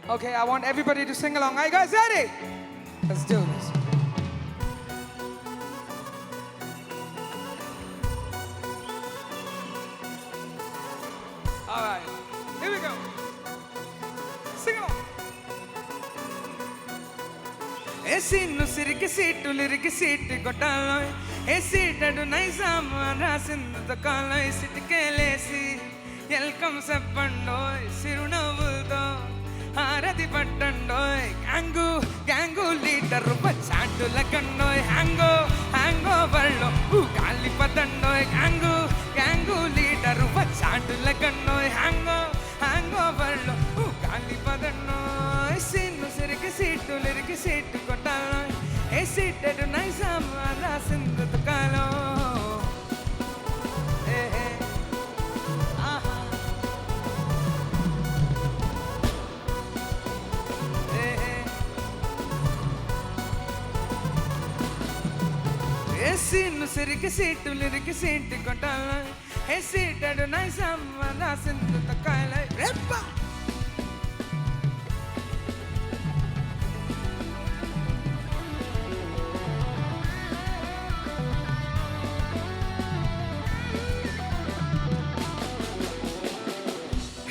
Okay, I want everybody to sing along. Are you guys ready? Let's do this. All right, here we go. Sing along. ఏ సీన్ను సిరికి seat లిరికి seat కొట్టాలో ఏ సీటడు నైజాం రాసింది కాలో సిటికేలేసి welcome చెప్పండో సిరునవ్వులతో హారతి పట్టండోయ్ gang gang leader చాటుల కండోయ్ హ్యాంగో బళ్ళో గాలి పతండోయ్ gang gang leader చాటుల కండోయ్ హ్యాంగో బళ్ళో గాలి పదండోయ్ సీన్ను సిరికి seat లిరికి seat కొట్టాలో ఏ సీటడు నైజాం రాసింది కాలో ఏ సీన్ను సిరికి సీటు లిరికి సీటు కొట్టాలో ఏ సీటడు నైజాం రాసింది కాలో రేపా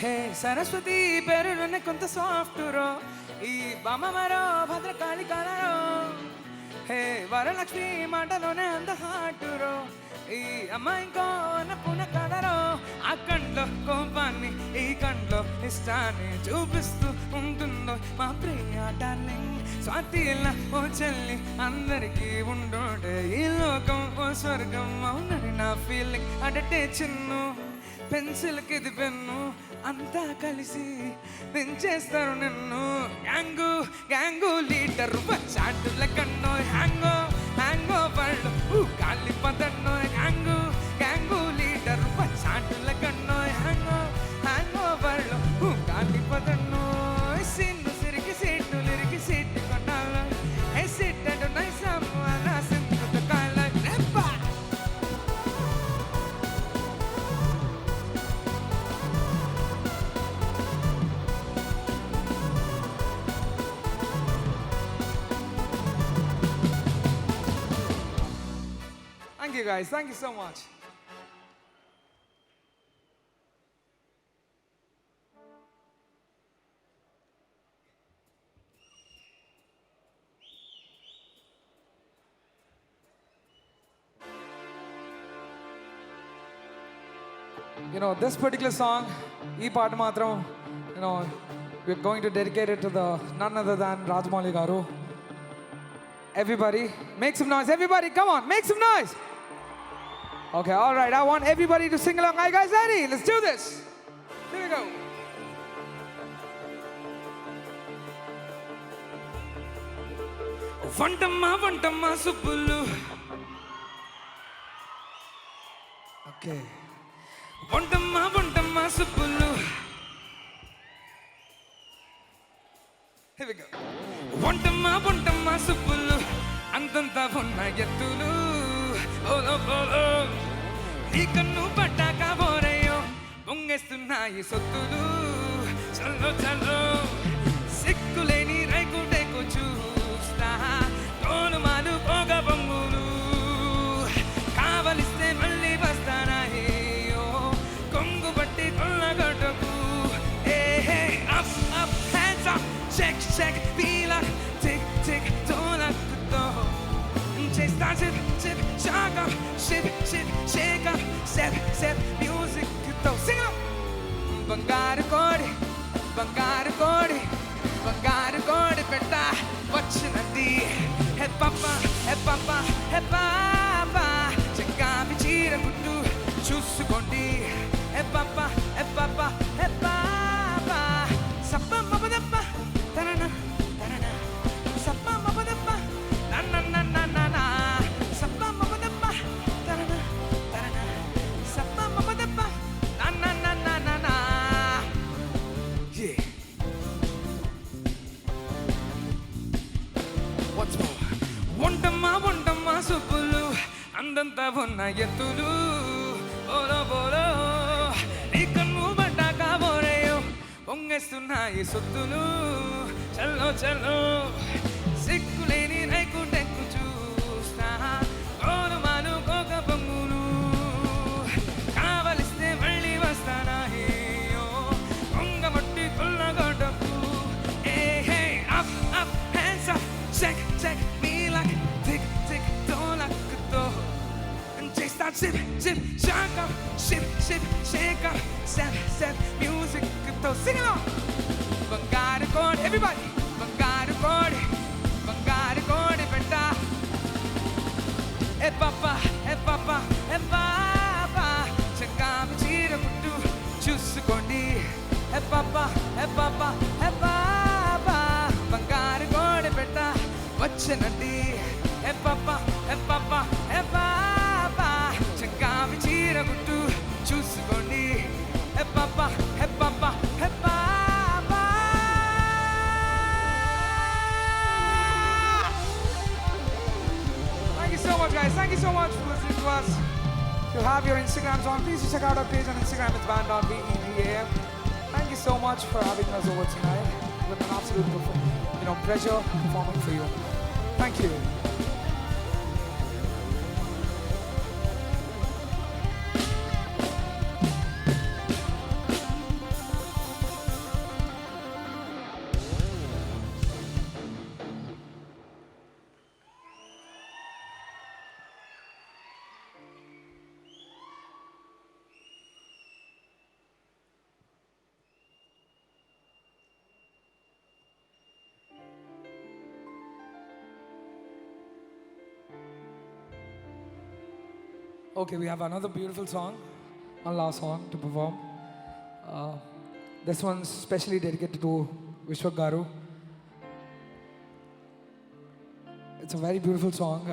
హే సరస్వతి పేరులోనే కొంత సాఫ్ట్రో ఈ బామ్మ మరో భద్రకాళి కలరో హే వరలక్ష్మి మాటలోనే అంత హాటురో ఈ అమ్మాయి ఇంకో పున కలరో ఆ కండ్లో కోపాన్ని ఈ కండ్లో ఇష్టాన్ని చూపిస్తూ ఉంటుందో మా ప్రియ డార్లింగ్ స్వాతిలా ఓ చెల్లి అందరికీ ఉండే ఈ లోకం ఓ స్వర్గం అవునని నా ఫీలింగ్ అడటే చిన్ను పెన్సిల్కి ఇది పెన్ను అంతా కలిసి పెంచేస్తారు నిన్ను గ్యాంగు లీడరు చాటుల కన్నో హ్యాంగో బళ్ళు గాలి పదన్నో గ్యాంగు లీడరు చాటుల కన్నో హ్యాంగో బళ్ళు గాలి పదన్నో సిన్ను సిరికి సీటు లిరికి సీటు కొట్టాలో ఏ సీటడు నైసాము అలా సింధు కాల రేపా Thank you guys. Thank you so much. You know, this particular song, ee part matram, you know, we're going to dedicate it to the none other than Rajamouli garu. Everybody, make some noise. Everybody, come on, make some noise. Okay, all right. I want everybody to sing along. Are you guys ready? Let's do this. Here we go. Vantamma subbulu. Okay. Vantamma subbulu. Here we go. Vantamma subbulu. Antanta vonna yettulu. Ola నీ కన్ను పట్టాక బోరయ్యో పొంగేస్తున్నాయి సొత్తులు చల్లో సిక్కులేని రైకుటేకు చూస్తా తోలుమాలు పోగ బొంగులు కావలిస్తే మళ్ళీ వస్తానాయ్యో కొంగు బట్టి కొల్లగొట్టకు ఏ up hands up check feel tick tick తోలకుతో చేస్తా zip shake up step music to sing up బంగారు కోడి పెట్ట వచ్చినది హే పాపా చెంగావి చీర గుట్టు చూసుకోండి హే పాపా సప్ప మపదప్ప తనన సప్ప మపదప్ప నన్న సప్ప మపదప్ప తనన సప్ప మపదప్ప నన్న yeah once more వంటమ్మా సుబ్బులు అందంతా ఉన్న ఎత్తులు ఓలో నీ కన్ను పడ్డాక బోరేయో పొంగేస్తున్నాయి సొత్తులు చల్లో చల్లో సిక్కులేని రైకు టెక్కు చూస్తా గోలుమాలు కోక పొంగులు కావలిస్తే మళ్ళీ వస్తానా హేయో పొంగమొట్టి కొల్లగొట్టకు ఏ hey up up hands up check check మీ లక్ టిక్ టిక్ తోలక్కుతో start sip, sip, shake up, sip, sip, shake up, step, step, music, to sing along. Bangare code, everybody. Bangare code, beta. Hey papa, hey papa, hey papa. Changam chira kuttu, chusukondi. Hey papa, hey papa, hey papa. Bangare code, beta. Vachanandi. Hey papa, hey papa, hey papa. చంగామి చీర గుట్టు చూసుకోండి హే పాపా హే పాపా హే పాపా Thank you so much guys, thank you so much for listening to us. If you have your Instagrams on, please check out our page on Instagram. It's band.bedam. Thank you so much for having us over tonight. It's been an absolute pleasure performing for you. Thank you. Okay, we have another beautiful song, one last song to perform. This one's specially dedicated to Vishwak Garu. It's a very beautiful song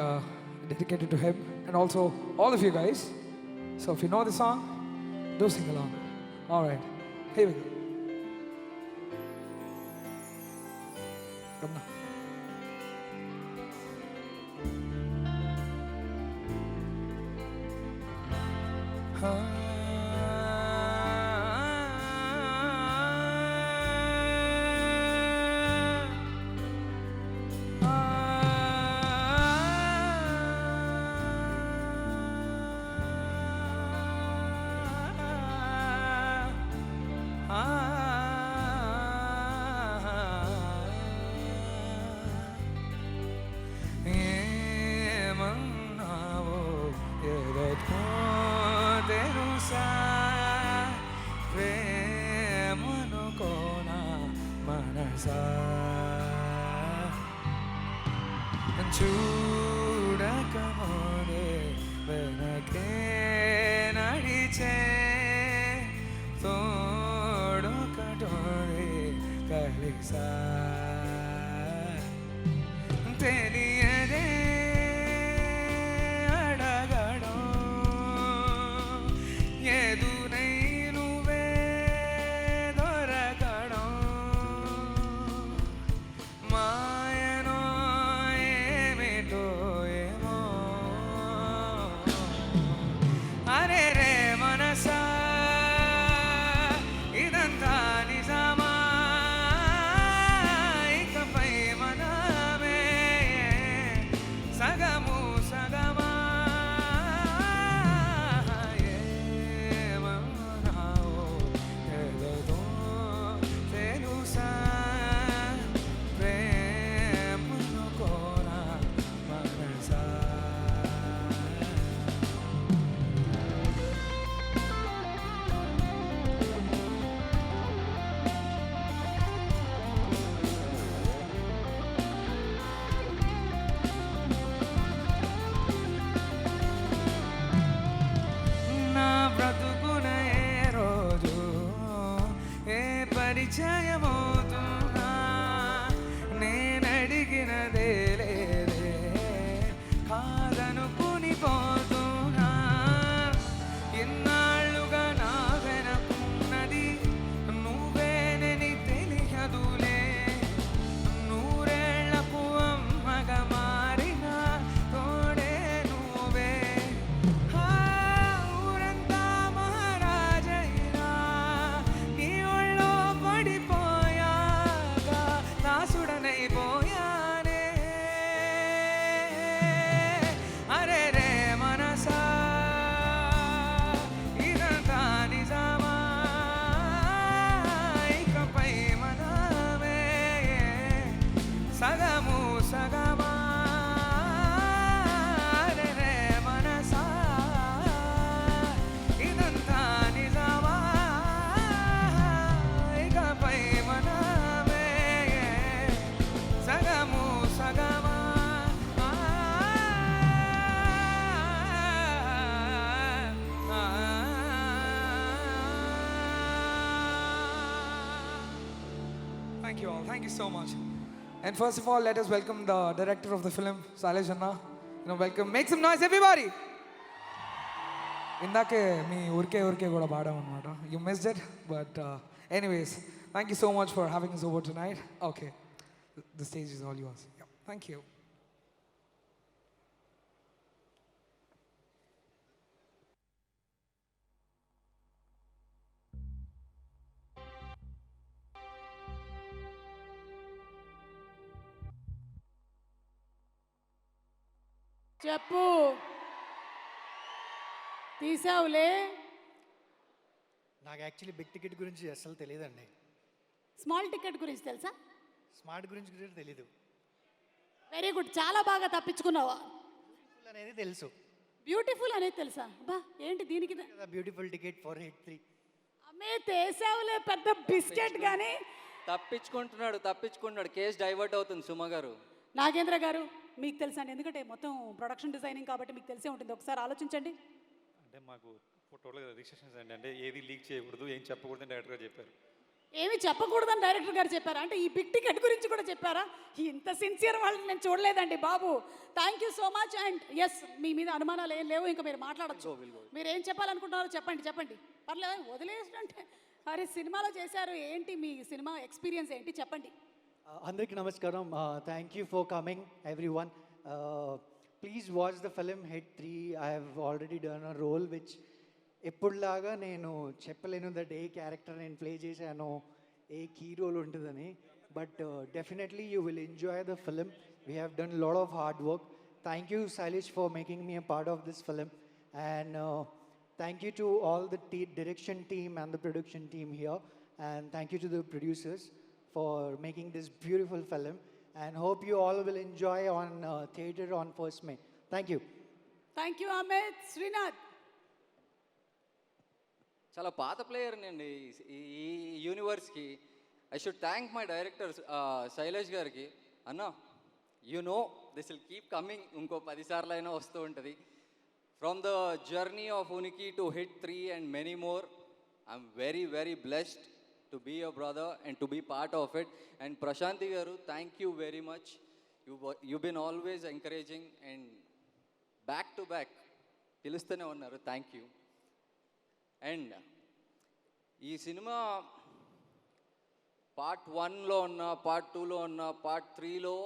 dedicated to him and also all of you guys. So if you know the song, do sing along. All right, here we go. Come on. చూడకమోనే వెనకే నడిచే తోడొకటోనే కలిసా తెలియదే అడగడం ఎదురై నువ్వే దొరకడం మాయనో ఏమిటో ఏమో అరే రే మనసా ఇదంతా నిజమా Thank you all. Thank you so much. And first of all, let us welcome the director of the film, Sailesh Anna. Welcome. Make some noise, everybody. ఇందాకే మీ ఊరికే కూడా పాడామన్నమాట. You missed it, but anyways, thank you so much for having us over tonight. Okay, the stage is all yours. Yeah. Thank you. చెప్పు తీసావులే. నాకు actually big ticket గురించి అసలు తెలియదండి. Small ticket గురించి తెలుసా? స్మార్ట్ గురించి కూడా తెలీదు. వెరీ గుడ్, చాలా బాగా తప్పించుకున్నావా. అనేది తెలుసు, బ్యూటిఫుల్ అనేది తెలుసా? బా ఏంటి దీనికి బ్యూటిఫుల్ టికెట్ ఫర్ హిట్ 3. అమ్మే తీసావులే పెద్ద బిస్కెట్. కానీ తప్పించుకుంటున్నాడు. కేసు డైవర్ట్ అవుతుంది. సుమ గారు, నాగేంద్ర గారు మీకు తెలుసా అండి, ఎందుకంటే మొత్తం ప్రొడక్షన్ డిజైనింగ్ కాబట్టి మీకు తెలిసే ఉంటుంది. ఒకసారి ఆలోచించండి. అంటే మాకు టోటల్గా రిస్ట్రిక్షన్స్ అండి. అంటే ఏది లీక్ చేయకూడదు, ఏం చెప్పకూడదు అని డైరెక్టర్ గారు చెప్పారు. ఏమి చెప్పకూడదని డైరెక్టర్ గారు చెప్పారా? అంటే ఈ బిగ్ టికెట్ గురించి కూడా చెప్పారా? ఇంత సిన్సియర్ వాళ్ళని నేను చూడలేదండి బాబు. Thank you so much. And yes, మీ మీద అనుమానాలు ఏం లేవు, ఇంకా మీరు మాట్లాడచ్చు. మీరు ఏం చెప్పాలనుకుంటున్నారో చెప్పండి. పర్లేదు, వదిలేసినంటే. అరే సినిమాలో చేశారు, ఏంటి మీ సినిమా ఎక్స్పీరియన్స్ ఏంటి చెప్పండి. అందరికీ నమస్కారం. Thank you for coming everyone. Please watch the film hit 3. I have already done a role which ఎప్పుడులాగా నేను చెప్పలేను దట్ ఏ క్యారెక్టర్ నేను ప్లే చేశాను, ఏ కీ రోల్ ఉంటుందని. But definitely you will enjoy the film. We have done lot of hard work. Thank you Sailesh for making me a part of this film. And thank you to all the direction team and the production team here. And thank you to the producers for making this beautiful film. And hope you all will enjoy on theatre on 1st May. Thank you. Thank you Amit. Srinath, చాలా పాత player అండి ఈ యూనివర్స్కి. I should thank my director Sailesh గారికి. అన్న, you know this will keep coming. ఇంకో 10 సార్లు అయినా వస్తూ ఉంటుంది. From the journey of Uniki to hit 3 and many more, I'm very very blessed to be your brother and to be part of it. And Prashanti garu, thank you very much. You've been always encouraging and back to back pilustane unnaru. Thank you. And ee cinema part 1 lo unna, part 2 lo unna, part 3 lo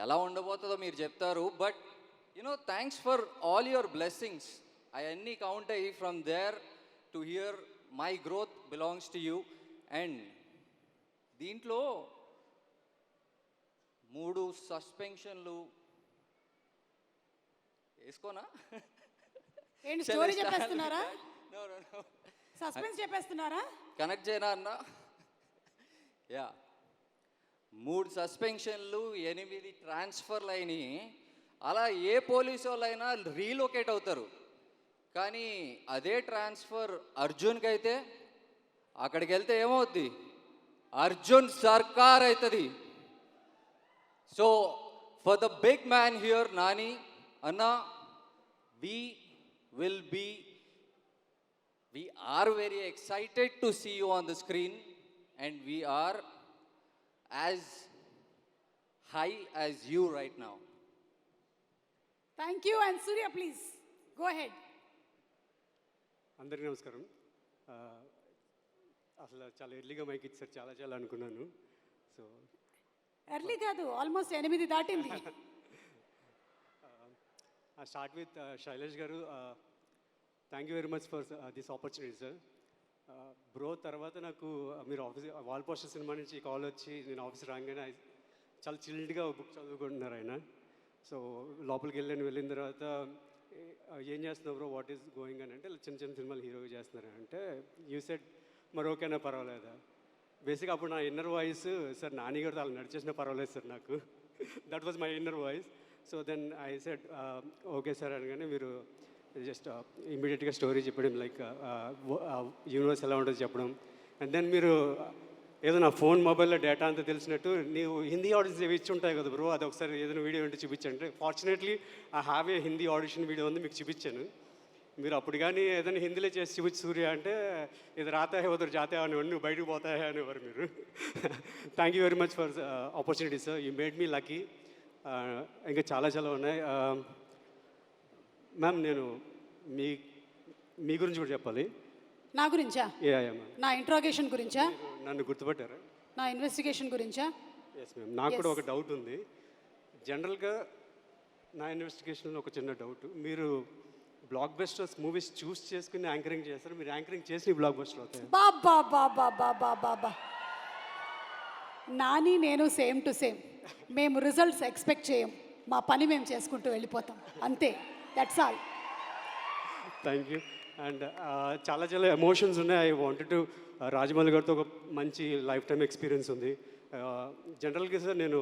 ela undabotado meer cheptaru. But you know, thanks for all your blessings. I anni count ayi from there to here. My growth belongs to you. And దీంట్లో 3 సస్పెన్షన్లు వేసుకోనా? ఏంటి story చెప్పేస్తున్నారా? Suspense చెప్పేస్తున్నారా? Connect చేయనా అన్న? Yeah, 3 సస్పెన్షన్లు, 8 ట్రాన్స్ఫర్లు అయినాయి. అలా ఏ police వాళ్ళైనా relocate అవుతారు. కానీ అదే ట్రాన్స్ఫర్ అర్జున్కి అయితే అక్కడికి వెళ్తే ఏమవుద్ది? అర్జున్ సర్కార్ అవుతుంది. So for the big man here, Nani అన్న, we are very excited to see you on the screen, and we are as high as you right now. Thank you. And Surya, please go ahead. అందరికీ నమస్కారం. అసలు చాలా ఎర్లీగా mic ఇచ్చారు, చాలా అనుకున్నాను. So early కాదు, ఆల్మోస్ట్ 8 దాటింది. స్టార్ట్ విత్ శైలేష్ గారు. Thank you very much for this opportunity sir. Bro, తర్వాత నాకు మీరు ఆఫీస్ వాల్ పోస్టర్ సినిమా నుంచి కాల్ వచ్చి నేను ఆఫీస్ రాగానే చాలా చిల్డ్గా బుక్ చదువుకుంటున్నారు ఆయన. సో లోపలికి వెళ్ళిన తర్వాత ఏం చేస్తున్నావు బ్రో, వాట్ ఈస్ గోయింగ్ అని అంటే చిన్న సినిమాలు హీరోగా చేస్తున్నారు అంటే యూ సెడ్ మరి ఓకేనా పర్వాలేదా. బేసిక్గా అప్పుడు నా ఇన్నర్ వాయిస్, సార్ నాని గారితో అలా నడిచేసినా పర్వాలేదు సార్ నాకు. That was my inner voice. So then I said okay sir అనగానే మీరు జస్ట్ ఇమీడియట్గా స్టోరీ చెప్పడం, లైక్ యూనివర్స్ ఎలా ఉంటుందో చెప్పడం. అండ్ దెన్ మీరు ఏదో నా ఫోన్ మొబైల్లో డేటా అంతా తెలిసినట్టు నీవు హిందీ ఆడిషన్స్ ఇవి ఇచ్చి ఉంటాయి కదా బ్రో, అది ఒకసారి ఏదైనా వీడియో ఉంటే చూపించండి. Fortunately I have a Hindi audition video ఉంది, మీకు చూపించాను. మీరు అప్పుడు కానీ ఏదైనా హిందీలో చేసి చూపించి సూర్య అంటే ఇది రాతా హే ఉదర్ జాతే అనేవాడు, నువ్వు బయటకు పోతాయా అనేవారు మీరు. Thank you very much for opportunity sir, you made me lucky. ఇంకా చాలా చాలా ఉన్నాయి. మ్యామ్ నేను మీ గురించి కూడా చెప్పాలి. నా గురించా? మ్యామ్ నా ఇంట్రాగేషన్ గురించా? నన్ను గుర్తుపట్టారా? నా ఇన్వెస్టిగేషన్ గురించా? Yes ma'am. నాకు కూడా ఒక డౌట్ ఉంది. జనరల్గా నా ఇన్వెస్టిగేషన్లో ఒక చిన్న డౌట్, మీరు బ్లాక్ బస్టర్స్ మూవీస్ చూస్ చేసుకుని యాంకరింగ్ చేస్తారు, మీరు యాంకరింగ్ చేసి బ్లాక్ బస్టర్ అవుతాయి. బాబా బాబా బాబా బాబా, నాని నేను సేమ్ టు సేమ్. మేము రిజల్ట్స్ ఎక్స్పెక్ట్ చేయం, మా పని మేము చేసుకుంటూ వెళ్ళిపోతాం అంతే. That's all. Thank you. And చాలా చాలా ఎమోషన్స్ ఉన్నాయి. ఐ వాంటెడ్ టు రాజమౌళి గారితో ఒక మంచి లైఫ్ టైమ్ ఎక్స్పీరియన్స్ ఉంది. జనరల్గా సార్ నేను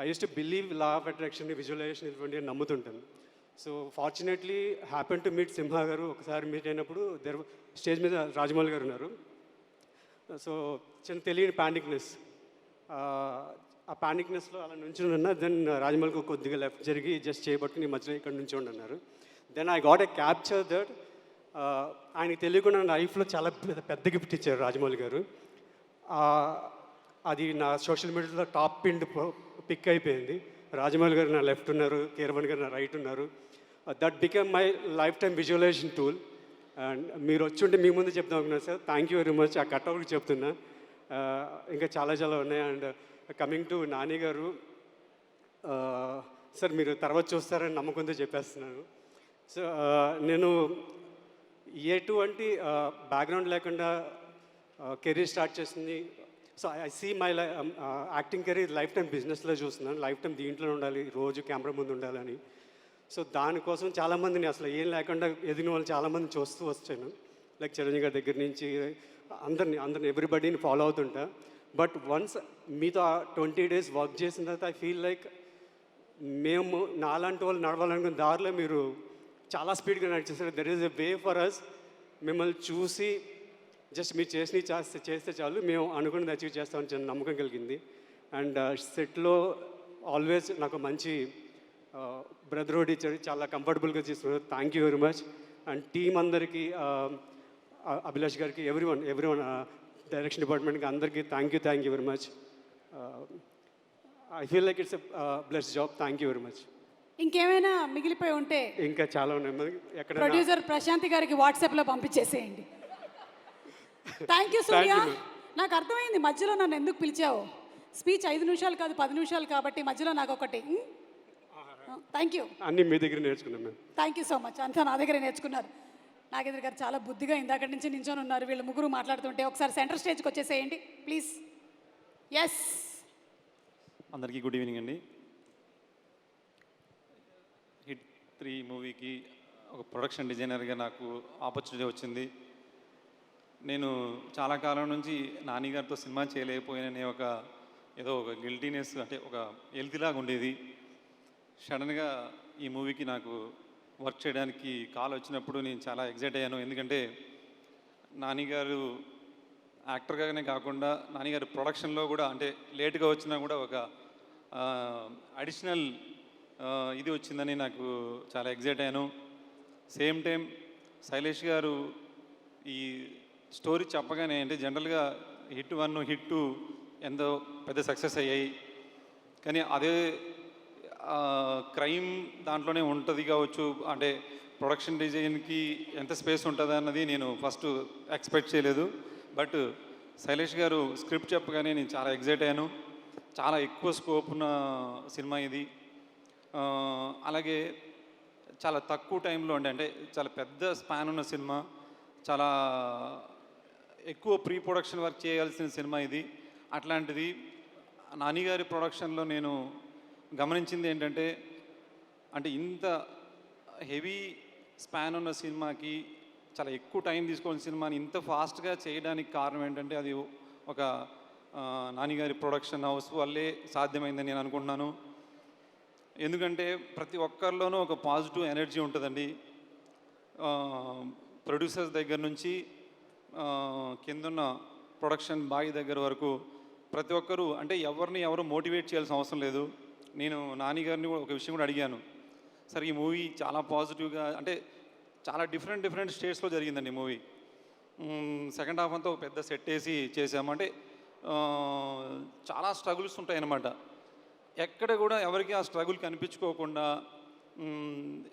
I use to believe law of attraction, visualization ఇటువంటి నమ్ముతుంటాను. So fortunately happen to meet Simha గారు. ఒకసారి మీట్ అయినప్పుడు స్టేజ్ మీద రాజమౌళి గారు ఉన్నారు. సో చిన్న తెలియని ప్యానిక్నెస్, ఆ ప్యానిక్నెస్లో అలా నుంచుని ఉన్నా. దెన్ రాజమౌళికి కొద్దిగా లెఫ్ట్ జరిగి జస్ట్ చేయబట్టుకుని మధ్యలో ఇక్కడ నుంచి అన్నారు. Then I got a capture that. ఆయనకి తెలియకుండా నా లైఫ్లో చాలా పెద్ద గిఫ్ట్ ఇచ్చారు రాజమౌళి గారు. అది నా సోషల్ మీడియాలో టాప్ పిన్ పిక్ అయిపోయింది. రాజమౌళి గారు నా లెఫ్ట్ ఉన్నారు, కీరవాణి గారు నా రైట్ ఉన్నారు. That become my life time visualization tool. And మీరు వచ్చి ఉంటే మీ ముందు చెప్తాం అనుకున్నాను sir. Thank you very much. ఆ కట్అవుట్కి చెప్తున్నా. ఇంకా చాలా చాలా ఉన్నాయి. అండ్ కమింగ్ టు నాని గారు సార్, మీరు తర్వాత చూస్తారని నమ్మకంతో చెప్పేస్తున్నాను. సో నేను ఎటువంటి బ్యాక్గ్రౌండ్ లేకుండా కెరీర్ స్టార్ట్ చేసింది. So I see my acting career life time బిజినెస్లో చూస్తున్నాను. లైఫ్ టైం దీంట్లో ఉండాలి, రోజు కెమెరా ముందు ఉండాలని. సో దానికోసం చాలామందిని అసలు ఏం లేకుండా ఎదిగిన వాళ్ళు చాలామంది చూస్తూ వచ్చాను. లైక్ చిరంజీవి గారి దగ్గర నుంచి అందరిని ఎవ్రీబడీని ఫాలో అవుతుంటా. బట్ వన్స్ మీతో 20 days వర్క్ చేసిన తర్వాత ఐ ఫీల్ లైక్ మేము నాలాంటి వాళ్ళు నడవాలనుకున్న దారిలో మీరు చాలా స్పీడ్గా నడిచేస్తారు. There is a way for us. మిమ్మల్ని చూసి జస్ట్ మీరు చేస్తే చాలు, మేము అనుకున్నది అచీవ్ చేస్తామని చిన్న నమ్మకం కలిగింది. అండ్ సెట్లో ఆల్వేస్ నాకు మంచి బ్రదర్ రోడ్ ఇచ్చారు, చాలా కంఫర్టబుల్గా చేస్తున్నారు. Thank you very much. And team అందరికీ, అభిలాష్ గారికి, ఎవ్రీవన్ డైరెక్షన్ డిపార్ట్మెంట్కి అందరికీ thank you very much. I feel like it's a blessed job. Thank you very much. ఇంకేమైనా మిగిలిపోయి ఉంటే ఇంకా చాలా ఉన్నాయి. ఎక్కడ ప్రొడ్యూసర్ ప్రశాంతి గారికి వాట్సాప్లో పంపించేసేయండి. థ్యాంక్ యూ సూర్య. నాకు అర్థమైంది మధ్యలో నన్ను ఎందుకు పిలిచావు. స్పీచ్ 5 నిమిషాలు కాదు 10 నిమిషాలు కాబట్టి మధ్యలో నాకు ఒకటి. Thank you. అన్నీ మీ దగ్గర నేర్చుకున్నాం మేము. Thank you so much. అంతా నా దగ్గరే నేర్చుకున్నారు. నాగేంద్ర గారు చాలా బుద్ధిగా ఇందాక నుంచి నించొని ఉన్నారు. వీళ్ళు ముగ్గురు మాట్లాడుతుంటే ఒకసారి సెంటర్ స్టేజ్కి వచ్చేసేయండి ప్లీజ్. ఎస్, అందరికీ గుడ్ ఈవినింగ్ అండి. హిట్ 3 మూవీకి ఒక ప్రొడక్షన్ డిజైనర్గా నాకు ఆపర్చునిటీ వచ్చింది. నేను చాలా కాలం నుంచి నాని గారితో సినిమా చేయలేకపోయిననే ఏదో ఒక గిల్టీనెస్, అంటే ఒక ఎల్తిలాగా ఉండేది. సడన్గా ఈ మూవీకి నాకు వర్క్ చేయడానికి కాల్ వచ్చినప్పుడు నేను చాలా ఎగ్జైట్ అయ్యాను. ఎందుకంటే నాని గారు యాక్టర్గానే కాకుండా నాని గారి ప్రొడక్షన్లో కూడా, అంటే లేట్గా వచ్చినా కూడా ఒక అడిషనల్ ఇది వచ్చిందని నాకు చాలా ఎగ్జైట్ అయ్యాను. సేమ్ టైం శైలేష్ గారు ఈ స్టోరీ చెప్పగానే, అంటే జనరల్గా హిట్ 1 హిట్ 2 ఎంతో పెద్ద సక్సెస్ అయ్యాయి, కానీ అదే క్రైమ్ దాంట్లోనే ఉంటుంది కావచ్చు, అంటే ప్రొడక్షన్ డిజైన్కి ఎంత స్పేస్ ఉంటుంది అన్నది నేను ఫస్ట్ ఎక్స్పెక్ట్ చేయలేదు. బట్ శైలేష్ గారు స్క్రిప్ట్ చెప్పగానే నేను చాలా ఎగ్జైట్ అయ్యాను. చాలా ఎక్కువ స్కోప్ ఉన్న సినిమా ఇది. అలాగే చాలా తక్కువ టైంలో అంటే చాలా పెద్ద స్పాన్ ఉన్న సినిమా, చాలా ఎక్కువ ప్రీ ప్రొడక్షన్ వర్క్ చేయాల్సిన సినిమా ఇది. అట్లాంటిది నాని గారి ప్రొడక్షన్లో నేను గమనించింది ఏంటంటే, అంటే ఇంత హెవీ స్పాన్ ఉన్న సినిమాకి చాలా ఎక్కువ టైం తీసుకోవాల్సిన సినిమాని ఇంత ఫాస్ట్గా చేయడానికి కారణం ఏంటంటే అది ఒక నాని గారి ప్రొడక్షన్ హౌస్ వల్లే సాధ్యమైందని నేను అనుకుంటున్నాను. ఎందుకంటే ప్రతి ఒక్కరిలోనూ ఒక పాజిటివ్ ఎనర్జీ ఉంటుందండి. ప్రొడ్యూసర్స్ దగ్గర నుంచి కిందున్న ప్రొడక్షన్ బాయ్ దగ్గర వరకు ప్రతి ఒక్కరూ, అంటే ఎవరు మోటివేట్ చేయాల్సిన అవసరం లేదు. నేను నాని గారిని ఒక విషయం కూడా అడిగాను, సార్ ఈ మూవీ చాలా పాజిటివ్గా, అంటే చాలా డిఫరెంట్ స్టేట్స్లో జరిగిందండి మూవీ. సెకండ్ హాఫ్ అంతా ఒక పెద్ద సెట్ వేసి చేసాము. అంటే చాలా స్ట్రగుల్స్ ఉంటాయన్నమాట. ఎక్కడ కూడా ఎవరికి ఆ స్ట్రగుల్ కనిపించుకోకుండా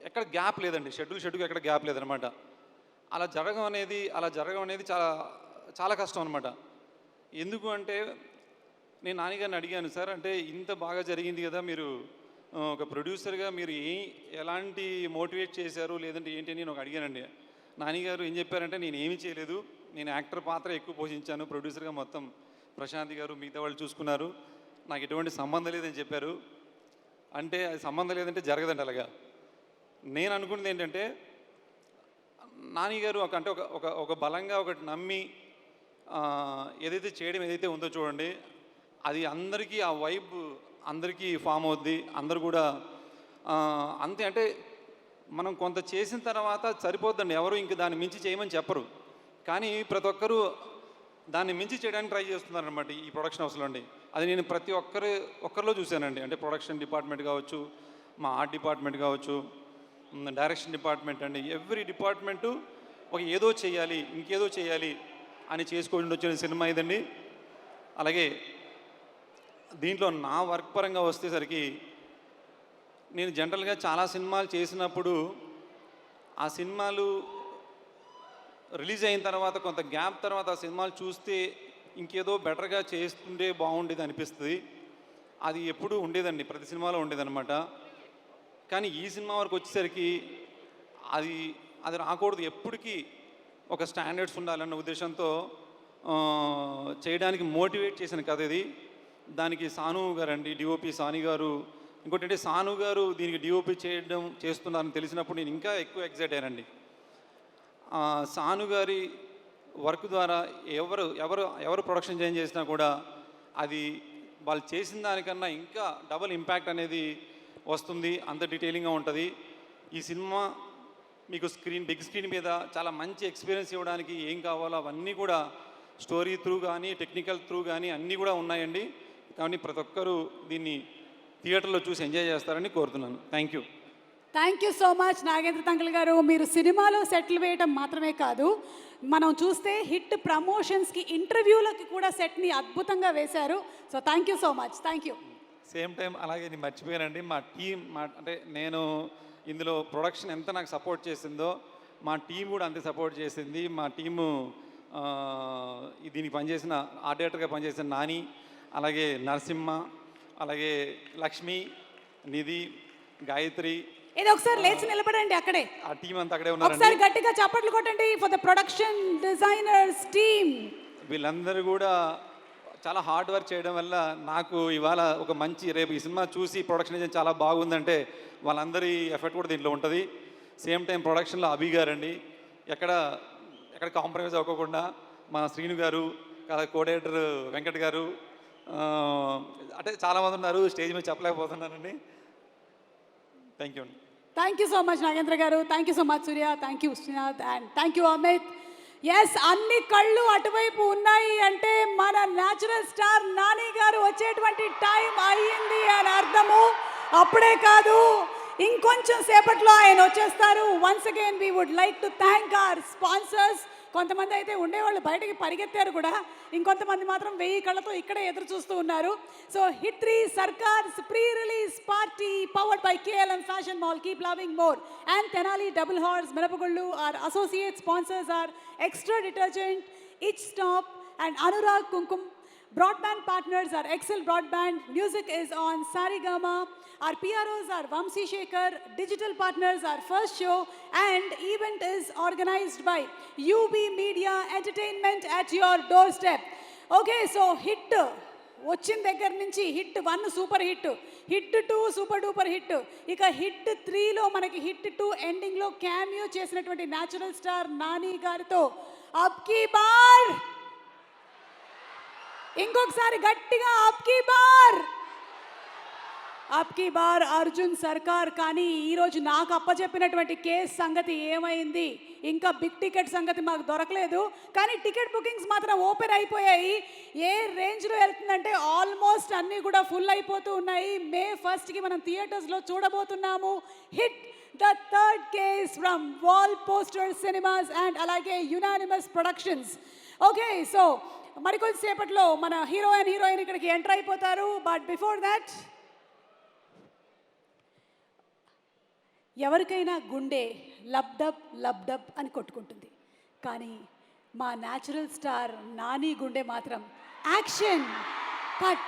ఎక్కడ గ్యాప్ లేదండి, షెడ్యూల్కి ఎక్కడ గ్యాప్ లేదనమాట. అలా జరగడం అనేది చాలా చాలా కష్టం అనమాట. ఎందుకు అంటే నేను నాన్నగారిని అడిగాను, సార్ అంటే ఇంత బాగా జరిగింది కదా, మీరు ఒక ప్రొడ్యూసర్గా మీరు ఎలాంటి మోటివేట్ చేశారు లేదంటే ఏంటి అని నేను అడిగానండి. నాన్నగారు ఏం చెప్పారంటే, నేను ఏమీ చేయలేదు, నేను యాక్టర్ పాత్ర ఎక్కువ పోషించాను, ప్రొడ్యూసర్గా మొత్తం ప్రశాంత్ గారు మిగతా వాళ్ళు చూసుకున్నారు, నాకు ఎటువంటి సంబంధం లేదని చెప్పారు. అంటే అది సంబంధం లేదంటే జరగదండి అలాగా. నేను అనుకున్నది ఏంటంటే, నాన్నగారు ఒక బలంగా ఒకటి నమ్మి ఏదైతే చేయడం ఏదైతే ఉందో చూడండి, అది అందరికీ ఆ వైబ్ అందరికీ ఫామ్ అవుద్ది. అందరు కూడా అంతే. అంటే మనం కొంత చేసిన తర్వాత సరిపోద్దండి, ఎవరు ఇంక దాన్ని మించి చేయమని చెప్పరు. కానీ ప్రతి ఒక్కరూ దాన్ని మించి చేయడానికి ట్రై చేస్తున్నారు అనమాట ఈ ప్రొడక్షన్ హౌస్లో అండి. అది నేను ప్రతి ఒక్కరిలో చూశానండి. అంటే ప్రొడక్షన్ డిపార్ట్మెంట్ కావచ్చు, మా ఆర్ట్ డిపార్ట్మెంట్ కావచ్చు, డైరెక్షన్ డిపార్ట్మెంట్ అండి, ఎవ్రీ డిపార్ట్మెంటు ఒక ఏదో చేయాలి ఇంకేదో చేయాలి అని చేసుకొని వచ్చిన సినిమా ఇదండి. అలాగే దీంట్లో నా వర్క్ పరంగా వచ్చేసరికి, నేను జనరల్గా చాలా సినిమాలు చేసినప్పుడు ఆ సినిమాలు రిలీజ్ అయిన తర్వాత కొంత గ్యాప్ తర్వాత ఆ సినిమాలు చూస్తే ఇంకేదో బెటర్గా చేస్తుంటే బాగుండేది అనిపిస్తుంది. అది ఎప్పుడూ ఉండేదండి, ప్రతి సినిమాలో ఉండేదన్నమాట. కానీ ఈ సినిమా వరకు వచ్చేసరికి అది రాకూడదు, ఎప్పటికీ ఒక స్టాండర్డ్స్ ఉండాలన్న ఉద్దేశంతో చేయడానికి మోటివేట్ చేసిన కథ ఇది. దానికి సాను గారు అండి, డిఓపి సాని గారు. ఇంకోటి అంటే సాను గారు దీనికి డిఓపి చేస్తున్నారని తెలిసినప్పుడు నేను ఇంకా ఎక్కువ ఎక్సైట్ అయ్యానండి. సాను గారి వర్క్ ద్వారా ఎవరు ప్రొడక్షన్ చేంజ్ చేసినా కూడా అది వాళ్ళు చేసిన దానికన్నా ఇంకా డబుల్ ఇంపాక్ట్ అనేది వస్తుంది, అంత డీటెయిలింగ్గా ఉంటుంది. ఈ సినిమా మీకు బిగ్ స్క్రీన్ మీద చాలా మంచి ఎక్స్పీరియన్స్ ఇవ్వడానికి ఏం కావాలో అవన్నీ కూడా స్టోరీ త్రూ కానీ టెక్నికల్ త్రూ కానీ అన్నీ కూడా ఉన్నాయండి. కాబట్టి ప్రతి ఒక్కరూ దీన్ని థియేటర్లో చూసి ఎంజాయ్ చేస్తారని కోరుతున్నాను. Thank you so much Nagendra Tangal గారు. మీరు సినిమాలో సెటిల్ వేయటం మాత్రమే కాదు, మనం చూస్తే హిట్ ప్రమోషన్స్కి ఇంటర్వ్యూలకి కూడా సెట్ని అద్భుతంగా వేశారు. So thank you so much. Thank you. Same time అలాగే నేను మర్చిపోయానండి, మా టీం అంటే నేను ఇందులో ప్రొడక్షన్ ఎంత నాకు సపోర్ట్ చేసిందో మా టీం కూడా అంతే సపోర్ట్ చేసింది. మా టీము దీనికి పనిచేసిన ఆర్ట్ డైరెక్టర్గా పనిచేసిన నాని, అలాగే నరసింహ, అలాగే లక్ష్మి, నిధి, గాయత్రి. ఇది ఒకసారి లేచి నిలబడండి అక్కడే, ఆ టీం అంతా అక్కడే ఉన్నారు. ఒకసారి గట్టిగా చప్పట్లు కొట్టండి for the production designers team. వీళ్ళందరూ కూడా చాలా హార్డ్ వర్క్ చేయడం వల్ల నాకు ఇవాళ ఒక మంచి, రేపు ఈ సినిమా చూసి ప్రొడక్షన్ డిజైన్ చాలా బాగుందంటే వాళ్ళందరి ఎఫర్ట్ కూడా దీంట్లో ఉంటుంది. సేమ్ టైం ప్రొడక్షన్లో అభి గారు అండి, ఎక్కడ కాంప్రమైజ్ అవ్వకుండా, మా శ్రీను గారు, కోఆర్డినేటర్ వెంకట్ గారు, అంటే చాలామంది ఉన్నారు, స్టేజ్ మీద చెప్పలేకపోతున్నానండి. థ్యాంక్ యూ అండి. Thank you so much Nagendra గారు. Thank you so much Surya. Thank you Srinath and thank you Amit. Yes, అన్ని కళ్ళు అటువైపు ఉన్నాయి అంటే మన న్యాచురల్ స్టార్ నాని గారు వచ్చేటువంటి టైం అయ్యింది అని అర్థము. అప్పుడే కాదు, ఇంకొంచెం సేపట్లో ఆయన వచ్చేస్తారు. Once again we would like to thank our sponsors. కొంతమంది అయితే ఉండేవాళ్ళు బయటకి పరిగెత్తారు కూడా, ఇంకొంతమంది మాత్రం 1000 కళ్ళతో ఇక్కడే ఎదురు చూస్తూ ఉన్నారు. So hit 3 Sarkar's pre release party powered by KLM fashion mall, keep loving more, and Tenali double horse మిరపగుళ్ళు. Our associate sponsors are extra detergent, itch stop and Anurag Kumkum. Broadband partners are Excel Broadband. Music is on Sarigama. Our PROs are Vamsi Shekhar. Digital partners are First Show. And event is organized by UB Media Entertainment at your doorstep. Okay, so hit వచ్చిన దగ్గర నుంచి hit 1 super hit, hit 2 super duper hit, ఇక hit 3లో మనకి hit 2 ఎండింగ్లో cameo చేసినటువంటి natural star Nani గారితో అబ్కీ bar, ఇంకొకసారి గట్టిగా అబ్కీ బార్ అర్జున్ సర్కార్. కానీ ఈరోజు నాకు అప్పచెప్పినటువంటి కేసు సంగతి ఏమైంది? ఇంకా బిగ్ టికెట్ సంగతి మాకు దొరకలేదు, కానీ టికెట్ బుకింగ్స్ మాత్రం ఓపెన్ అయిపోయాయి. ఏ రేంజ్లో వెళ్తుందంటే ఆల్మోస్ట్ అన్నీ కూడా ఫుల్ అయిపోతూ ఉన్నాయి. May 1st మనం థియేటర్స్లో చూడబోతున్నాము hit the third case from wall poster cinemas and అలాగే యునానిమస్ ప్రొడక్షన్స్. ఓకే, సో మరికొద్దిసేపట్లో మన హీరో అండ్ హీరోయిన్ ఇక్కడికి ఎంటర్ అయిపోతారు. బట్ బిఫోర్ దాట్, ఎవరికైనా గుండె లబ్డబ్ లబ్డబ్ అని కొట్టుకుంటుంది, కానీ మా న్యాచురల్ స్టార్ నాని గుండె మాత్రం యాక్షన్ కట్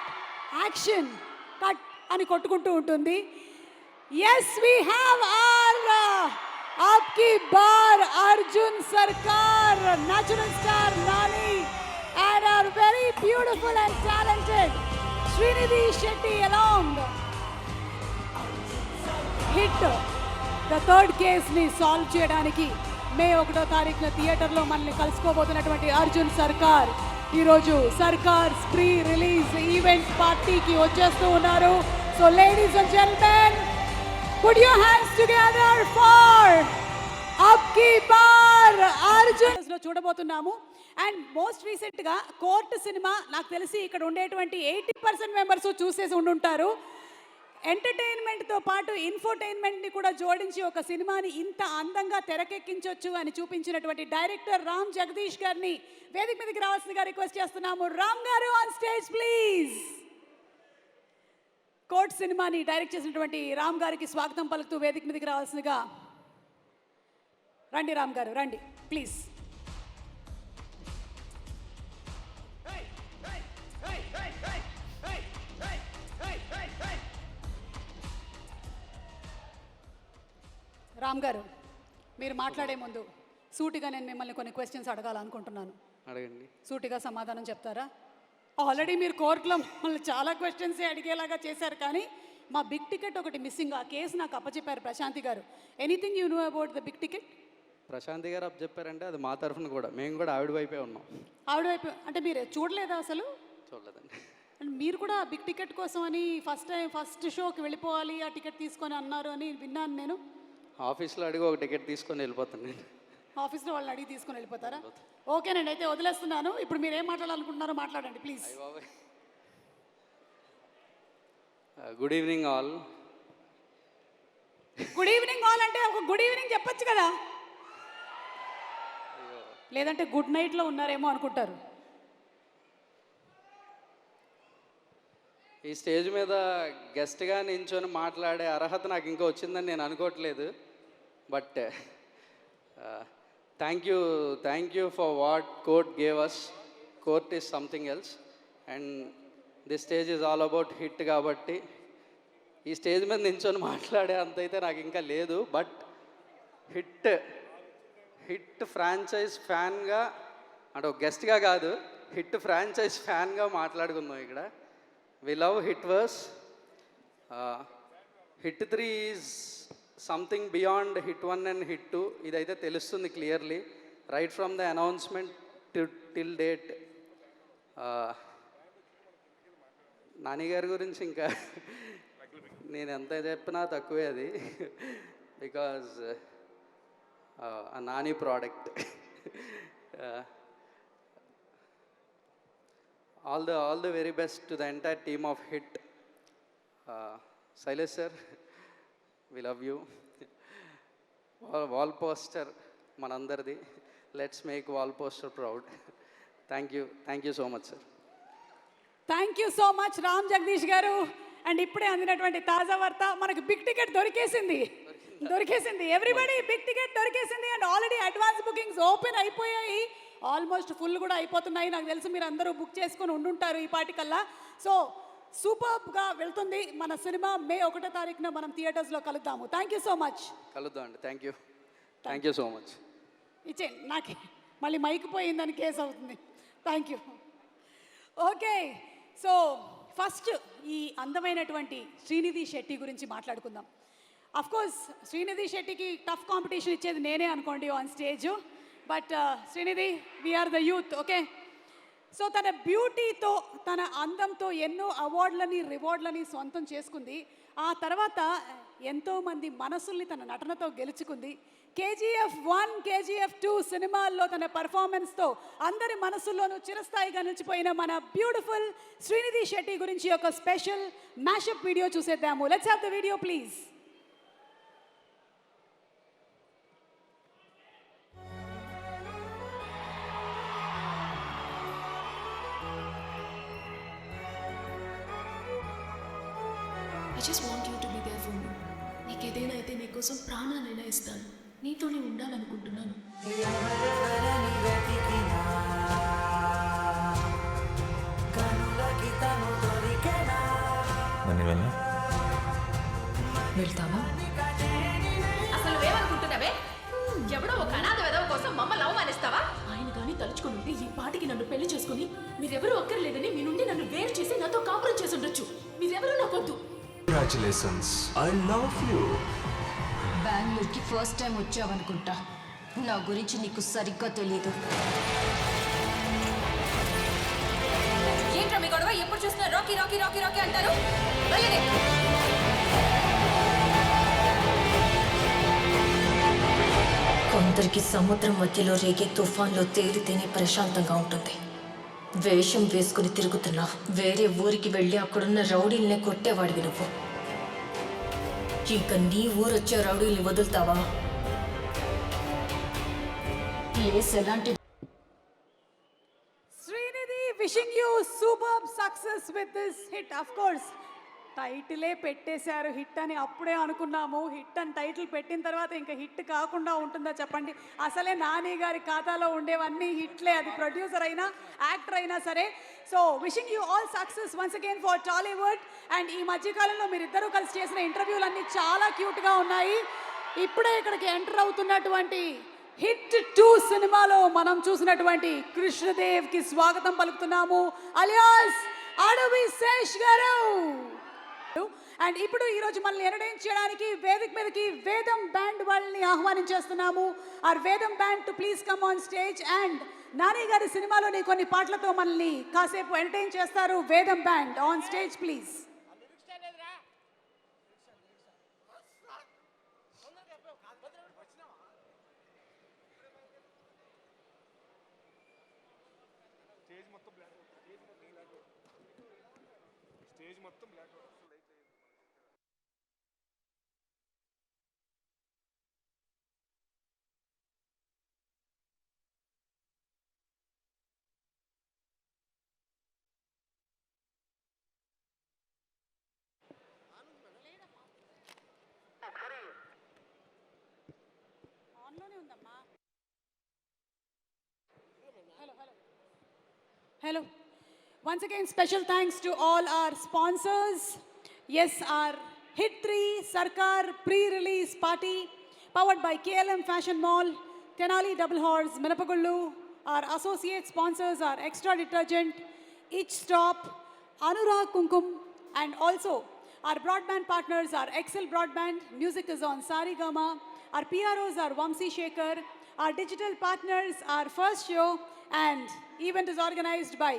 యాక్షన్ కట్ అని కొట్టుకుంటూ ఉంటుంది. ఎస్, వీ హ్యావ్ ఆర్ ఆప్కి బార్ Arjun Sarkar, natural star Nani and our very beautiful and talented Srinidhi Shetty along. Hit the third కేస్ని సాల్వ్ చేయడానికి మే 1వ తారీఖున థియేటర్లో మనల్ని కలుసుకోబోతున్నటువంటి అర్జున్ సర్కార్ ఈరోజు సర్కార్ ప్రీ రిలీజ్ ఈవెంట్ పార్టీకి వచ్చేస్తూ ఉన్నారు. So ladies and gentlemen, put your hands together for అప్కి బార్ అర్జున్ లో చూడబోతున్నాము. అండ్ మోస్ట్ రీసెంట్గా కోర్ట్ సినిమా నాకు తెలిసి ఇక్కడ ఉండేటువంటి 80% మెంబర్స్ చూసేసి ఉండుంటారు. ఎంటర్టైన్మెంట్తో పాటు ఇన్ఫోటైన్మెంట్ని కూడా జోడించి ఒక సినిమాని ఇంత అందంగా తెరకెక్కించవచ్చు అని చూపించినటువంటి డైరెక్టర్ రామ్ జగదీష్ గారిని వేదిక మీదకి రావాల్సిందిగా రిక్వెస్ట్ చేస్తున్నాము. రామ్ గారు ఆన్ స్టేజ్ ప్లీజ్. కోర్ట్ సినిమాని డైరెక్ట్ చేసినటువంటి రామ్ గారికి స్వాగతం పలుకుతూ వేదిక మీదకి రావాల్సిందిగా. రండి రామ్ గారు, రండి ప్లీజ్. రామ్ గారు, మీరు మాట్లాడే ముందు సూటిగా నేను మిమ్మల్ని కొన్ని క్వశ్చన్స్ అడగాలనుకుంటున్నాను. అడగండి. సూటిగా సమాధానం చెప్తారా? ఆల్రెడీ మీరు కోర్టులో మమ్మల్ని చాలా క్వశ్చన్స్ అడిగేలాగా చేశారు, కానీ మా బిగ్ టికెట్ ఒకటి మిస్సింగ్. ఆ కేసు నాకు అప్పచెప్పారు Prashanthi garu. Anything you know about the big ticket? Prashanthi garu అప్ చెప్పారంటే అది మా తరఫున కూడా, మేము కూడా ఆవిడ వైపే ఉన్నాం. ఆవిడ వైపు అంటే మీరు చూడలేదా అసలు? చూడలేదండి. అంటే మీరు కూడా బిగ్ టికెట్ కోసం అని ఫస్ట్ షోకి వెళ్ళిపోవాలి, ఆ టికెట్ తీసుకొని అన్నారు అని విన్నాను నేను. ఆఫీస్లో అడిగి ఒక టికెట్ తీసుకొని వెళ్ళిపోతాను నేను. ఆఫీస్లో వాళ్ళని అడిగి తీసుకొని వెళ్ళిపోతారా? ఓకేనండి, అయితే వదిలేస్తున్నాను. ఇప్పుడు మీరు ఏం మాట్లాడాలనుకుంటున్నారో మాట్లాడండి please. Good evening all. Good evening all అంటే ఒక గుడ్ ఈవినింగ్ చెప్పొచ్చు కదా, లేదంటే గుడ్ నైట్లో ఉన్నారేమో అనుకుంటారు. ఈ స్టేజ్ మీద గెస్ట్గా నించొని మాట్లాడే అర్హత నాకు ఇంకా వచ్చిందని నేను అనుకోవట్లేదు. But thank you for what Court gave us. Court is something else and this stage is all about Hit. కాబట్టి ఈ స్టేజ్ మీద నించొని మాట్లాడే అంత అయితే నాకు ఇంకా లేదు. బట్ హిట్ ఫ్రాంచైజ్ ఫ్యాన్గా, అంటే ఒక గెస్ట్గా కాదు, హిట్ ఫ్రాంచైజ్ ఫ్యాన్గా మాట్లాడుకుందాం ఇక్కడ. We love Hitverse. Hit 3 is something beyond Hit 1 and Hit 2. ఇదైతే తెలుస్తుంది clearly right from the announcement till date. Nani గారి గురించి ఇంకా నేను ఎంత చెప్పినా తక్కువే అది, బికాజ్ ఆ Nani product. All the very best to the entire team of Hit. Silas sir, we love you. Wall poster manandardi. Let's make wall poster proud. Thank you so much sir. Thank you so much Ram Jagadish garu. And ఇప్పుడే అందినటువంటి తాజా వార్త, మనకు big ticket దొరికేసింది. Everybody big ticket దొరికేసింది. And already advance bookings open అయిపోయాయి, almost full కూడా అయిపోతున్నాయి. నాకు తెలుసు మీరు అందరూ బుక్ చేసుకొని ఉండుంటారు ఈ పాటికల్లా. సో సూపర్గా వెళ్తుంది మన సినిమా. మే 1వ తారీఖున మనం థియేటర్స్లో కలుద్దాము. Thank you so much. కలుద్దాం అండి. Thank you so much. ఇచ్చే నాకు మళ్ళీ మైక్ పోయిందని కేసు అవుతుంది. Thank you. Okay, so first ఈ అందమైనటువంటి శ్రీనిధి శెట్టి గురించి మాట్లాడుకుందాం. అఫ్కోర్స్ శ్రీనిధి శెట్టికి టఫ్ కాంపిటీషన్ ఇచ్చేది నేనే అనుకోండి on stage. But Srinidhi, we're the youth, okay? So తన బ్యూటీతో, తన అందంతో ఎన్నో అవార్డులని, రివార్డులని సొంతం చేసుకుంది. ఆ తర్వాత ఎంతోమంది మనసుల్ని తన నటనతో గెలుచుకుంది. KGF1, KGF2 సినిమాల్లో తన పర్ఫార్మెన్స్తో అందరి మనసుల్లోనూ చిరస్థాయిగా నిలిచిపోయిన మన బ్యూటిఫుల్ శ్రీనిధి శెట్టి గురించి ఒక స్పెషల్ మ్యాషప్ వీడియో చూసేద్దాము. Let's have the video please. Just want you to be there for me. నీకు ఏదైనా అయితే నీకోసం ప్రాణాలైనా ఇస్తాను. నీతోనే ఉండాలనుకుంటున్నాను. వెళ్తావా? అసలు నువ్వేమనుకుంటున్నావే? ఎవడో ఒక అనాథ విధవ కోసం మమ్మల్ని అవమానిస్తావా? ఆయన కానీ తలుచుకుంటే ఈ పాటికి నన్ను పెళ్లి చేసుకుని మీరెవరూ అక్కర్లేదని మీ నుండి నన్ను వేరు చేసి నాతో కాపురం చేసి ఉండొచ్చు. మీరెవరూ నాకొద్దు. Congratulations, I love you. బెంగళూరుకి ఫస్ట్ టైం వచ్చావనుకుంటా. నా గురించి నీకు సరిగ్గా తెలీదు. ఏంట్రా మీ గొడవ? ఎప్పుడు చూసినా రాకీ రాకీ రాకీ రాకీ అంటారు. వెళ్ళండి. కొందరికి సముద్రం మధ్యలో రేగే తుఫాన్లో తేలితేనే ప్రశాంతంగా ఉంటుంది. వేషం వేసుకుని తిరుగుతున్నా వేరే ఊరికి వెళ్ళి అక్కడున్న రౌడీల్నే కొట్టేవాడివి నువ్వు. ఇంకా నీ ఊరొచ్చే రౌడీల్ని వదులుతావా? ప్లేస్ ఎలాంటి? Srinidhi, wishing you super success with this hit. Of course టైటిలే పెట్టేశారు హిట్ అని అప్పుడే అనుకున్నాము. హిట్ అని టైటిల్ పెట్టిన తర్వాత ఇంకా హిట్ కాకుండా ఉంటుందా చెప్పండి? అసలే నాని గారి ఖాతాలో ఉండేవన్నీ హిట్లే, అది ప్రొడ్యూసర్ అయినా యాక్టర్ అయినా సరే. So wishing you all success once again for Tollywood. And ఈ మధ్యకాలంలో మీరిద్దరూ కలిసి చేసిన ఇంటర్వ్యూలన్నీ చాలా క్యూట్గా ఉన్నాయి. ఇప్పుడే ఇక్కడికి ఎంటర్ అవుతున్నటువంటి హిట్ 2 సినిమాలో మనం చూసినటువంటి కృష్ణదేవ్కి స్వాగతం పలుకుతున్నాము, అలియాస్ అడవి శేష్ గారు. అండ్ ఇప్పుడు ఈరోజు మనల్ని ఎంటర్టైన్ చేయడానికి వేదిక మీదకి వేదం బ్యాండ్ వాళ్ళని ఆహ్వానించేస్తున్నాము. ఆర్ వేదం band to please come on stage. And Nani గారి సినిమాలోని కొన్ని పాటలతో మనల్ని కాసేపు ఎంటర్టైన్ చేస్తారు. వేదం band on stage please. Hello. Once again, special thanks to all our sponsors. Yes, our Hit 3 Sarkar pre-release party powered by KLM Fashion Mall, Tenali Double Horse, Minapagullu. Our associate sponsors are Extra Detergent, Ich Stop, Anurag Kumkum, and also our broadband partners are Excel Broadband. Music is on Sarigama. Our PROs are Vamsi Shekhar. Our digital partners are First Show, and event is organized by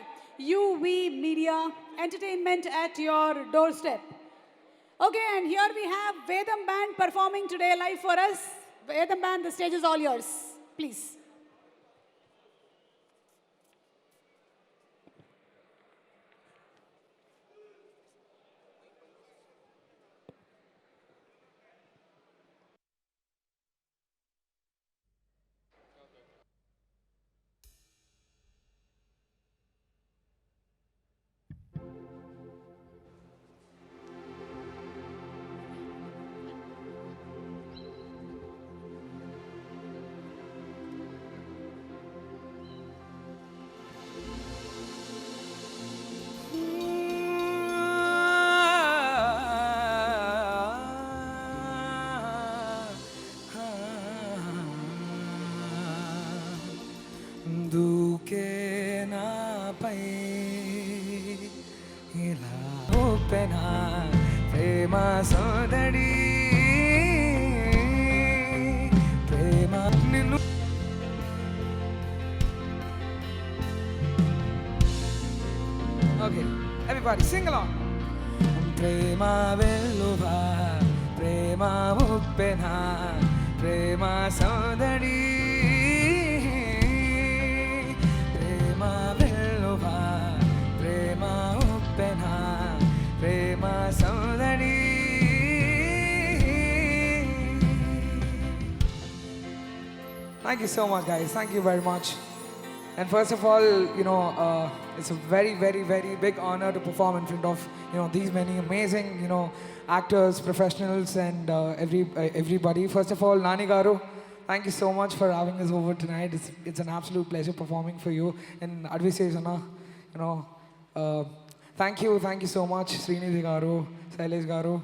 UV Media, entertainment at your doorstep. Okay, and here we have Vedam Band performing today live for us. Vedam Band, the stage is all yours, please. దూకే నాపై ఇలా ఊపెనా ప్రేమ సోదడి ప్రేమ నిన్ను. Okay, everybody sing along. Prema వెల్లువా Prema ఊపెనా Prema సోదడి Thank you so much, guys. Thank you very much. And first of all, it's a very, very, very big honor to perform in front of these many amazing actors, professionals, and everybody. First of all, Nani Garu, thank you so much for having us over tonight. It's an absolute pleasure performing for you. And Advisesh Anna, thank you so much, Srinidhi Garu, Sailesh Garu.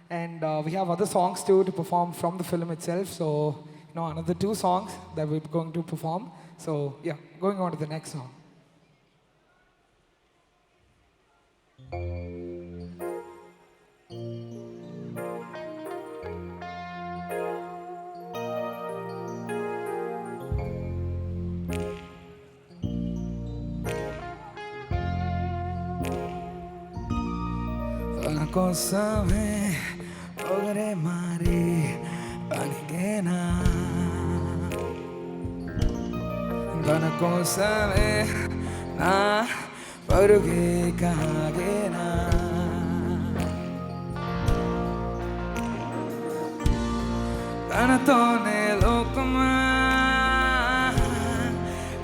And we have other songs too to perform from the film itself. So, another 2 songs that we're going to perform. So, yeah, going on to the next song. తన కోసమే పొగరే మారి అడిగేనా, తన కోసమే నా పరుగే కాగేనా, తనతోనే లోకమా,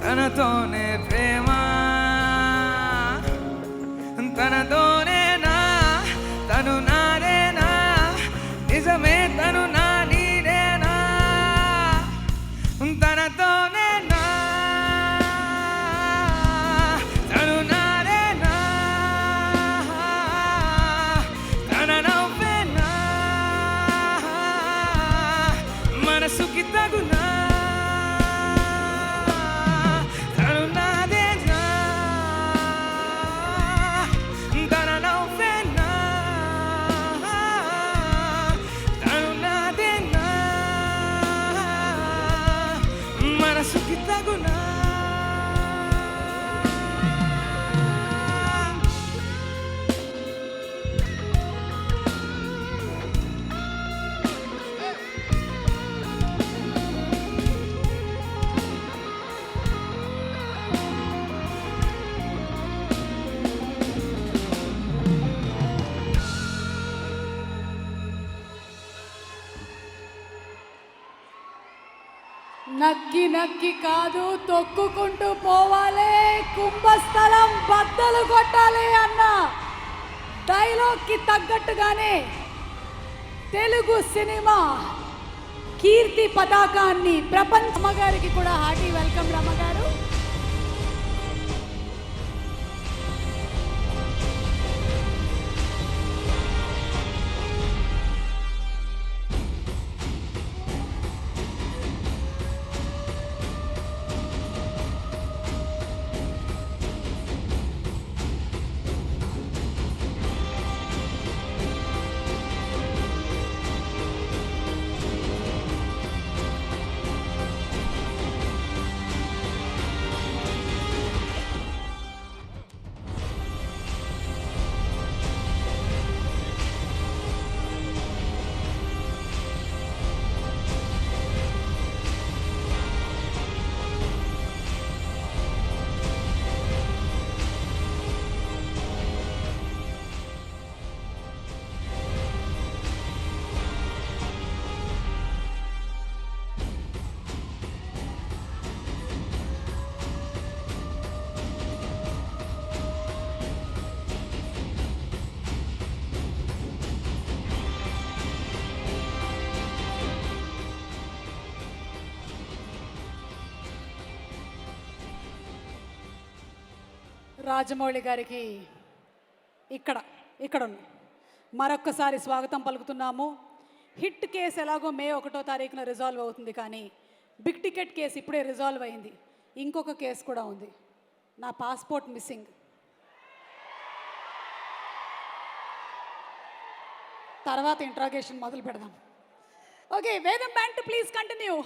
తనతోనే ప్రేమ, తనతోనే తను నాదేనా, నిజమే తను నా నీదేనా, తనతోనే తను నాదేనా, తన నవ్వేనా, మనసుకి తగునా, తను నాదేనా, తన నవ్వేనా, మనసుకి తగునా. నక్కి నక్కి కాదు, తొక్కుకుంటూ పోవాలి, కుంభస్థలం బద్దలు కొట్టాలి అన్న డైలాగ్కి తగ్గట్టుగానే తెలుగు సినిమా కీర్తి పతాకాన్ని ప్రపంచమ్మగారికి కూడా హార్టీ వెల్కమ్ రమ్మగారు. రాజమౌళి గారికి ఇక్కడ మరొక్కసారి స్వాగతం పలుకుతున్నాము. హిట్ కేసు ఎలాగో మే 1వ తారీఖున రిజాల్వ్ అవుతుంది, కానీ బిగ్ టికెట్ కేసు ఇప్పుడే రిజాల్వ్ అయింది. ఇంకొక కేసు కూడా ఉంది, నా పాస్పోర్ట్ మిస్సింగ్. తర్వాత ఇంట్రాగేషన్ మొదలు పెడదాం. ఓకే, వేదం బ్యాండ్ ప్లీజ్ కంటిన్యూ.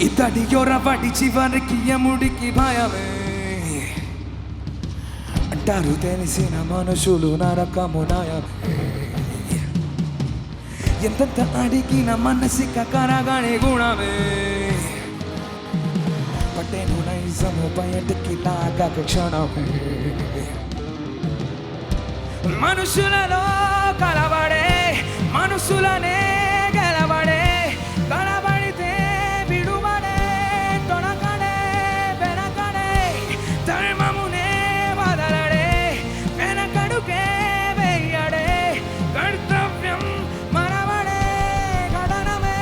ఇతడి యొరబడి చివరికి యముడికి భయమే అంటారు తెలిసిన మనుషులు నరకము నయమే ఎంతెంత అడిగిన మనసిక కరగని గుణమే పట్టేను నైజము బయటికి లాగక క్షణమే మనుషులలో కలబడే మనుషులనే గెలబడే కలబడితే విడువడే తొణకడే వెనకడే ధర్మమునే వదలడే వెనకడుకే వెయ్యడే కర్తవ్యం మరవడే కథనమే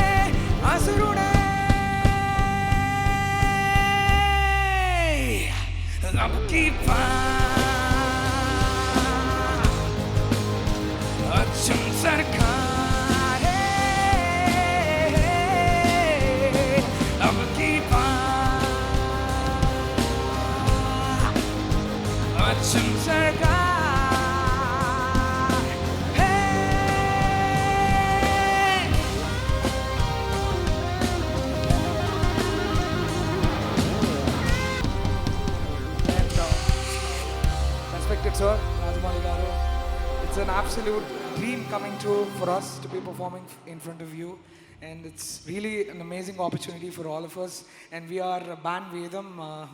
అసురుడే अब की अच्छम सरकार अब की अच्छम सरकार Respected sir, Rajamali Garu. It's an absolute dream coming true for us to be performing in front of you. And it's really an amazing opportunity for all of us. And we are Band Vedam,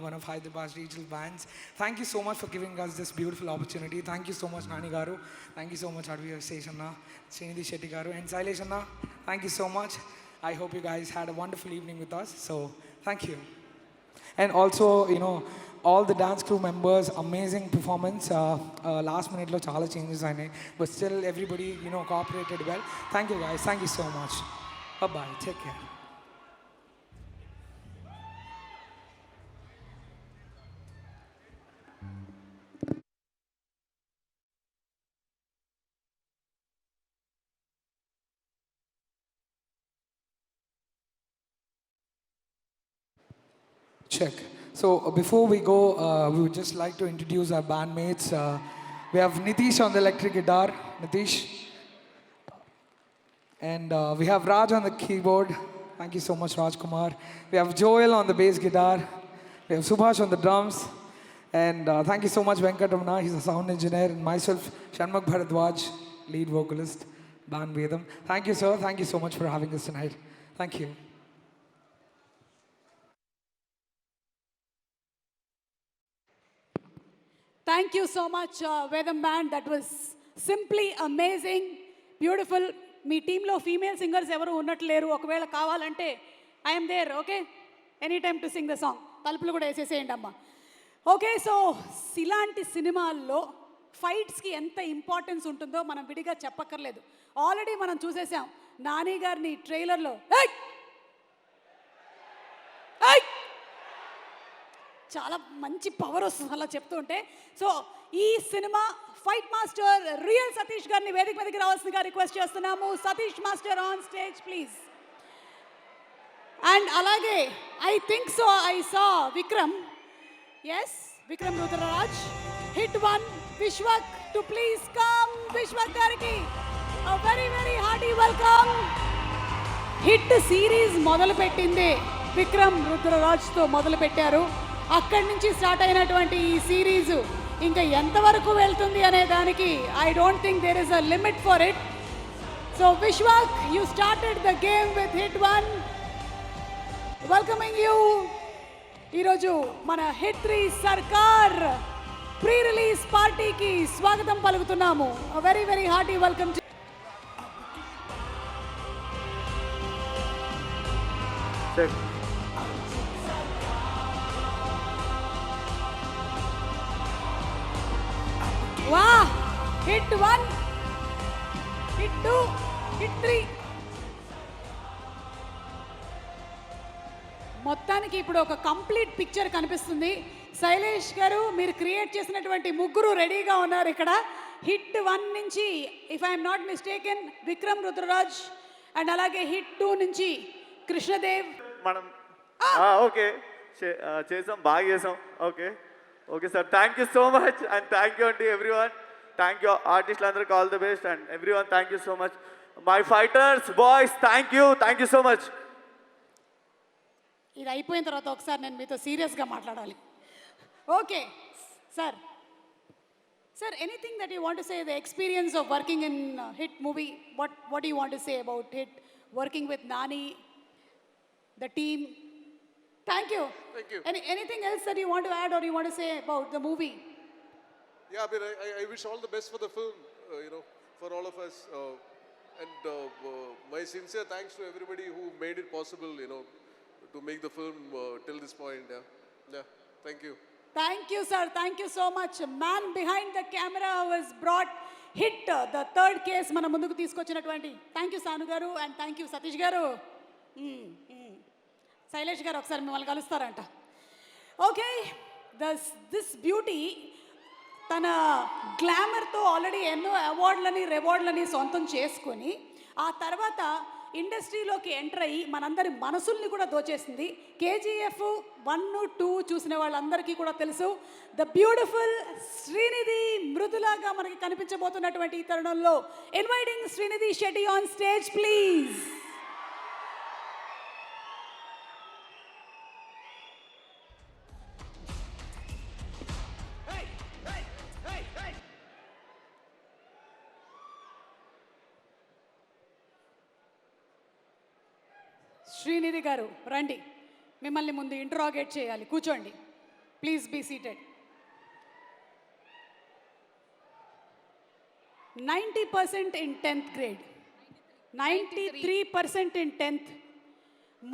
one of Hyderabad's regional bands. Thank you so much for giving us this beautiful opportunity. Thank you so much, Nani Garu. Thank you so much, Advi Seshanna, Srinidhi Shetty Garu, and Sailesh Anna. Thank you so much. I hope you guys had a wonderful evening with us. So, thank you. And also, you know, all the dance crew members, amazing performance. Last minute lo chala changes ayinayi, but still everybody, you know, cooperated well. Thank you guys. Thank you so much. Bye bye. Take care. Check. So before we go, we would just like to introduce our bandmates. We have Nitish on the electric guitar. Nitish. And we have Raj on the keyboard. Thank you so much, Raj Kumar. We have Joel on the bass guitar. We have Subhash on the drums. And thank you so much, Venkatamana. He's a sound engineer. And myself, Shanmugh Bharadwaj, lead vocalist, Band Vedam. Thank you, sir. Thank you so much for having us tonight. Thank you. Thank you so much Vedam band. That was simply amazing, beautiful. మీ టీంలో female singers ఎవరు ఉన్నట్లేరు. ఒకవేళ కావాలంటే I'm there. Okay, any time to sing the song. తలుపులు కూడా వేసేసేయండి అమ్మా. ఓకే, సో ఇలాంటి సినిమాల్లో ఫైట్స్కి ఎంత ఇంపార్టెన్స్ ఉంటుందో మనం విడిగా చెప్పక్కర్లేదు. ఆల్రెడీ మనం చూసేసాం నాని గారిని ట్రైలర్లో చాలా మంచి పవర్ వస్తుంది అలా చెప్తుంటే. సో ఈ cinema fight master real Satish గారిని వేదిక మీదకి రావాల్సిందిగా రిక్వెస్ట్ చేస్తున్నాము. Satish master on stage please. And అలాగే I think so I saw Vikram, yes Vikram Rudraraj, hit one Vishwak to please come. Vishwak గారికి very very hearty welcome. Hit series మొదలుపెట్టింది విక్రమ్ రుద్రరాజ్తో మొదలుపెట్టారు. అక్కడి నుంచి స్టార్ట్ అయినటువంటి ఈ సిరీస్ ఇంకా ఎంతవరకు వెళ్తుంది అనే దానికి I don't think there is a limit for it. So Vishwak, you started the game with hit one. Welcoming you. ఈరోజు మన హిట్ 3 సర్కార్ ప్రీ రిలీజ్ పార్టీకి స్వాగతం పలుకుతున్నాము. Very very hearty welcome. వాహ్, హిట్ 1, హిట్ 2, హిట్ 3. మొత్తానికి ఇప్పుడు ఒక కంప్లీట్ పిక్చర్ కనిపిస్తుంది. శైలేష్ గారు, మీరు క్రియేట్ చేసినటువంటి ముగ్గురు రెడీగా ఉన్నారు ఇక్కడ. హిట్ 1 నుంచి if I'm not mistaken Vikram Rudraraj, and అలాగే హిట్ 2 నుంచి కృష్ణదేవ్. మనం ఓకే చేసాం, బాగా చేసాం. Okay okay sir, thank you so much. And thank you అండి ఎవ్రీవన్. థ్యాంక్ యూ ఆర్టిస్టులు అందరికి, all the best. And everyone thank you so much. My fighters boys, thank you so much. ఇది అయిపోయిన తర్వాత ఒకసారి నేను మీతో సీరియస్గా మాట్లాడాలి. Okay sir. Sir, anything that you want to say, the experience of working in hit movie, what do you want to say about hit, working with Nani, the team? Thank you. Thank you. Anything else that you want to add or you want to say about the movie? Yeah, I mean, I wish all the best for the film, for all of us. And my sincere thanks to everybody who made it possible, to make the film till this point. Yeah, thank you. Thank you, sir. Thank you so much. Man behind the camera who has brought hit, the third case మన ముందుకు తీసుకొచ్చినటువంటి. Thank you సాను గారు and thank you Satish గారు. శైలేష్ గారు ఒకసారి మిమ్మల్ని కలుస్తారంట. Okay, this beauty తన గ్లామర్తో already ఎన్నో అవార్డులని రివార్డులని సొంతం చేసుకొని ఆ తర్వాత ఇండస్ట్రీలోకి ఎంటర్ అయ్యి మనందరి మనసుల్ని కూడా దోచేసింది. KGF 1, 2 చూసిన వాళ్ళందరికీ కూడా తెలుసు. ద బ్యూటిఫుల్ శ్రీనిధి మృదులాగా మనకి కనిపించబోతున్నటువంటి ఈ తరుణంలో inviting Srinidhi Shetty on stage please. Srinidhi garu రండి, మిమ్మల్ని ముందు ఇంట్రాగేట్ చేయాలి. కూర్చోండి please, be seated. 90% in 10th grade, 93% in 10th,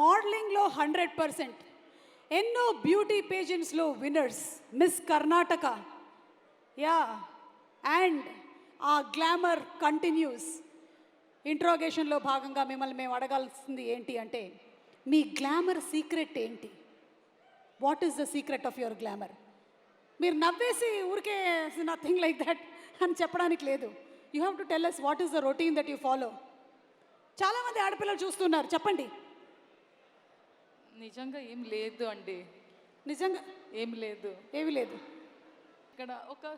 మోడలింగ్లో 100%, ఎన్నో బ్యూటీ పేజెంట్స్లో winners, miss Karnataka. Yeah, and uh glamour continues. ఇంట్రాగేషన్లో భాగంగా మిమ్మల్ని మేము అడగాల్సింది ఏంటి అంటే, మీ గ్లామర్ సీక్రెట్ ఏంటి? What is the secret of your glamour? మీరు నవ్వేసి ఊరికే నథింగ్ లైక్ దట్ అని చెప్పడానికి లేదు. You have to tell us what is the routine that you follow. చాలామంది ఆడపిల్లలు చూస్తున్నారు, చెప్పండి. నిజంగా ఏం లేదు అండి. నిజంగా ఏం లేదు. ఏమీ లేదు. ఇక్కడ ఒక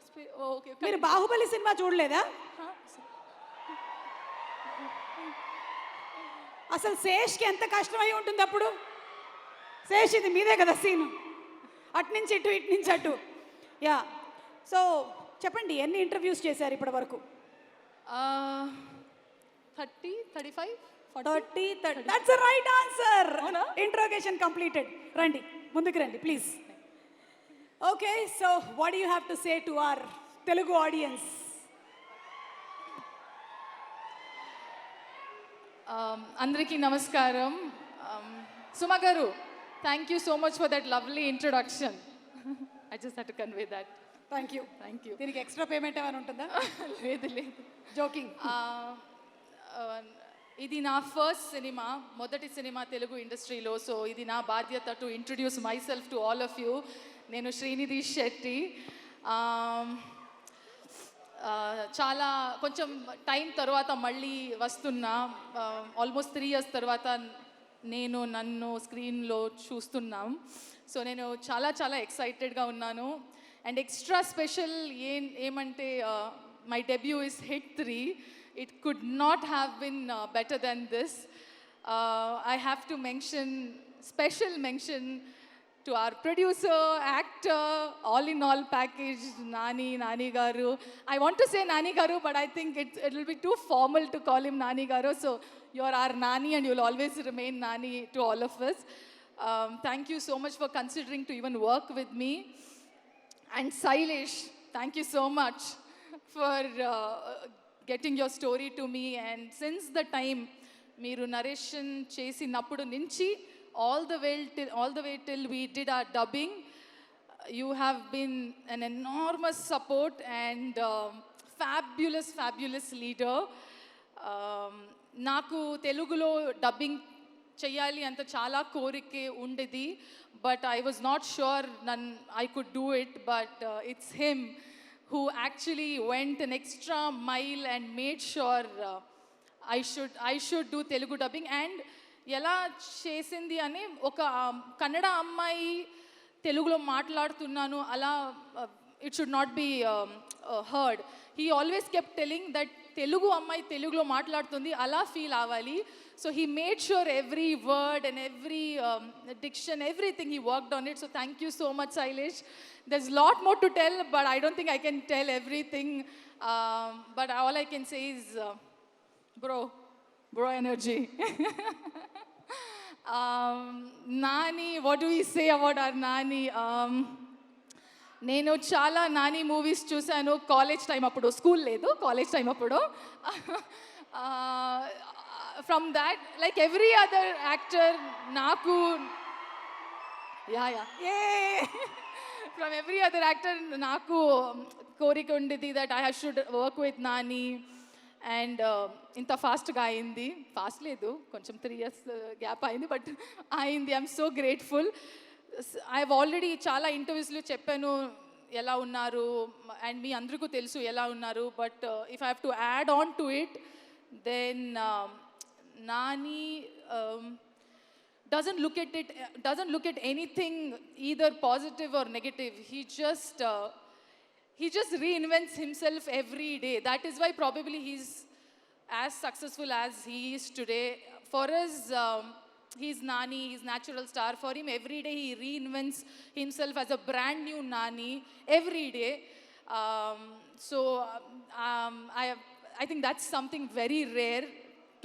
మీరు బాహుబలి సినిమా చూడలేదా? అసలు శేష్కి ఎంత కష్టమై ఉంటుంది అప్పుడు. శేష్ ఇది మీదే కదా సీను, అట్నుంచి ఇటు ఇటు నుంచి అటు. యా, సో చెప్పండి, ఎన్ని ఇంటర్వ్యూస్ చేశారు ఇప్పటి వరకు? 30, 35, 40, 30. That's the right answer. Interrogation completed. రండి, ముందుకు రండి please. Okay, so what do you have to say to our Telugu audience? అందరికీ నమస్కారం. సుమా garu, thank you so much for that lovely introduction. I just have to convey that. Thank you. దీనికి extra payment ఏమైనా ఉంటుందా? లేదు లేదు, జోకింగ్. ఇది నా first cinema, మొదటి సినిమా తెలుగు ఇండస్ట్రీలో. సో ఇది నా బాధ్యత to introduce my self to all of you. నేను శ్రీనిధి శెట్టి. చాలా కొంచెం టైం తర్వాత మళ్ళీ వస్తున్నా. ఆల్మోస్ట్ 3 years తర్వాత నన్ను స్క్రీన్లో చూస్తున్నాం. సో నేను చాలా చాలా ఎక్సైటెడ్గా ఉన్నాను. అండ్ ఎక్స్ట్రా స్పెషల్ ఏమంటే my debut is hit 3. It could not have been better than this. I have to special mention to our producer, actor, all in all package, Nani Garu. I want to say Nani Garu, but I think it will be too formal to call him Nani Garu. So you're our Nani and you'll always remain Nani to all of us. Thank you so much for considering to even work with me. And Sailesh, thank you so much for getting your story to me. And since the time మీరు narration చేసినప్పుడు నుంచి all the way till we did our dubbing, you have been an enormous support and fabulous leader. నాకు తెలుగులో dubbing చెయ్యాలి అంత చాలా కోరికే ఉండేది, but I was not sure I could do it. But it's him who actually went an extra mile and made sure I should do Telugu dubbing. And ఎలా చేసింది అని, ఒక కన్నడ అమ్మాయి తెలుగులో మాట్లాడుతున్నాను అలా, it should not be heard. He always kept telling that Telugu అమ్మాయి తెలుగులో మాట్లాడుతుంది అలా ఫీల్ అవ్వాలి. So he made sure every word and every diction, everything he worked on it. So thank you so much Sailesh. There's lot more to tell, but I don't think I can tell everything. But all I can say is, bro energy. Nani, what do we say about our Nani? నేను చాలా Nani movies చూశాను college time అప్పుడు, school లేదు, college time అప్పుడు. From that like every other actor నాకు from every other actor నాకు కోరిక ఉండేది that I should work with Nani. And ఇంత ఫాస్ట్గా అయింది, ఫాస్ట్ లేదు, కొంచెం 3 years గ్యాప్ అయింది, బట్ అయింది. I'm so grateful. I have already చాలా ఇంటర్వ్యూస్లో చెప్పాను ఎలా ఉన్నారు, అండ్ మీ అందరికీ తెలుసు ఎలా ఉన్నారు. But if I have to add on to it, then Nani doesn't look at anything either positive or negative. He just reinvents himself every day. That is why probably he's as successful as he is today. For us, he's Nani, he's natural star. For him, every day he reinvents himself as a brand new Nani every day. I think that's something very rare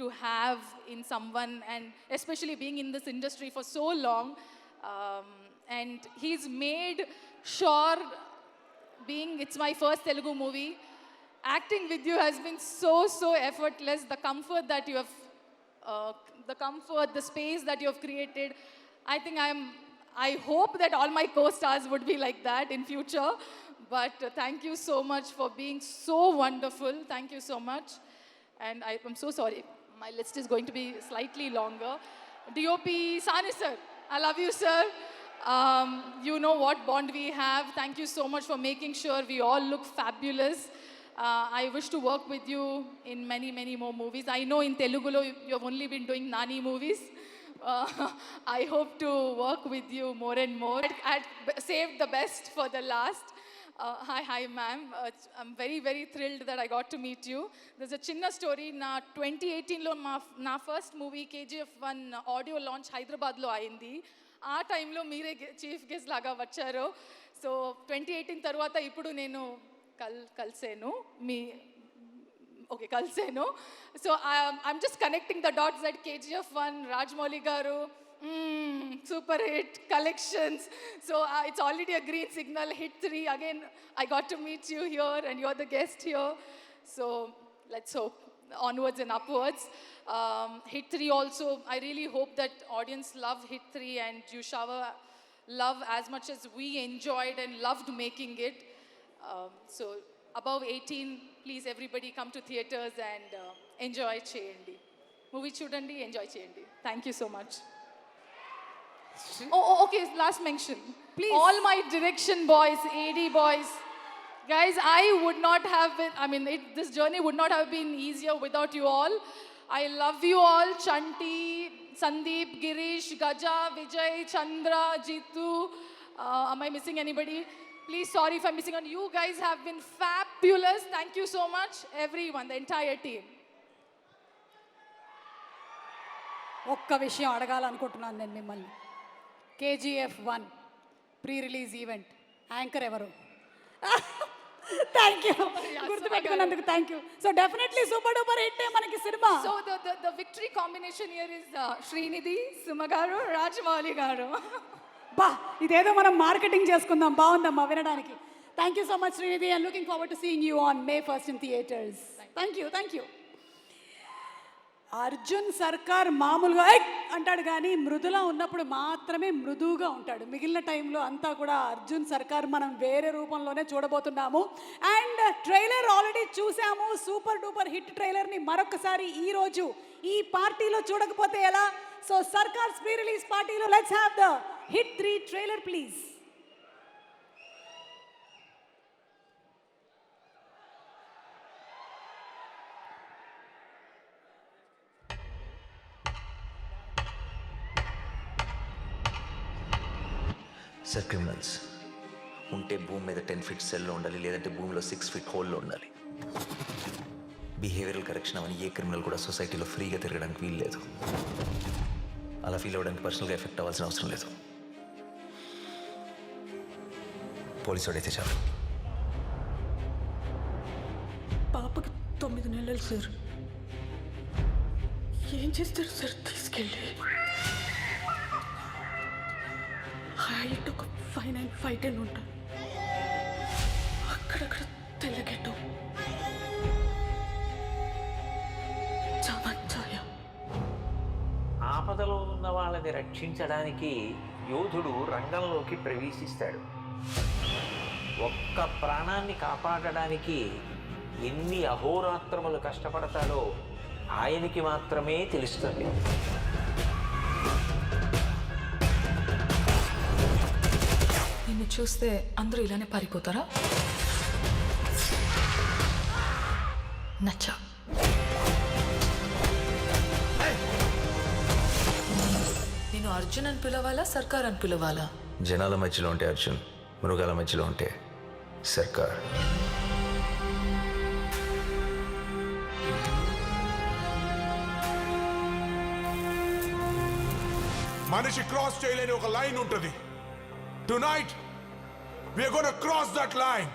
to have in someone, and especially being in this industry for so long. And he's made sure, it's my first Telugu movie, acting with you has been so effortless. The comfort that you have, the space that you have created, I think I hope that all my co-stars would be like that in future. But thank you so much for being so wonderful. Thank you so much. And I'm so sorry, my list is going to be slightly longer. DOP Sani sir, I love you sir. You know what bond we have. Thank you so much for making sure we all look fabulous. I wish to work with you in many more movies. I know in Telugu you have only been doing Nani movies. I hope to work with you more and more. I'd saved the best for the last. Hi ma'am. I'm very thrilled that I got to meet you. There's a chinna story. Na 2018 lo na first movie KGF1 audio launch Hyderabad lo ayindi. ఆ టైంలో మీరే chief guest లాగా వచ్చారు. So 2018 తర్వాత ఇప్పుడు నేను కలిసాను. So I'm just connecting the dots that KGF1 Rajamouli garu super hit collections. So it's already a green signal. Hit 3 again I got to meet you here and you're the guest here. So let's hope onwards and upwards. Hit 3 also, I really hope that audience love Hit 3 and you shower love as much as we enjoyed and loved making it. So above 18, please everybody come to theaters and enjoy cheyandi. Movie chudandi, enjoy cheyandi. Thank you so much. Okay, last mention. Please. All my direction boys, AD boys, guys, I would not have been, this journey would not have been easier without you all. I love you all. Chanti, Sandeep, Girish, Gaja, Vijay, Chandra, Jitu. Am I missing anybody? Please, sorry if I'm missing on. You guys have been fabulous. Thank you so much, everyone, the entire team. ఒక్క విషయం అడగాలనుకుంటున్నాను నేను మిమ్మల్ని. KGF1 pre release event anchor ఎవరు? Thank you, గుర్తుపెట్టుకున్నందుకు thank you. So definitely super duper hit మనకి సినిమా. So the victory combination here is Srinidhi, Suma garu, Rajamouli గారు. బా, ఇదేదో మనం మార్కెటింగ్ చేసుకుందాం. బాగుందమ్మా వినడానికి. Thank you so much Srinidhi, and looking forward to seeing you on May 1st in theaters. Thank you. Arjun సర్కార్ మామూలుగా అంటాడు కానీ మృదులా ఉన్నప్పుడు మాత్రమే మృదువుగా ఉంటాడు. మిగిలిన టైంలో అంతా కూడా అర్జున్ సర్కార్ మనం వేరే రూపంలోనే చూడబోతున్నాము. అండ్ ట్రైలర్ ఆల్రెడీ చూసాము, సూపర్ డూపర్ హిట్ ట్రైలర్ని మరొకసారి ఈరోజు ఈ పార్టీలో చూడకపోతే ఎలా? సో సర్కార్ ప్రీ రిలీజ్ పార్టీలో let's have the hit 3 trailer please. Sir, criminals ఉంటే భూమి మీద 10 feet సెల్లో ఉండాలి, లేదంటే భూమిలో 6 feet హోల్లో ఉండాలి. బిహేవియరల్ కరెక్షన్ అవన్నీ ఏ క్రిమినల్ కూడా సొసైటీలో ఫ్రీగా తిరగడానికి వీలు లేదు. అలా ఫీల్ అవ్వడానికి పర్సనల్గా ఎఫెక్ట్ అవ్వాల్సిన అవసరం లేదు. పోలీసు వాడైతే చాలు. పాపకి 9 నెలలు సార్. ఏం చేస్తారు సార్ తీసుకెళ్ళి? హైట్ ఒక 5'9", 5'10" ఉంటా. అక్కడక్కడ తెల్లగెట్టు చాయ. ఆపదలో ఉన్న వాళ్ళని రక్షించడానికి యోధుడు రంగంలోకి ప్రవేశిస్తాడు. ఒక్క ప్రాణాన్ని కాపాడడానికి ఎన్ని అహోరాత్రములు కష్టపడతాడో ఆయనకి మాత్రమే తెలుస్తుంది. నిన్ను చూస్తే అందరూ ఇలానే పారిపోతారా? నచ్చా. నేను అర్జున్ అని పిలవాలా, సర్కార్ అని పిలవాలా? జనాల మధ్యలో ఉంటే అర్జున్, మృగాల మధ్యలో ఉంటే సర్కార్. మనిషి క్రాస్ చేయలేని ఒక లైన్ ఉంటుంది. Tonight we are gonna cross that line.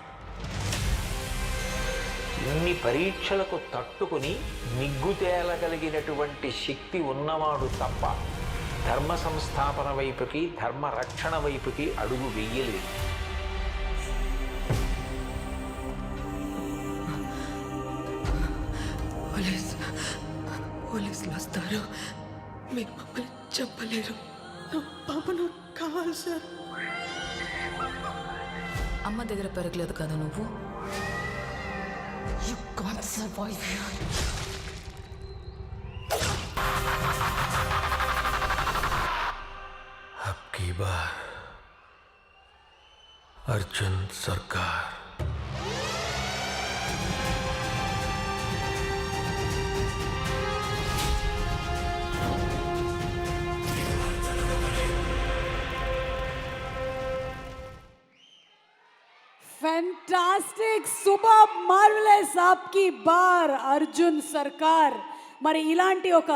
ఇన్ని పరీక్షలకు తట్టుకుని నిగ్గు తేలగలిగినటువంటి శక్తి ఉన్నవాడు తప్ప ధర్మ సంస్థాపన వైపుకి, ధర్మ రక్షణ వైపుకి అడుగు వెయ్యలేదు. పోలీసులు వస్తారు, మీరు మమ్మల్ని చెప్పలేరు. నా పాప నాకు కావాలి సార్. అమ్మ దగ్గర పెరగలేదు కదా నువ్వు. You can't survive here. अब की बार Arjun Sarkar. Fantastic, super, marvellous, ఆప్కి బార్, అర్జున్ సర్కార్. మరి ఇలాంటి ఒక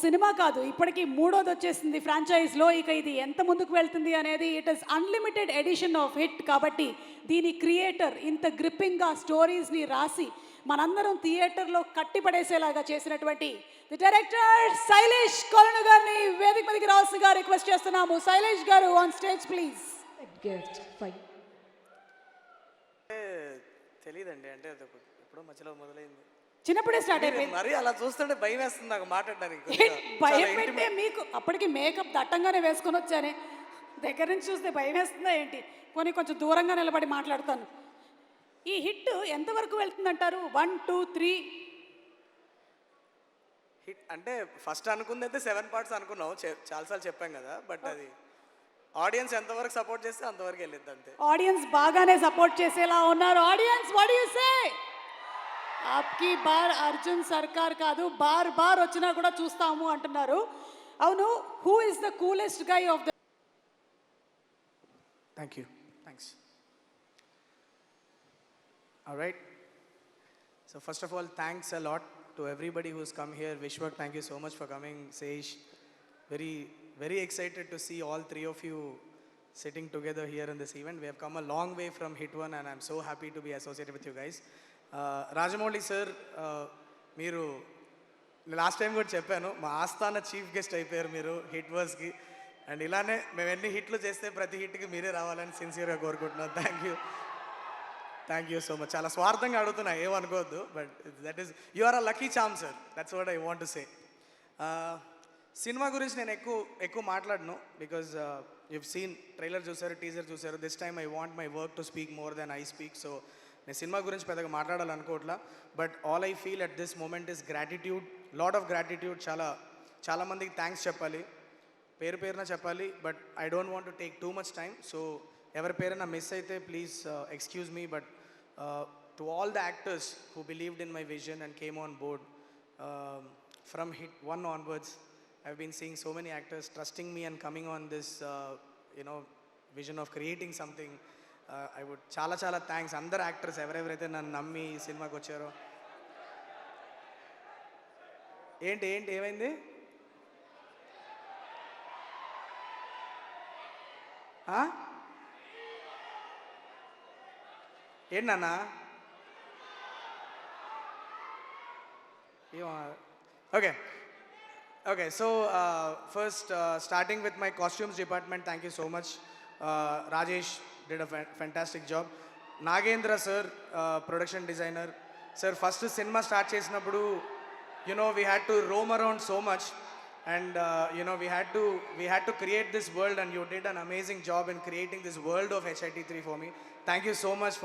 సినిమా కాదు, ఇప్పటికీ 3వది వచ్చేసింది ఫ్రాంచైజ్లో. ఇక ఇది ఎంత ముందుకు వెళ్తుంది అనేది it is unlimited edition of Hit. కాబట్టి దీని క్రియేటర్ ఇంత గ్రిప్పింగ్గా స్టోరీస్ని రాసి మనందరం థియేటర్లో కట్టిపడేసేలాగా చేసినటువంటి ది డైరెక్టర్ శైలేష్ కొలను గారిని వేదిక మీదకి రావాల్సిందిగా రిక్వెస్ట్ చేస్తున్నాము. శైలేష్ గారు ఆన్ స్టేజ్ ప్లీజ్. తెలియదండి, అంటే అది ఎప్పుడో మధ్యలో మొదలైంది. చిన్నప్పుడే స్టార్ట్ అయిపోయింది. మరి అలా చూస్తుంటే భయం వేస్తుంది నాకు మాట్లాడడానికి. భయం పెట్టే మీకు అప్పటికి మేకప్ దట్టంగానే వేసుకొని వచ్చానే, దగ్గర నుంచి చూస్తే భయం వేస్తుందా ఏంటి? కొంచెం దూరంగా నిలబడి మాట్లాడతాను. ఈ హిట్ ఎంతవరకు వెళ్తుందంటారు? 1, 2, 3 హిట్ అంటే ఫస్ట్ అనుకుంది అయితే 7 parts అనుకున్నాం, చాలాసార్లు చెప్పాం కదా. బట్ అది ఆడియన్స్ ఎంతవరకు సపోర్ట్ చేస్తే అంతవరకు వెళ్ళిద్ది అంతే. ఆడియన్స్ బాగానే సపోర్ట్ చేసేలా ఉన్నారు. Audience what do you say? ఆప్కి బార్ అర్జున్ సర్కార్ కాదు, బార్ వచ్చినా కూడా చూస్తాము అంటున్నారు. అవును, who is the coolest guy of the? Thanks. Alright, so first of all thanks a lot to everybody who's come here. Vishwak, thank you so much for coming. Seish, very excited to see all 3 of you sitting together here in this event. We have come a long way from Hit 1 and I'm so happy to be associated with you guys. Rajamouli sir, మీరు last time కూడా చెప్పాను, మా ఆస్థాన chief guest అయిపోయారు మీరు hit వర్స్కి. And ఇలానే మేము ఎన్ని హిట్లు చేస్తే ప్రతి హిట్కి మీరే రావాలని సిన్సియర్గా కోరుకుంటున్నాను. Thank you so much. చాలా స్వార్థంగా అడుగుతున్నా, ఏమనుకోవద్దు. But that is you are a lucky charm sir, that's what I want to say. Cinema గురించి నేను ఎక్కువ మాట్లాడను, బికాజ్ you've seen ట్రైలర్ చూసారు, టీజర్ చూసారు. This time I want my work to speak more than I speak. So నేను cinema గురించి పెద్దగా మాట్లాడాలనుకోవట్లా. But all I feel at this moment is gratitude, lot of gratitude. చాలా మందికి thanks చెప్పాలి, పేరున చెప్పాలి. But I don't want to take too much time. So ఎవరి పేరైనా మిస్ అయితే please excuse me. But to all the actors who believed in my vision and came on board from Hit 1 onwards, I've been seeing so many actors trusting me and coming on this, vision of creating something. I would చాలా thanks అందరు actors ఎవరెవరైతే నన్ను నమ్మి సినిమాకి వచ్చారో ఏంటి ఏంటి ఏమైంది? ఏంటన్నా? Okay. Okay, so first, starting with my costumes department, thank you so much. Rajesh did a fantastic job. Nagendra sir, production designer. Sir, first cinema start చేసినప్పుడు, you know, we had to roam around so much, and you know, we had to create this world, and you did an amazing job in creating this world of HIT3 for me. Thank you so much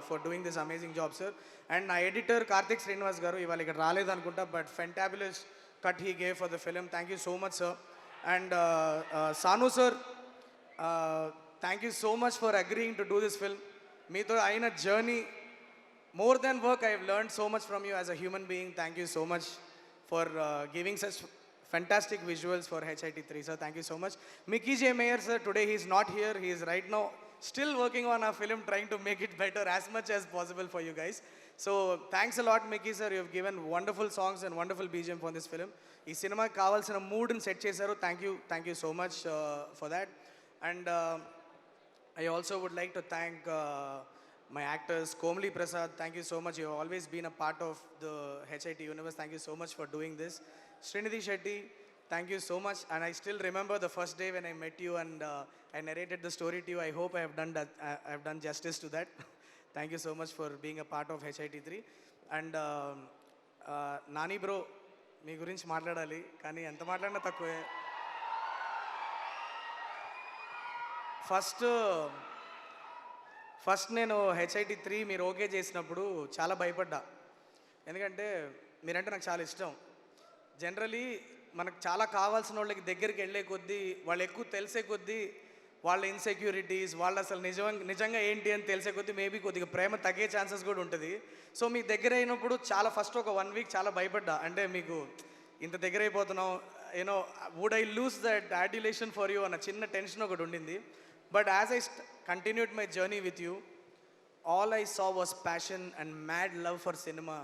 for doing this amazing job, sir. And my editor Karthik Srinivas garu ivalu ikkada raaledu anukunta, but fantabulous cut he gave for the film. Thank you so much, sir. And Sanu sir, thank you so much for agreeing to do this film. Meeto aina journey, more than work, I have learned so much from you as a human being. Thank you so much for giving such fantastic visuals for HIT3, sir. Thank you so much. Mickey J. Mayer, sir, today he is not here. He is right now still working on our film, trying to make it better as much as possible for you guys. So thanks a lot, Mickey sir. You have given wonderful songs and wonderful BGM for this film. Ee cinema kavalsina mood ni set chesaru. Thank you so much for that. And I also would like to thank my actors, Komli Prasad. Thank you so much. You have always been a part of the HIT universe. Thank you so much for doing this. Srinidhi Shetty, thank you so much. And I still remember the first day when I met you and I narrated the story to you. I hope I have done that. I have done justice to that. Thank you so much for being a part of HIT3. And Nani bro, మీ గురించి మాట్లాడాలి కానీ ఎంత మాట్లాడినా తక్కువే. First నేను HIT3 మీరు okay చేసినప్పుడు చాలా భయపడ్డా. ఎందుకంటే మీరంటే నాకు చాలా ఇష్టం. జనరలీ మనకు చాలా కావాల్సిన వాళ్ళకి దగ్గరికి వెళ్ళే కొద్దీ, వాళ్ళు ఎక్కువ తెలిసే కొద్దీ, వాళ్ళ ఇన్సెక్యూరిటీస్, వాళ్ళు అసలు నిజంగా ఏంటి అని తెలిసే కొద్దీ మేబీ కొద్దిగా ప్రేమ తగ్గే ఛాన్సెస్ కూడా ఉంటుంది. సో మీ దగ్గర అయినప్పుడు చాలా ఫస్ట్ ఒక 1 వీక్ చాలా భయపడ్డా. అంటే మీకు ఇంత దగ్గర అయిపోతున్నాం, you know would I lose that adulation for you అన్న చిన్న టెన్షన్ ఒకటి ఉండింది. But as I continued my journey with you, all I saw was passion and mad love for cinema,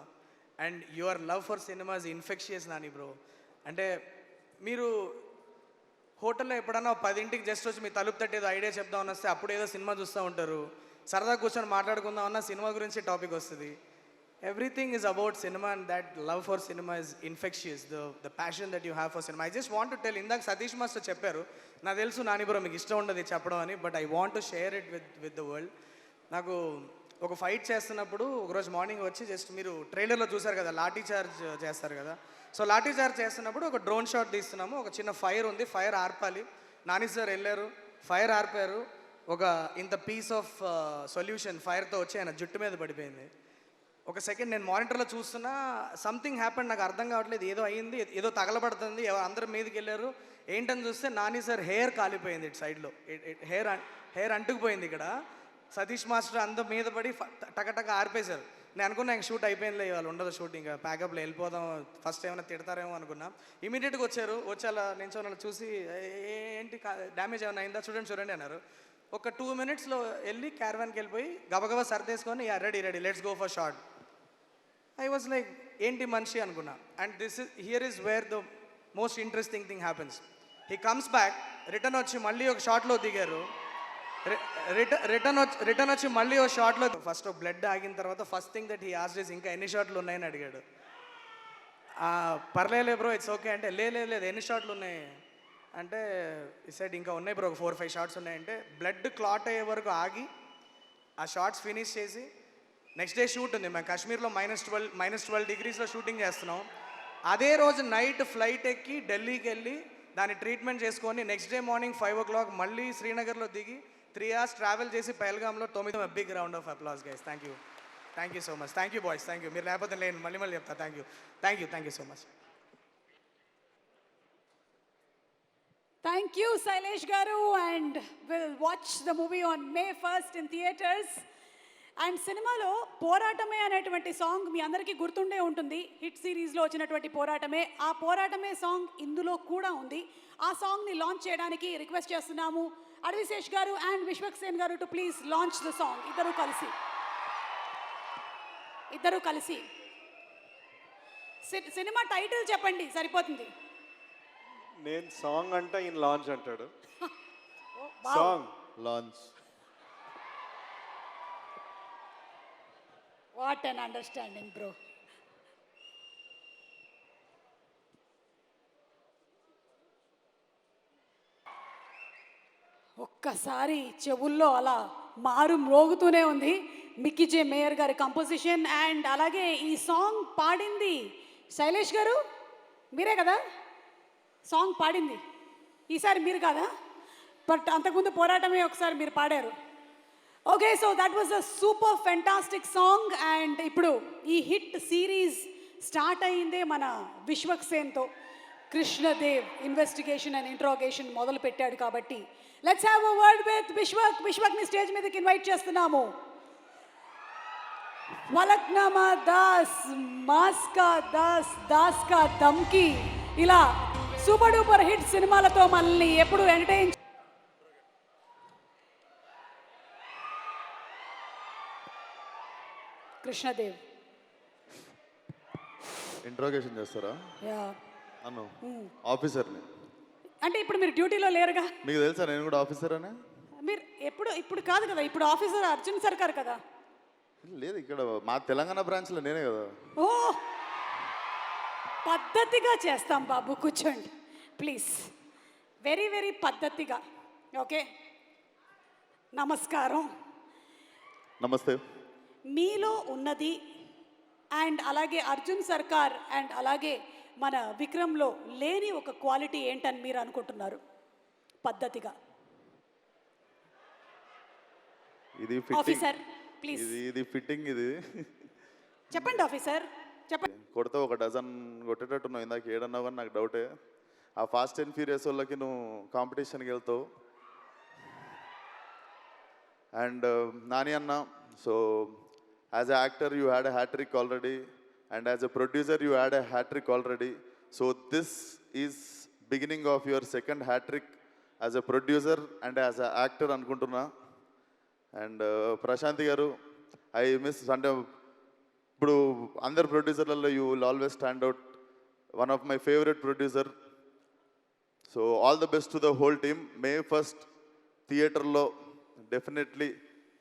and your love for cinema is infectious, Nani bro. అంటే మీరు హోటల్లో ఎప్పుడన్నా 10ంటికి just వచ్చి మీ తలుపు తట్టి ఏదో ఐడియా చెప్దామని వస్తే అప్పుడు ఏదో సినిమా చూస్తూ ఉంటారు, సరదా కూర్చొని మాట్లాడుకుందామన్నా సినిమా గురించి టాపిక్ వస్తుంది. Everything is about cinema and that love for cinema is infectious, the passion that you have for cinema. I just want to tell, ఇందాక సతీష్ మాస్టర్ చెప్పారు, నాకు తెలుసు నాని బ్రో మీకు ఇష్టం ఉండదు చెప్పడం అని, but I want to share it with the world. నాకు ఒక ఫైట్ చేస్తున్నప్పుడు ఒకరోజు మార్నింగ్ వచ్చి జస్ట్ మీరు ట్రైలర్లో చూసారు కదా లాఠీ చార్జ్ చేస్తారు కదా, సో లాఠీ చార్జ్ చేస్తున్నప్పుడు ఒక డ్రోన్ షాట్ తీస్తున్నాము, ఒక చిన్న ఫైర్ ఉంది, ఫైర్ ఆర్పాలి. నాని సార్ వెళ్ళారు, ఫైర్ ఆర్పారు, ఒక ఇంత పీస్ ఆఫ్ సొల్యూషన్ ఫైర్తో వచ్చి ఆయన జుట్టు మీద పడిపోయింది. ఒక సెకండ్ నేను మానిటర్లో చూస్తున్నా, సంథింగ్ హ్యాపెండ్, నాకు అర్థం కావట్లేదు, ఏదో అయ్యింది, ఏదో తగలబడుతుంది, అందరూ మీదకి వెళ్ళారు, ఏంటని చూస్తే నాని సార్ హెయిర్ కాలిపోయింది, ఇటు సైడ్లో హెయిర్ అంటుకుపోయింది ఇక్కడ. సతీష్ మాస్టర్ అందరూ మీద పడి టకటక ఆర్పేశారు. నేను అనుకున్నా ఇంక షూట్ అయిపోయిందిలే, వాళ్ళు ఉండదు షూటింగ్, ప్యాకప్లో వెళ్ళిపోదాం, ఫస్ట్ ఏమైనా తిడతారేమో అనుకున్నా. ఇమీడియట్గా వచ్చారు, వచ్చి అలా నేను వాళ్ళని చూసి ఏంటి డ్యామేజ్ ఏమైనా అయిందా చూడండి అన్నారు. ఒక 2 minutesలో వెళ్ళి క్యారవాన్కి వెళ్ళిపోయి గబగబా సర్దేసుకొని ready let's go for shot. I was like ఏంటి మనిషి అనుకున్నా. And here is where the most interesting thing happens. He comes back, return వచ్చి మళ్ళీ ఒక షాట్లో దిగారు, రిటర్న్ వచ్చి మళ్ళీ ఒక షాట్లో ఫస్ట్ బ్లడ్ ఆగిన తర్వాత first thing that he asked is ఇంకా ఎన్ని షాట్లు ఉన్నాయని అడిగాడు. పర్లేలే బ్రో ఇట్స్ ఓకే అంటే, లేదు ఎన్ని షాట్లు ఉన్నాయి అంటే, ఈ సైడ్ ఇంకా ఉన్నాయి బ్రో, ఒక 4-5 షాట్స్ ఉన్నాయంటే, బ్లడ్ క్లాట్ అయ్యే వరకు ఆగి ఆ షార్ట్స్ ఫినిష్ చేసి నెక్స్ట్ డే షూట్ ఉంది. మేము కాశ్మీర్లో -12 degreesలో షూటింగ్ చేస్తున్నాం. అదే రోజు నైట్ ఫ్లైట్ ఎక్కి ఢిల్లీకి వెళ్ళి దాన్ని ట్రీట్మెంట్ చేసుకొని నెక్స్ట్ డే మార్నింగ్ 5 o'clock మళ్ళీ శ్రీనగర్లో దిగి 3 hours ట్రావెల్ చేసి పహల్గామ్లో 9 big round of applause guys. Thank you so much. Thank you boys, thank you. మీరు లేకపోతే నేను మళ్ళీ చెప్తా. Thank you so much. Thank you, Sailesh Garu, and we'll watch the movie on May 1st in theaters. And సినిమాలో పోరాటమే అనేటువంటి song మీ అందరికీ గుర్తుండే ఉంటుంది, హిట్ సిరీస్లో వచ్చినటువంటి పోరాటమే. ఆ పోరాటమే సాంగ్ ఇందులో కూడా ఉంది. ఆ సాంగ్ని లాంచ్ చేయడానికి రిక్వెస్ట్ చేస్తున్నాము అడవిశేష్ గారు అండ్ విశ్వక్సేన్ గారు to please launch the song. ఇద్దరు కలిసి సినిమా టైటిల్ చెప్పండి సరిపోతుంది. నేను సాంగ్ అంట ఈయన లాంచ్ అంటాడు. Wow. Song launch. What an understanding bro. ఒక్కసారి చెవుల్లో అలా మారు మ్రోగుతూనే ఉంది. మిక్కీ జే మేయర్ గారి కంపోజిషన్ అండ్ అలాగే ఈ సాంగ్ పాడింది శైలేష్ గారు మీరే కదా సాంగ్ పాడింది? ఈసారి మీరు కాదా? బట్ అంతకుముందు పోరాటమే ఒకసారి మీరు పాడారు. Okay, so that was a super fantastic song. And ఇప్పుడు ఈ హిట్ సిరీస్ స్టార్ట్ అయిందే మన విశ్వక్ సేన్తో. కృష్ణదేవ్ ఇన్వెస్టిగేషన్ అండ్ ఇంట్రాగేషన్ మొదలు పెట్టాడు కాబట్టి let's have a word with Vishwak. విశ్వక్ని స్టేజ్ మీదకి ఇన్వైట్ చేస్తున్నాము. ఫలక్నామా దాస్, మాస్కా దాస్, దాస్ కా దమ్కి, ఇలా సూపర్ డూపర్ హిట్ సినిమాలతో మనల్ని ఎప్పుడు ఎంటర్టైన్ కృష్ణదేవ్. ఇంట్రోగేషన్ చేస్తారా? యా, అన్ను ఆఫీసర్ని. అంటే ఇప్పుడు మీరు డ్యూటీలో లేరుగా? మీకు తెలుసా నేను కూడా ఆఫీసర్ అని? మీరు ఇప్పుడు కాదు కదా, ఇప్పుడు ఆఫీసర్ అర్జున్ సర్కార్ కదా. లేదు, ఇక్కడ మా తెలంగాణ బ్రాంచ్లో నేనే కదా. ఓ, పద్ధతిగా చేస్తాం బాబు, కూర్చోండి ప్లీజ్. వెరీ వెరీ పద్ధతిగా. ఓకే, నమస్కారం. నమస్తే. మీలో ఉన్నది అండ్ అలాగే అర్జున్ సర్కార్ అండ్ అలాగే మన విక్రమ్లో లేని ఒక క్వాలిటీ ఏంటని మీరు అనుకుంటున్నారు పద్ధతిగా? ఇది ఆఫీసర్ ప్లీజ్ ఇది ఫిట్టింగ్. ఇది చెప్పండి ఆఫీసర్, చెప్పండి. కొడితే ఒక డజన్ కొట్టేటట్టున్నావు. ఇందాక ఏడన్నావు కానీ నాకు డౌటే. ఆ ఫాస్ట్ అండ్ ఫ్యూరియస్ వాళ్ళకి నువ్వు కాంపిటీషన్కి వెళ్తావు. అండ్ నాని అన్న, so as a actor you had a hat-trick already, and as a producer you had a hat trick already, so this is beginning of your second hat trick as a producer and as a actor anukuntunna. And Prashanthi garu, I miss అంటే ఇప్పుడు అందరు ప్రొడ్యూసర్లలో you will always stand out, one of my favorite producer. So all the best to the whole team. May 1st థియేటర్లో definitely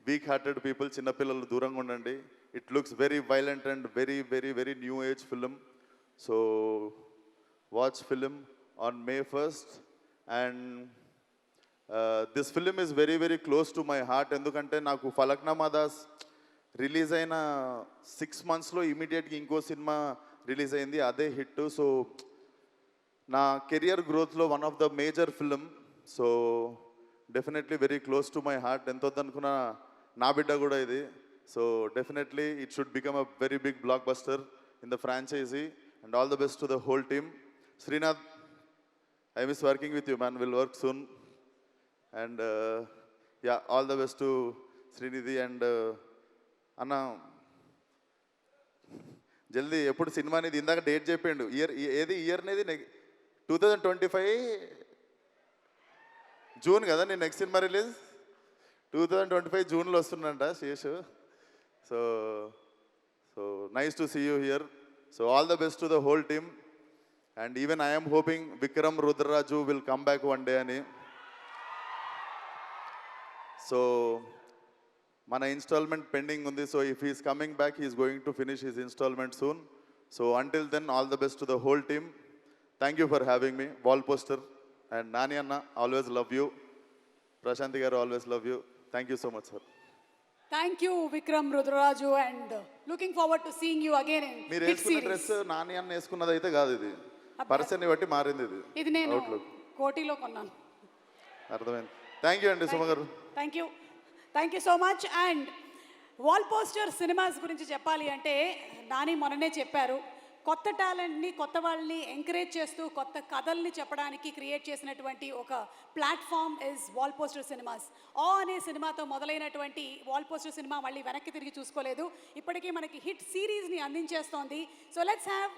weak hearted people, చిన్నపిల్లలు దూరంగా ఉండండి. It looks very violent and very, very, very new age film. So watch film on May 1st. And this film is very, very close to my heart. ఎందుకంటే నాకు Falaknuma Das release అయిన 6 monthsలో ఇమీడియట్గా ఇంకో cinema release అయింది, అదే హిట్. సో నా career గ్రోత్లో one of the major film. So definitely very close to my heart. ఎంత వద్దనుకున్నా నా బిడ్డ కూడా ఇది. So definitely it should become a very big blockbuster in the franchisee, and all the best to the whole team. Srinath, I miss working with you, man. We'll work soon. And yeah, all the best to Srinidhi and Anna. జల్దీ ఎప్పుడు cinema అనేది ఇందాక date చెప్పిండు. ఏది year అనేది 2025 June కదా నేను next cinema release. 2025 జూన్లో వస్తుందంట Seshu. So nice to see you here. So all the best to the whole team. And even I am hoping Vikram Rudraju will come back one day ani. So mana installment pending undi. So if he is coming back, he is going to finish his installment soon. So until then, all the best to the whole team. Thank you for having me. Wall poster and Nani Anna, always love you. Prashanthi garu, always love you. Thank you so much, sir. Thank you Vikram Rudraraju and looking forward to seeing you again in మీరు వేసుకున్న dress Nani అన్న వేసుకున్నది అయితే కాదు, ఇది పర్సన్ని బట్టి మారింది. ఇది నేను కోటిలో కొన్నాను. అర్థమైంది. థ్యాంక్ యూ అండి సుమ గారు. Thank you so much. And wall poster cinemas గురించి చెప్పాలి అంటే నాని మొన్ననే చెప్పారు, కొత్త టాలెంట్ని కొత్త వాళ్ళని ఎంకరేజ్ చేస్తూ కొత్త కథల్ని చెప్పడానికి క్రియేట్ చేసినటువంటి ఒక platform is wall poster cinemas. అనే సినిమాతో మొదలైనటువంటి వాల్ పోస్టర్ సినిమా మళ్ళీ వెనక్కి తిరిగి చూసుకోలేదు, ఇప్పటికీ మనకి హిట్ సిరీస్ని అందించేస్తోంది. సో లెట్స్ హ్యావ్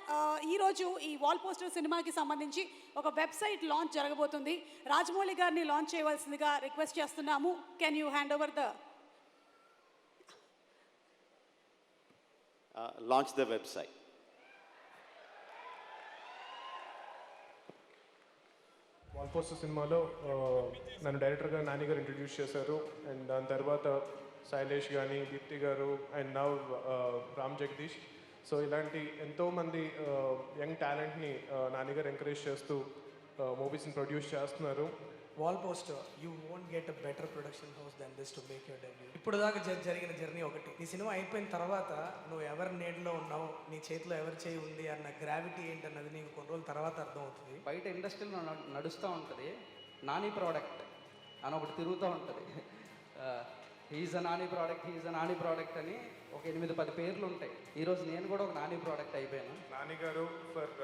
ఈరోజు ఈ వాల్ పోస్టర్ సినిమాకి సంబంధించి ఒక వెబ్సైట్ లాంచ్ జరగబోతుంది. రాజమౌళి గారిని లాంచ్ చేయవలసిందిగా రిక్వెస్ట్ చేస్తున్నాము. Can you hand over the launch the website. Wall poster సినిమాలో నన్ను డైరెక్టర్గా నాని గారు ఇంట్రడ్యూస్ చేశారు. అండ్ దాని తర్వాత శైలేష్ కానీ, దీప్తి గారు, and now Ram Jagadeesh. So ఇలాంటి ఎంతోమంది యంగ్ టాలెంట్ని నాని గారు ఎంకరేజ్ చేస్తూ మూవీస్ని ప్రొడ్యూస్ చేస్తున్నారు. Wall poster, you won't get a better production house then this to make your debut. ఇప్పుడు దాకా జరిగిన జర్నీ ఒకటి. నీ సినిమా అయిపోయిన తర్వాత నువ్వు ఎవరి నీడలో ఉన్నావు, నీ చేతిలో ఎవరి చేయి ఉంది అన్న గ్రావిటీ ఏంటన్నది నీకు కొన్ని రోజుల తర్వాత అర్థమవుతుంది. బయట ఇండస్ట్రీలో నడుస్తూ ఉంటుంది, నాని ప్రోడక్ట్ అని ఒకటి తిరుగుతూ ఉంటుంది. హీఈస్ అ నాని ప్రోడక్ట్ అని ఒక 8-10 పేర్లు ఉంటాయి. ఈరోజు నేను కూడా ఒక నాని ప్రోడక్ట్ అయిపోయాను. Nani garu for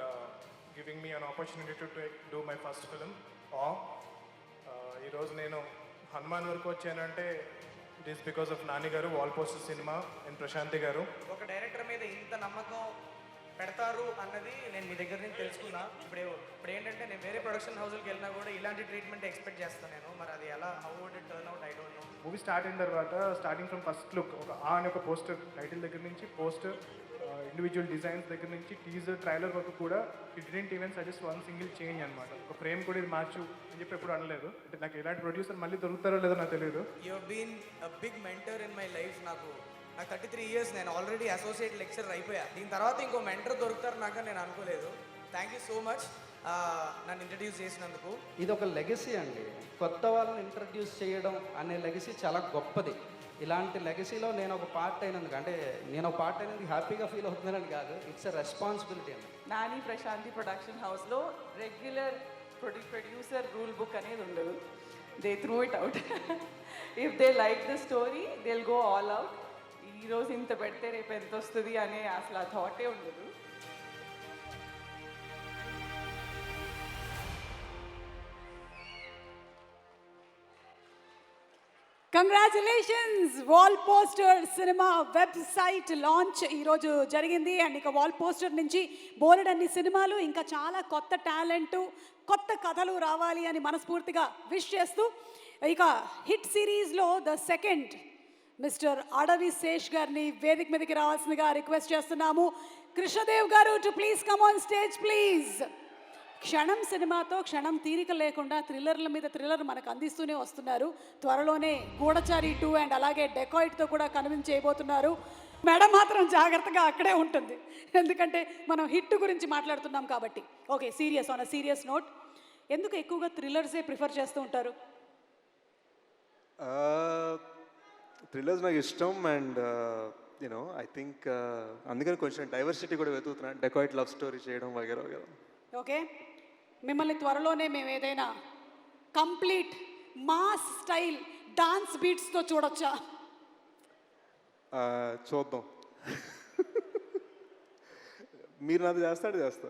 giving me an opportunity to do my first film. ఈరోజు నేను హనుమాన్ వరకు వచ్చానంటే it is because of Nani garu, wall poster cinema and Prashanti garu. ఒక డైరెక్టర్ మీద ఇంత నమ్మకం పెడతారు అన్నది నేను మీ దగ్గర నుంచి తెలుసుకున్నా. ఇప్పుడు ఏంటంటే నేను వేరే ప్రొడక్షన్ హౌస్కి వెళ్ళినా కూడా ఇలాంటి ట్రీట్మెంట్ ఎక్స్పెక్ట్ చేస్తాను నేను. మరి అది ఎలా, how would it turn out, I don't know. Movie start అయిన తర్వాత స్టార్టింగ్ ఫ్రమ్ ఫస్ట్ లుక్ ఒక అని ఒక పోస్టర్ టైటిల్ దగ్గర నుంచి పోస్టర్ ఇండివిజువల్ డిజైన్స్ దగ్గర నుంచి టీజర్ ట్రైలర్ వరకు కూడా it didn't even suggest one single change అనమాట. ఒక ఫ్రేమ్ కూడా ఇది మార్చు అని చెప్పి ఎప్పుడు అనలేదు. అంటే నాకు ఇలాంటి ప్రొడ్యూసర్ మళ్ళీ దొరుకుతారో లేదో నాకు తెలియదు. You been a big mentor in my life. నాకు 33 years, నేను ఆల్రెడీ అసోసియేట్ లెక్చరర్ అయిపోయా. దీని తర్వాత ఇంకో మెంటర్ దొరుకుతారు నాకు నేను అనుకోలేదు. థ్యాంక్ యూ సో మచ్ నన్ను ఇంట్రడ్యూస్ చేసినందుకు. ఇది ఒక లెగసీ అండి. కొత్త వాళ్ళని ఇంట్రడ్యూస్ చేయడం అనే లెగసీ చాలా గొప్పది. ఇలాంటి లెగసీలో నేను ఒక పార్ట్ అయినందుకు, అంటే నేను ఒక పార్ట్ అయినందుకు హ్యాపీగా ఫీల్ అవుతున్నానని కాదు, ఇట్స్ ఎ రెస్పాన్సిబిలిటీ అండి. నాని ప్రశాంతి ప్రొడక్షన్ హౌస్లో రెగ్యులర్ ప్రొడ్యూసర్ రూల్ బుక్ అనేది ఉండదు. They through it out. If they like the story they will go all out. ఈరోజు ఇంత పెడితే రేపు ఎంత వస్తుంది అనే అసలు ఆ థాటే ఉండదు. Congratulations! Wall poster cinema website launch ఈరోజు జరిగింది. అండ్ ఇక వాల్ పోస్టర్ నుంచి బోలెడన్ని సినిమాలు, ఇంకా చాలా కొత్త టాలెంటు, కొత్త కథలు రావాలి అని మనస్ఫూర్తిగా విష్ చేస్తూ, ఇక హిట్ సిరీస్లో ద సెకండ్ మిస్టర్ అడవి శేష్ గారిని వేదిక మీదకి రావాల్సిందిగా రిక్వెస్ట్ చేస్తున్నాము. కృష్ణదేవ్ గారు to please come on stage please. క్షణం సినిమాతో క్షణం తీరిక లేకుండా థ్రిల్లర్ల మీద థ్రిల్లర్ మనకు అందిస్తూనే వస్తున్నారు. త్వరలోనే గూఢచారి 2 అండ్ అలాగే డెకాయిట్తో కూడా కన్విన్స్ చేయబోతున్నారు. మేడం మాత్రం జాగ్రత్తగా అక్కడే ఉంటుంది, ఎందుకంటే మనం హిట్ గురించి మాట్లాడుతున్నాం కాబట్టి. Okay, serious, on a serious note, ఎందుకు ఎక్కువగా థ్రిల్లర్సే ప్రిఫర్ చేస్తూ ఉంటారు? థ్రిల్లర్స్ నాకు ఇష్టం. అండ్ యూనో ఐ థింక్ అందుకని కొంచెం డైవర్సిటీ కూడా వెతుకుతున్నాను, డెకాయిట్ లవ్ స్టోరీ చేయడం వగేరా వగేరా. ఓకే, మిమ్మల్ని త్వరలోనే మేము ఏదైనా కంప్లీట్ మాస్ స్టైల్ డాన్స్ బీట్స్తో చూడొచ్చా? చూద్దాం. మీరు నాది చేస్తా.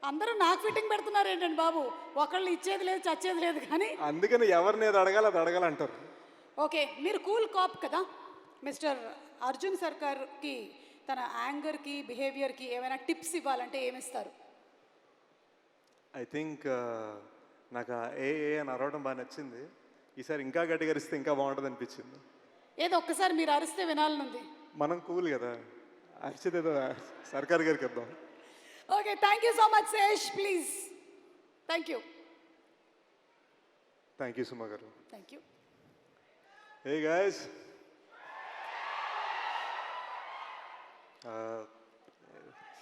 అందరూ నాకు ఫిట్టింగ్ పెడుతున్నారు ఏంటండి బాబు? ఒకళ్ళు ఇచ్చేది లేదు, చచ్చేది లేదు. కానీ అందుకని ఎవరిని అది అడగాలంటారు. ఓకే, మీరు కూల్ కాప్ కదా. మిస్టర్ అర్జున్ సర్కార్కి తన యాంగర్కి, బిహేవియర్కి ఏమైనా టిప్స్ ఇవ్వాలంటే ఏమిస్తారు? ఐ థింక్ నాకు ఏ అని అరవడం బాగా నచ్చింది. ఈసారి ఇంకా గట్టిగా అరిస్తే ఇంకా బాగుంటుంది అనిపించింది. ఏదో ఒక్కసారి మీరు అరిస్తే వినాలనుంది. మనం కూల్ కదా, అరిచేది ఏదో సర్కార్ గారికి ఇద్దాం. Okay, thank you so much Sesh, please. Thank you. Thank you Suma garu. Thank you. Hey guys,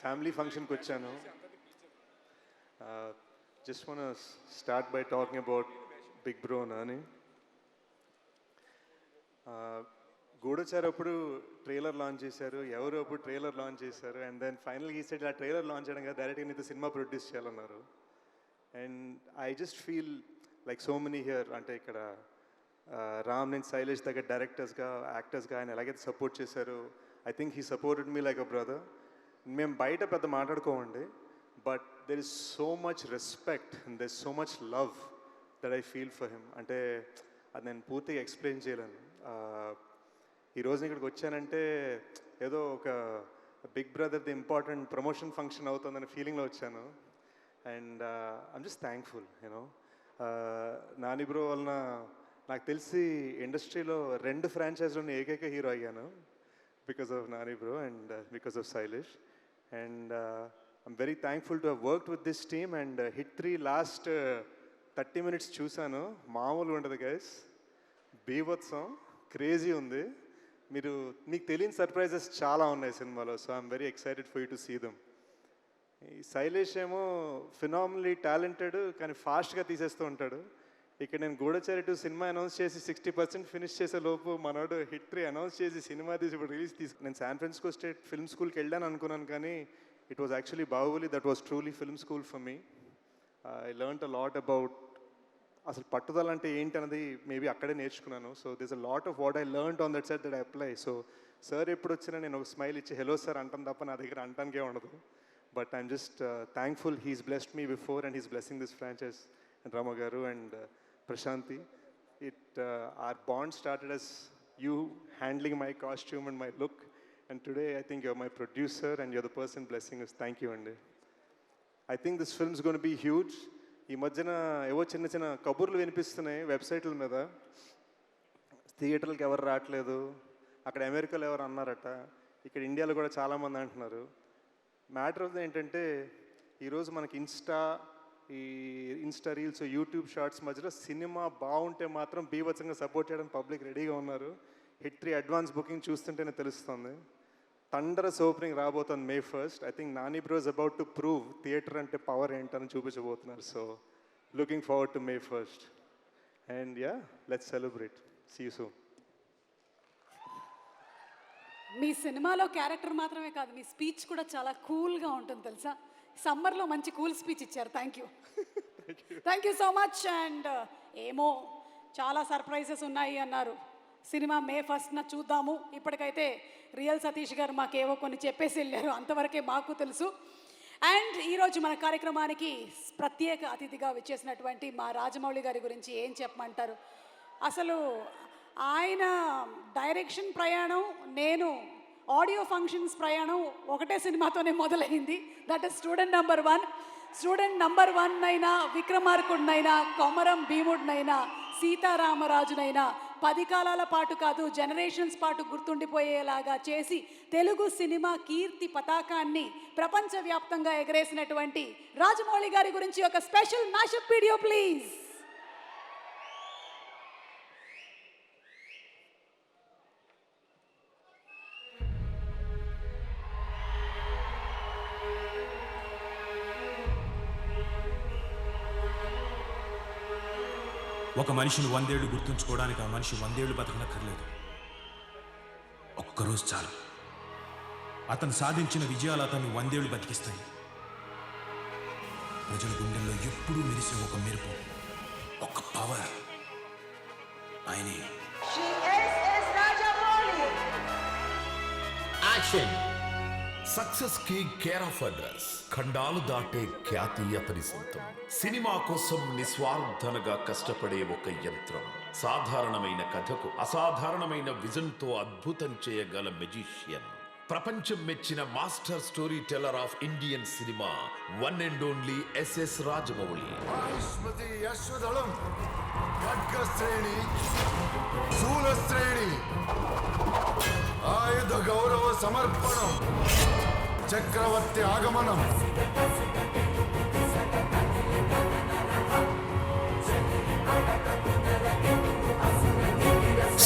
family ఫంక్షన్కి వచ్చాను. Just want start by talking about big bro Nani. Goodachari అప్పుడు ట్రైలర్ లాంచ్ చేశారు, ఎవరు అప్పుడు ట్రైలర్ లాంచ్ చేశారు. అండ్ దెన్ ఫైనల్గా ఈ సైడ్ ఆ ట్రైలర్ లాంచ్ చేయడం కదా, డైరెక్ట్గా నీతో సినిమా ప్రొడ్యూస్ చేయాలన్నారు. And I just feel like so many here, అంటే ఇక్కడ రామ్ నుంచి శైలేష్ దగ్గర డైరెక్టర్స్గా, యాక్టర్స్గా ఆయన ఎలాగైతే సపోర్ట్ చేశారు, I think he supported me like a brother. మేము బయట పెద్ద మాట్లాడుకోమండి, but there is so much respect and there is so much love that I feel for him. అంటే అది నేను పూర్తిగా ఎక్స్ప్లెయిన్ చేయలేను. ఈరోజు ఇక్కడికి వచ్చానంటే ఏదో ఒక బిగ్ బ్రదర్ది ఇంపార్టెంట్ ప్రమోషన్ ఫంక్షన్ అవుతుందనే ఫీలింగ్లో వచ్చాను. And I'm just thankful. You know Nani bro వలన నాకు తెలిసి ఇండస్ట్రీలో 2 ఫ్రాంచైజ్లోని ఏకైక హీరో అయ్యాను, because of Nani bro and because of Shailesh. And I'm very thankful to have worked with this team, and Hit 3 last 30 minutes చూశాను, మామూలు ఉండదు గైస్, బీభత్సం, క్రేజీ ఉంది. మీకు తెలియని సర్ప్రైజెస్ చాలా ఉన్నాయి సినిమాలో. So I'm very excited for you to see them. ఈ శైలేష్ ఏమో ఫినామినలీ టాలెంటెడ్, కానీ ఫాస్ట్గా తీసేస్తూ ఉంటాడు. ఇక్కడ నేను గూఢచారి 2 సినిమా అనౌన్స్ చేసి 60% ఫినిష్ చేసే లోపు మనోడు హిట్ 3 అనౌన్స్ చేసి సినిమా తీసి ఇప్పుడు రిలీజ్ నేను శాన్ ఫ్రాన్సిస్కో స్టేట్ ఫిల్మ్ స్కూల్కి వెళ్ళాను అనుకున్నాను, కానీ it was actually Baahubali that was truly film school for me. I learned a lot about అసలు పట్టుదల అంటే ఏంటి అన్నది మేబీ అక్కడే నేర్చుకున్నాను. So this a lot of what I learned on that set that I apply. So sir ఎప్పుడు వచ్చినా నేను ఒక స్మైల్ ఇచ్చి హలో సార్ అంటాను తప్ప నా దగ్గర అంటానికే ఉండదు. But I'm just thankful he's blessed me before and he's blessing this franchise. And Rama గారు and Prashanti, our bond started as you handling my costume and my look, and today I think you're my producer and you're the person blessing us. Thank you, Andy. I think this film is going to be huge. ఈ మధ్యన ఏవో చిన్న చిన్న కబుర్లు వినిపిస్తున్నాయి వెబ్సైట్ల మీద, థియేటర్లకు ఎవరు రావట్లేదు, అక్కడ అమెరికాలో ఎవరు అన్నారట, ఇక్కడ ఇండియాలో కూడా చాలామంది అంటున్నారు. మ్యాటర్ ఆఫ్ ఏంటంటే ఈరోజు మనకి ఇన్స్టా రీల్స్, యూట్యూబ్ షార్ట్స్ మధ్యలో సినిమా బాగుంటే మాత్రం బీభత్సంగా సపోర్ట్ చేయడానికి పబ్లిక్ రెడీగా ఉన్నారు. హిట్ 3 అడ్వాన్స్ బుకింగ్ చూస్తుంటేనే తెలుస్తుంది. థండరస్ ఓపెనింగ్ రాబోతుంది May 1st. I think Nani bro is about to prove theatre అంటే పవర్ ఏంటని చూపించబోతున్నారు. So looking forward to May 1st. And yeah, let's celebrate. See you soon. మీ సినిమాలో క్యారెక్టర్ మాత్రమే కాదు, మీ స్పీచ్ కూడా చాలా కూల్గా ఉంటుంది తెలుసా. సమ్మర్లో మంచి కూల్ స్పీచ్ ఇచ్చారు. Thank you so much. And ఏమో చాలా సర్ప్రైజెస్ ఉన్నాయి అన్నారు. సినిమా May 1st చూద్దాము. ఇప్పటికైతే రియల్ సతీష్ గారు మాకేవో కొన్ని చెప్పేసి వెళ్ళారు, అంతవరకే మాకు తెలుసు. అండ్ ఈరోజు మన కార్యక్రమానికి ప్రత్యేక అతిథిగా విచ్చేసినటువంటి మా రాజమౌళి గారి గురించి ఏం చెప్పమంటారు. అసలు ఆయన డైరెక్షన్ ప్రయాణం, నేను ఆడియో ఫంక్షన్స్ ప్రయాణం ఒకటే సినిమాతోనే మొదలైంది. That is student number 1. Student number 1 అయినా, విక్రమార్కుడినైనా, కొమరం భీముడినైనా, సీతారామరాజునైనా 10 కాలాల పాటు కాదు, జనరేషన్స్ పాటు గుర్తుండిపోయేలాగా చేసి తెలుగు సినిమా కీర్తి పతాకాన్ని ప్రపంచవ్యాప్తంగా ఎగరేసినటువంటి రాజమౌళి గారి గురించి ఒక స్పెషల్ మ్యాషప్ వీడియో ప్లీజ్. ఒక మనిషిని 100 ఏళ్ళు గుర్తుంచుకోవడానికి ఆ మనిషి 100 ఏళ్ళు బతకనక్కర్లేదు. ఒక్కరోజు చాలు. అతను సాధించిన విజయాలు అతన్ని 100 ఏళ్ళు బతికిస్తాయి. ప్రజల గుండెల్లో ఎప్పుడూ మెరిసే ఒక మెరుపు, ఒక పవర్, ఆయనే యాక్షన్. సక్సెస్ కి కేర్ ఆఫ్ అడ్రస్, ఖండాలు దాటే ఖ్యాతి అతని సొంతం. సినిమా కోసం నిస్వార్థనగా కష్టపడే ఒక యంత్రం. సాధారణమైన కథకు అసాధారణమైన విజన్ తో అద్భుతం చేయగల మెజిషియన్. ప్రపంచం మెచ్చిన master storyteller of Indian cinema, one and only SS Rajamouli. ఆయుధ గౌరవ సమర్పణం, చక్రవర్తి ఆగమనం.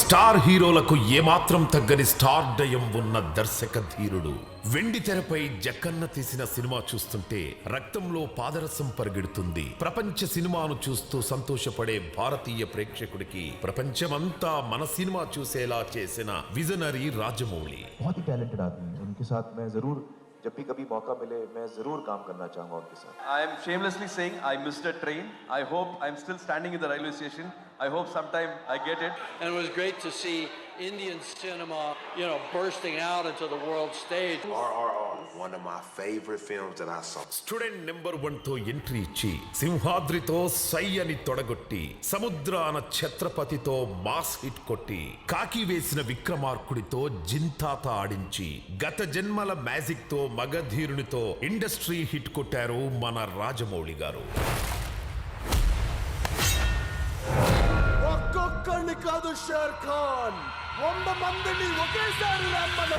స్టార్ హీరోలకు ఏమాత్రం తగ్గని స్టార్ డయం ఉన్న దర్శక ధీరుడు. వెండి తెరపై జక్కన్న తీసిన సినిమా చూస్తుంటే రక్తంలో పాదరసం పరిగెడుతుంది. ప్రపంచ సినిమాను చూస్తూ సంతోషపడే భారతీయ ప్రేక్షకుడికి ప్రపంచమంతా మన సినిమా చూసేలా చేసిన విజనరీ రాజమౌళి. जब भी कभी मौका मिले मैं जरूर काम करना चाहूंगा उनके साथ. I am shamelessly saying I missed a train. I hope I'm still standing in the railway station. I hope sometime I get it. And it was great to see Indian cinema, bursting out into the world stage. RRR, one of my favorite films that I saw. Student number 1 తో entry ఇచ్చి సింహాద్రితో సై అని తొడగొట్టి, సముద్రాన ఛత్రపతితో mass hit కొట్టి, కాకి వేసిన విక్రమార్కుడితో జింతాత ఆడించి, గత జన్మల magic తో మగధీరునితో ఇండస్ట్రీ హిట్ కొట్టారు మన రాజమౌళి గారు. ఒక్కొక్కడిని కాదు షేర్ ఖాన్, 100 మందిని ఒకేసారి రమ్మను.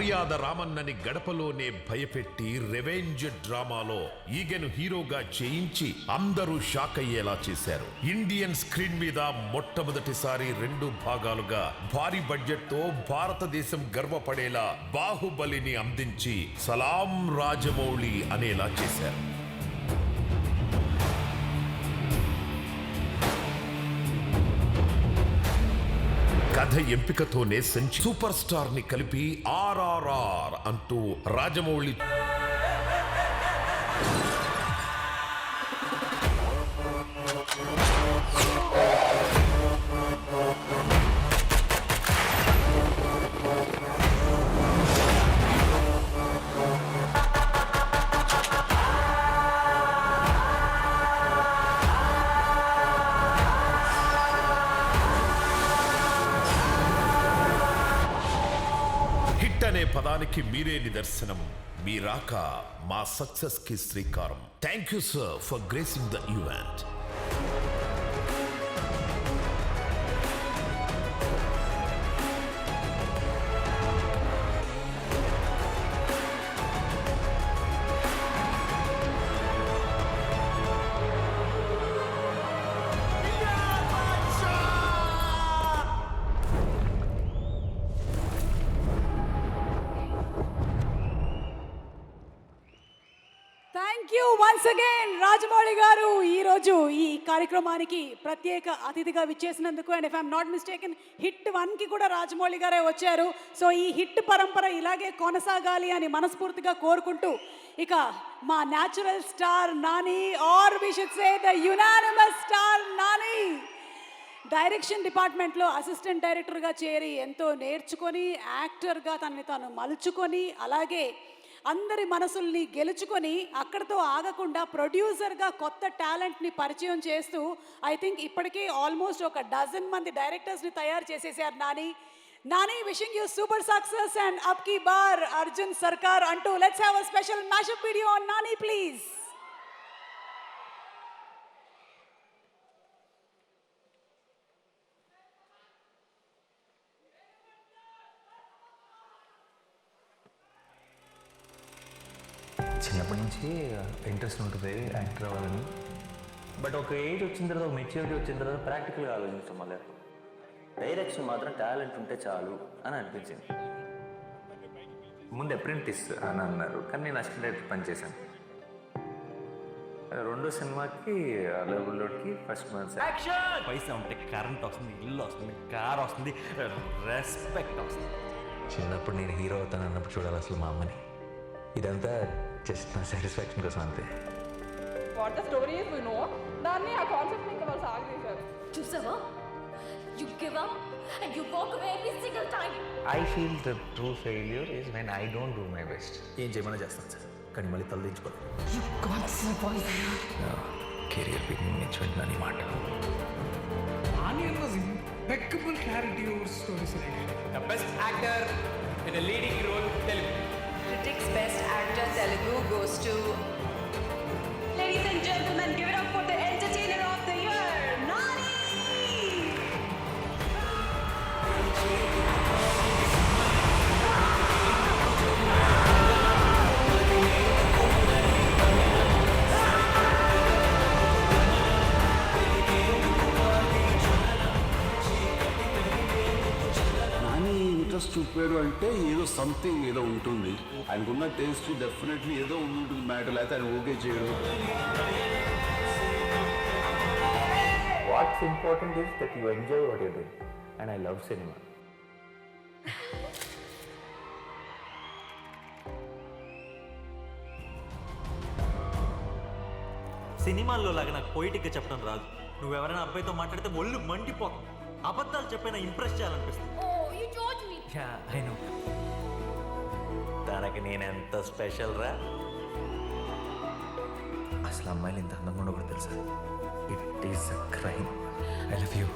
మర్యాద రామన్నని గడపలోనే భయపెట్టి రెవెంజ్ డ్రామాలో ఈగను హీరోగా చేయించి అందరూ షాక్ అయ్యేలా చేశారు. ఇండియన్ స్క్రీన్ మీద మొట్టమొదటిసారి 2 భాగాలుగా భారీ బడ్జెట్ తో భారతదేశం గర్వపడేలా బాహుబలిని అందించి సలాం రాజమౌళి అనేలా చేశారు. కథ ఎంపికతోనే సూపర్ స్టార్ ని కలిపి RRR అంటూ రాజమౌళి అనే పదానికి మీరే నిదర్శనం. మీ రాక మా సక్సెస్ కి శ్రీకారం. Thank you sir for gracing the event. Thank you once again Rajamouli garu ఈరోజు ఈ కార్యక్రమానికి ప్రత్యేక అతిథిగా విచ్చేసినందుకు. And if I'm not mistaken hit 1కి కూడా రాజమౌళి గారే వచ్చారు. సో ఈ హిట్ పరంపర ఇలాగే కొనసాగాలి అని మనస్ఫూర్తిగా కోరుకుంటూ ఇక మా natural star Nani, or we should say the unanimous star Nani, direction డిపార్ట్మెంట్లో అసిస్టెంట్ డైరెక్టర్గా చేరి ఎంతో నేర్చుకొని యాక్టర్గా తనని తాను మలుచుకొని అలాగే అందరి మనసుల్ని గెలుచుకొని అక్కడితో ఆగకుండా ప్రొడ్యూసర్గా కొత్త టాలెంట్ని పరిచయం చేస్తూ ఐ థింక్ ఇప్పటికే ఆల్మోస్ట్ ఒక 12 మంది డైరెక్టర్స్ని తయారు చేసేసారు Nani. Nani, wishing you super success and అప్ కీ బార్ అర్జున్ సర్కార్ అంటూ let's have a special mashup video on Nani please. చిన్నప్పటి నుంచి ఇంట్రెస్ట్ ఉంటుంది యాక్టర్ అవ్వాలని. బట్ ఒక ఏజ్ వచ్చిన తర్వాత, ఒక మెచ్యూరిటీ వచ్చిన తర్వాత ప్రాక్టికల్గా ఆలోచించడం వల్ల డైరెక్షన్ మాత్రం టాలెంట్ ఉంటే చాలు అని అనిపించింది. ముందు అప్రెంటిస్ అని అన్నారు, కానీ నేను అసిస్టెంట్ డైరెక్టర్ పనిచేశాను. 2వ సినిమాకి లవ్లోకి ఫస్ట్ మంత్ పైసా ఉంటే కరెంట్ వస్తుంది, ఇల్లు వస్తుంది, కార్ వస్తుంది, రెస్పెక్ట్ వస్తుంది. చిన్నప్పుడు నేను హీరో అవుతాను అన్నప్పుడు చూడాలి అసలు మా అమ్మని. ఇదంతా జస్ట్ నా సాటిస్ఫాక్షన్ కోసం అంతే. What the story is we know దాన్ని ఆ కాన్సెప్ట్ ని కవర్ సాగదీశారు. చూసావా, you give up and you walk away every single time. I feel the true failure is when I don't do my best. ఏం చేయమన్నా చేస్తాను సార్, కానీ మళ్ళీ తలదించుకోలేదు. You got survive. Career beginning నుంచి వింటున్నాను ఈ మాట. Onion was impeccable clarity over story selection. The best actor in a leading role, Telugu. Critics Best Actor Telugu goes to, ladies and gentlemen, give it up for the entertainer of the year, Nani. Nani interest చూపారు అంటే ఏదో something ఏదో ఉంటుంది. ఆయనకున్న taste definitely ఏదో ఉంటుంది matter, అయితే ఆయన ఓకే చేయడం. What's important is that you enjoy what you do and I love cinema. సినిమాల్లో లాగా నాకు పొయిటిక్గా చెప్పడం రాదు. నువ్వెవరైనా అబ్బాయితో మాట్లాడితే ఒళ్ళు మండిపోతాం. అబద్ధాలు చెప్పైనా ఇంప్రెస్ చేయాలనిపిస్తుంది. తనకి నేను ఎంత స్పెషల్ రా. అసలు అమ్మాయిలు ఇంత అందంగా ఉండకూడదు తెలుసా? It is a crime. I love you.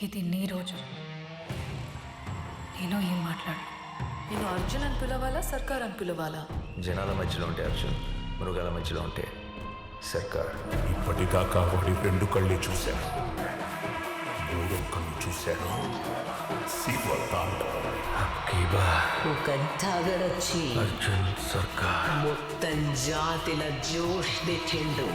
ఇది నీ రోజు, నేను ఏం మాట్లాడు. నేను అర్జున్ అని పిలవాలా, సర్కార్ అని పిలవాలా? జనాల మధ్యలో ఉంటే అర్జున్, మృగాల మధ్యలో ఉంటే సర్కార్. ఇప్పటిదాకా వాడి 2 కళ్ళే చూశాను, 3వ కళ్ళు చూశాను. శివతాండవం. ఒక తాగడొచ్చి అర్జున్ సర్కార్ మొత్తం జాతిల జోష్ తెచ్చిండు.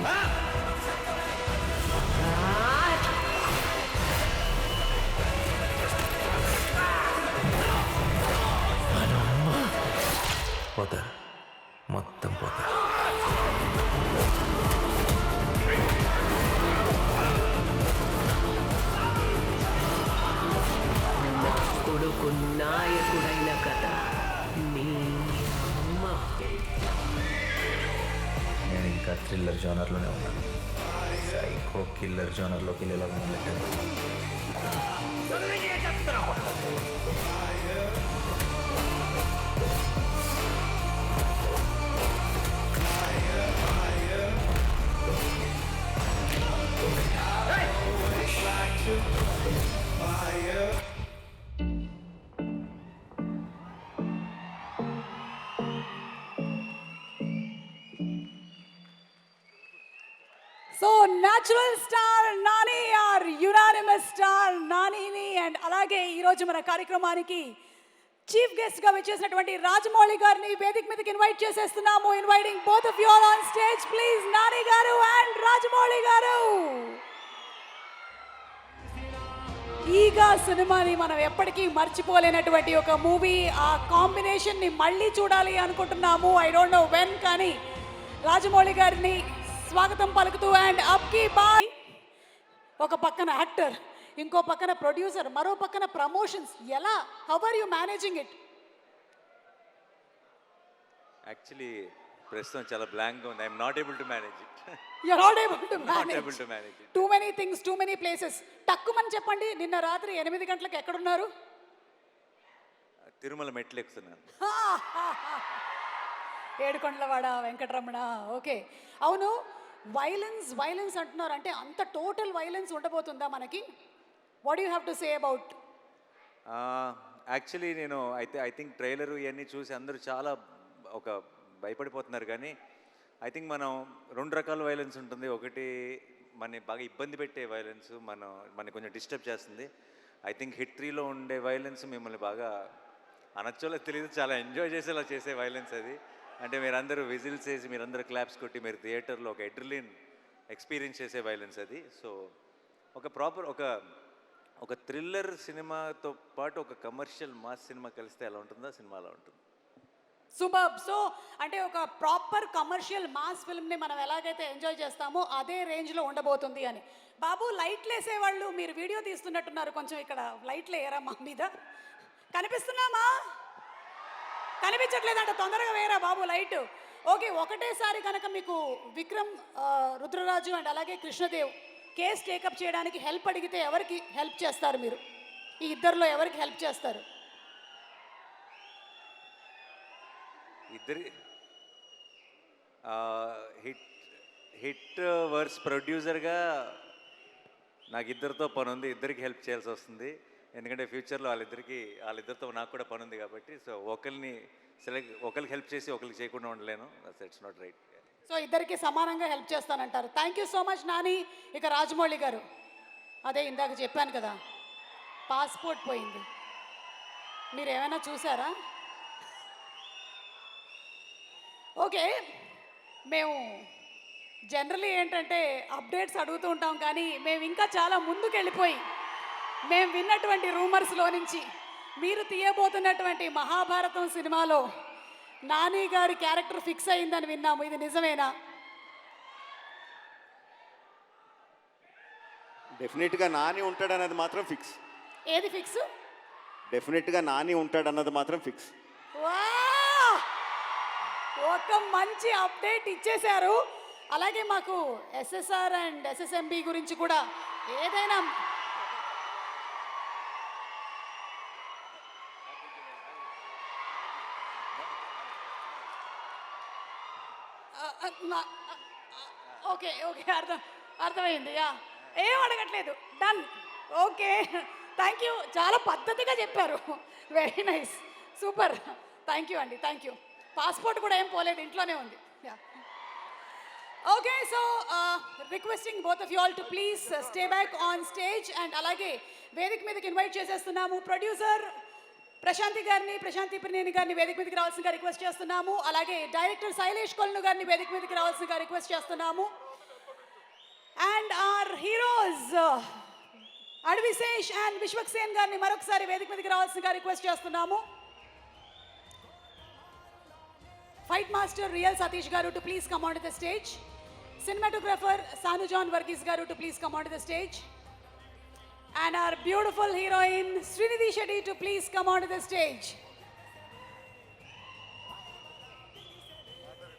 పోతారు, మొత్తం పోతారు. నా కొడుకు నాయకుడైన కథ నీ అమ్మ. నేను ఇంకా థ్రిల్లర్ జోనర్లోనే ఉన్నాను. సైకో కిల్లర్ జోనర్లోకి వెళ్ళేలా మొదలెట్టాను. So natural star Nani or unanimous star నానిని అండ్ అలాగే ఈరోజు మన కార్యక్రమానికి చీఫ్ గెస్ట్ గా వచ్చేసినటువంటి రాజమౌళి గారిని వేదిక మీదకి ఇన్వైట్ చేసేస్తున్నాము. Inviting both of you all on stage please. Nani garu and Rajamouli గారు. ఈగా సినిమాని మనం ఎప్పటికీ మర్చిపోలేనటువంటి ఒక మూవీ. ఆ కాంబినేషన్ ని మళ్ళీ చూడాలి అనుకుంటున్నాము. ఐ డోంట్ నో వెన్, కానీ రాజమౌళి గారిని స్వాగతం పలుకుతూ అండ్ అప్కి బాయ్. ఒక పక్కన యాక్టర్, ఇంకో పక్కన ప్రొడ్యూసర్, మరో పక్కన ప్రమోషన్స్. ఎలా, how are you managing it? Actually ప్రస్తుతం చాలా బ్లాంక్గా ఉంది. I'm not able to manage it. You are not able to not manage. Able to manage it. Too many things, too many places. తక్కువని చెప్పండి, నిన్న రాత్రి 8 గంటలకు ఎక్కడున్నారు? తిరుమల మెట్లు ఎక్కుతున్నాను. ఏడుకొండలవాడ వెంకటరమణ. ఓకే, అవును, వైలెన్స్ అంటున్నారు. అంటే అంత టోటల్ వైలెన్స్ ఉండబోతుందా మనకి? What you have to say about? Actually నేను ఐ థింక్ ట్రైలరు ఇవన్నీ చూసి అందరూ చాలా ఒక భయపడిపోతున్నారు. కానీ ఐ థింక్ మనం 2 రకాల వైలెన్స్ ఉంటుంది. ఒకటి మన బాగా ఇబ్బంది పెట్టే వైలెన్స్, మన కొంచెం డిస్టర్బ్ చేస్తుంది. ఐ థింక్ హిట్ 3లో ఉండే వైలెన్స్ మిమ్మల్ని బాగా అనొచ్చోలో తెలియదు, చాలా ఎంజాయ్ చేసేలా చేసే వైలెన్స్ అది. అంటే మీరందరూ విజిల్స్ వేసి, మీరందరూ క్లాప్స్ కొట్టి, మీరు థియేటర్లో ఒక ఎడ్రిలిన్ ఎక్స్పీరియన్స్ చేసే వైలెన్స్ అది. సో ఒక ప్రాపర్ ఒక థ్రిల్లర్ సినిమాతో పాటు ఒక కమర్షియల్ మాస్ సినిమా కలిస్తే ఎలా ఉంటుందో సినిమా అలా ఉంటుంది. సూపర్. సో అంటే ఒక ప్రాపర్ కమర్షియల్ మాస్ ఫిల్మ్ని మనం ఎలాగైతే ఎంజాయ్ చేస్తామో అదే రేంజ్లో ఉండబోతుంది అని. బాబు, లైట్లు వేసేవాళ్ళు మీరు వీడియో తీస్తున్నట్టున్నారు. కొంచెం ఇక్కడ లైట్లు వేయరా మా మీద? కనిపిస్తున్నామా? కనిపించట్లేదంట, తొందరగా వేయరా బాబు లైట్. ఓకే, ఒకటేసారి కనుక మీకు విక్రమ్, రుద్రరాజు అండ్ అలాగే కృష్ణదేవ్ కేస్ టేకప్ చేయడానికి హెల్ప్ అడిగితే ఎవరికి హెల్ప్ చేస్తారు మీరు? ఈ ఇద్దరిలో ఎవరికి హెల్ప్ చేస్తారు? ఇద్దరి హిట్ వర్స్ ప్రొడ్యూసర్గా నాకు ఇద్దరితో పని ఉంది. ఇద్దరికి హెల్ప్ చేయాల్సి వస్తుంది, ఎందుకంటే ఫ్యూచర్లో వాళ్ళిద్దరితో నాకు కూడా పని ఉంది కాబట్టి. సో ఒకరికి హెల్ప్ చేసి ఒకరికి చేయకుండా ఉండలేను. It's not right. సో ఇద్దరికి సమానంగా హెల్ప్ చేస్తానంటారు. Thank you so much Nani. ఇక రాజమౌళి గారు, అదే ఇందాక చెప్పాను కదా, పాస్పోర్ట్ పోయింది. మీరు ఏమైనా చూసారా? ఓకే, మేము జనరలీ ఏంటంటే అప్డేట్స్ అడుగుతూ ఉంటాం, కానీ మేము ఇంకా చాలా ముందుకు వెళ్ళిపోయి మేము విన్నటువంటి రూమర్స్లో నుంచి మీరు తీయబోతున్నటువంటి మహాభారతం సినిమాలో నాని గారి క్యారెక్టర్ ఫిక్స్ అయిందని విన్నాము. ఇది నిజమేనా? డెఫినెట్గా నాని ఉంటాడన్నది మాత్రం ఫిక్స్. ఏది ఫిక్స్? డెఫినెట్గా నాని ఉంటాడన్నది మాత్రం ఫిక్స్. ఒక మంచి అప్డేట్ ఇచ్చేశారు. అలాగే మాకు ఎస్ఎస్ఆర్ అండ్ ఎస్ఎస్ఎంబి గురించి కూడా ఏదైనా ఓకే ఓకే అర్థమైంది. యా, ఏం అడగట్లేదు. డన్. Okay, thank you. చాలా పద్ధతిగా చెప్పారు. Very nice, super. Thank you అండి, థ్యాంక్ యూ. పాస్పోర్ట్ కూడా ఏం పోలేదు, ఇంట్లోనే ఉంది. Okay, so requesting both of you all to please stay back on stage. And అలాగే వేదిక మీదకి ఇన్వైట్ చేసేస్తున్నాము ప్రొడ్యూసర్ ప్రశాంతి ప్రినేని గారిని వేదిక మీదకి రావాల్సిందిగా రిక్వెస్ట్ చేస్తున్నాము. అలాగే డైరెక్టర్ శైలేష్ కొల్ను గారిని వేదిక మీదకి రావాల్సిందిగా రిక్వెస్ట్ చేస్తున్నాము. And our heroes Adivi Sesh and Vishwak Sen గారిని మరొకసారి వేదిక మీదకి రావాల్సిందిగా రిక్వెస్ట్ చేస్తున్నాము. Fight master real Satish garu to please come on to the stage. Cinematographer Sanu John Varghese garu to please come onto the stage. And our beautiful heroine Srinidhi Shetty to please come onto the stage.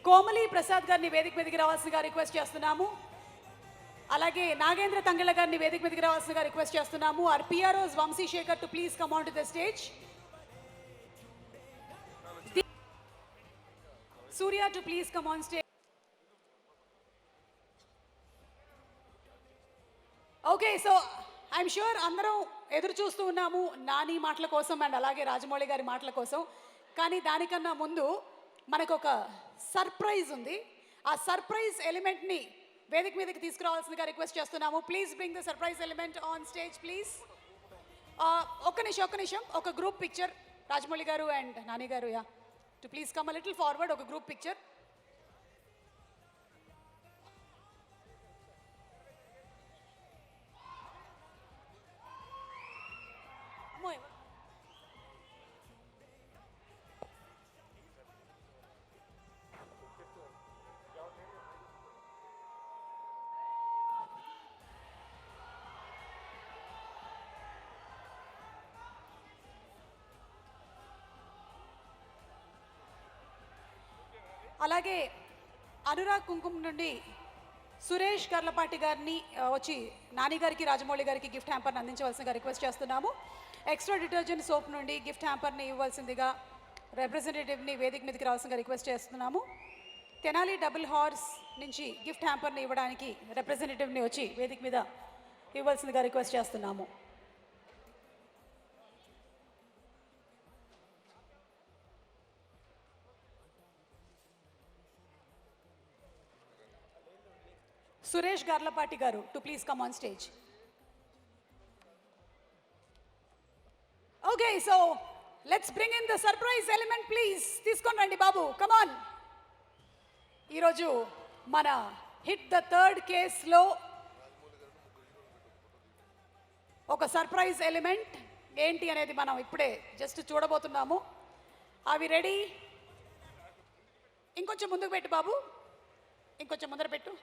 Komali Prasad గారిని వేదిక మీదకి రావాల్సిందిగా రిక్వెస్ట్ చేస్తున్నాము. అలాగే నాగేంద్ర తంగళ్ళ గారిని వేదిక మీదకి రావాల్సిందిగా రిక్వెస్ట్ చేస్తున్నాము. our PROs Vamsi Shekar to please come onto the stage. Surya to please come on stage. Okay, so I'm sure అందరం ఎదురు చూస్తూ ఉన్నాము నాని మాటల కోసం అండ్ అలాగే రాజమౌళి గారి మాటల కోసం. కానీ దానికన్నా ముందు మనకు ఒక సర్ప్రైజ్ ఉంది. ఆ సర్ప్రైజ్ ఎలిమెంట్ని వేదిక మీదకి తీసుకురావాల్సిందిగా రిక్వెస్ట్ చేస్తున్నాము. Please bring the surprise element on stage please. ఒక్క నిమిషం ఒక group picture Rajamouli garu and Nani గారు yeah to please come a little forward. ఒక గ్రూప్ పిక్చర్. అలాగే అనురాగ్ కుంకుమ నుండి సురేష్ కర్లపాటి గారిని వచ్చి నాని గారికి రాజమౌళి గారికి గిఫ్ట్ హ్యాంపర్ని అందించవలసిందిగా రిక్వెస్ట్ చేస్తున్నాము. ఎక్స్ట్రా డిటర్జెంట్ సోప్ నుండి గిఫ్ట్ హ్యాంపర్ని ఇవ్వాల్సిందిగా రిప్రజెంటేటివ్ని వేదిక మీదకి రావాల్సిందిగా రిక్వెస్ట్ చేస్తున్నాము. తెనాలి డబుల్ హార్స్ నుంచి గిఫ్ట్ హ్యాంపర్ని ఇవ్వడానికి రిప్రజెంటేటివ్ని వచ్చి వేదిక మీద ఇవ్వాల్సిందిగా రిక్వెస్ట్ చేస్తున్నాము. సురేష్ గార్లపాటి గారు to please come on stage. Okay, so let's bring in the surprise element please. తీసుకొని రండి బాబు, కమ్ ఆన్. ఈరోజు మన హిట్ ద థర్డ్ కేస్లో ఒక సర్ప్రైజ్ ఎలిమెంట్ ఏంటి అనేది మనం ఇప్పుడే జస్ట్ చూడబోతున్నాము. అవి రెడీ? ఇంకొంచెం ముందుకు పెట్టు బాబు, ఇంకొంచెం ముందర పెట్టు.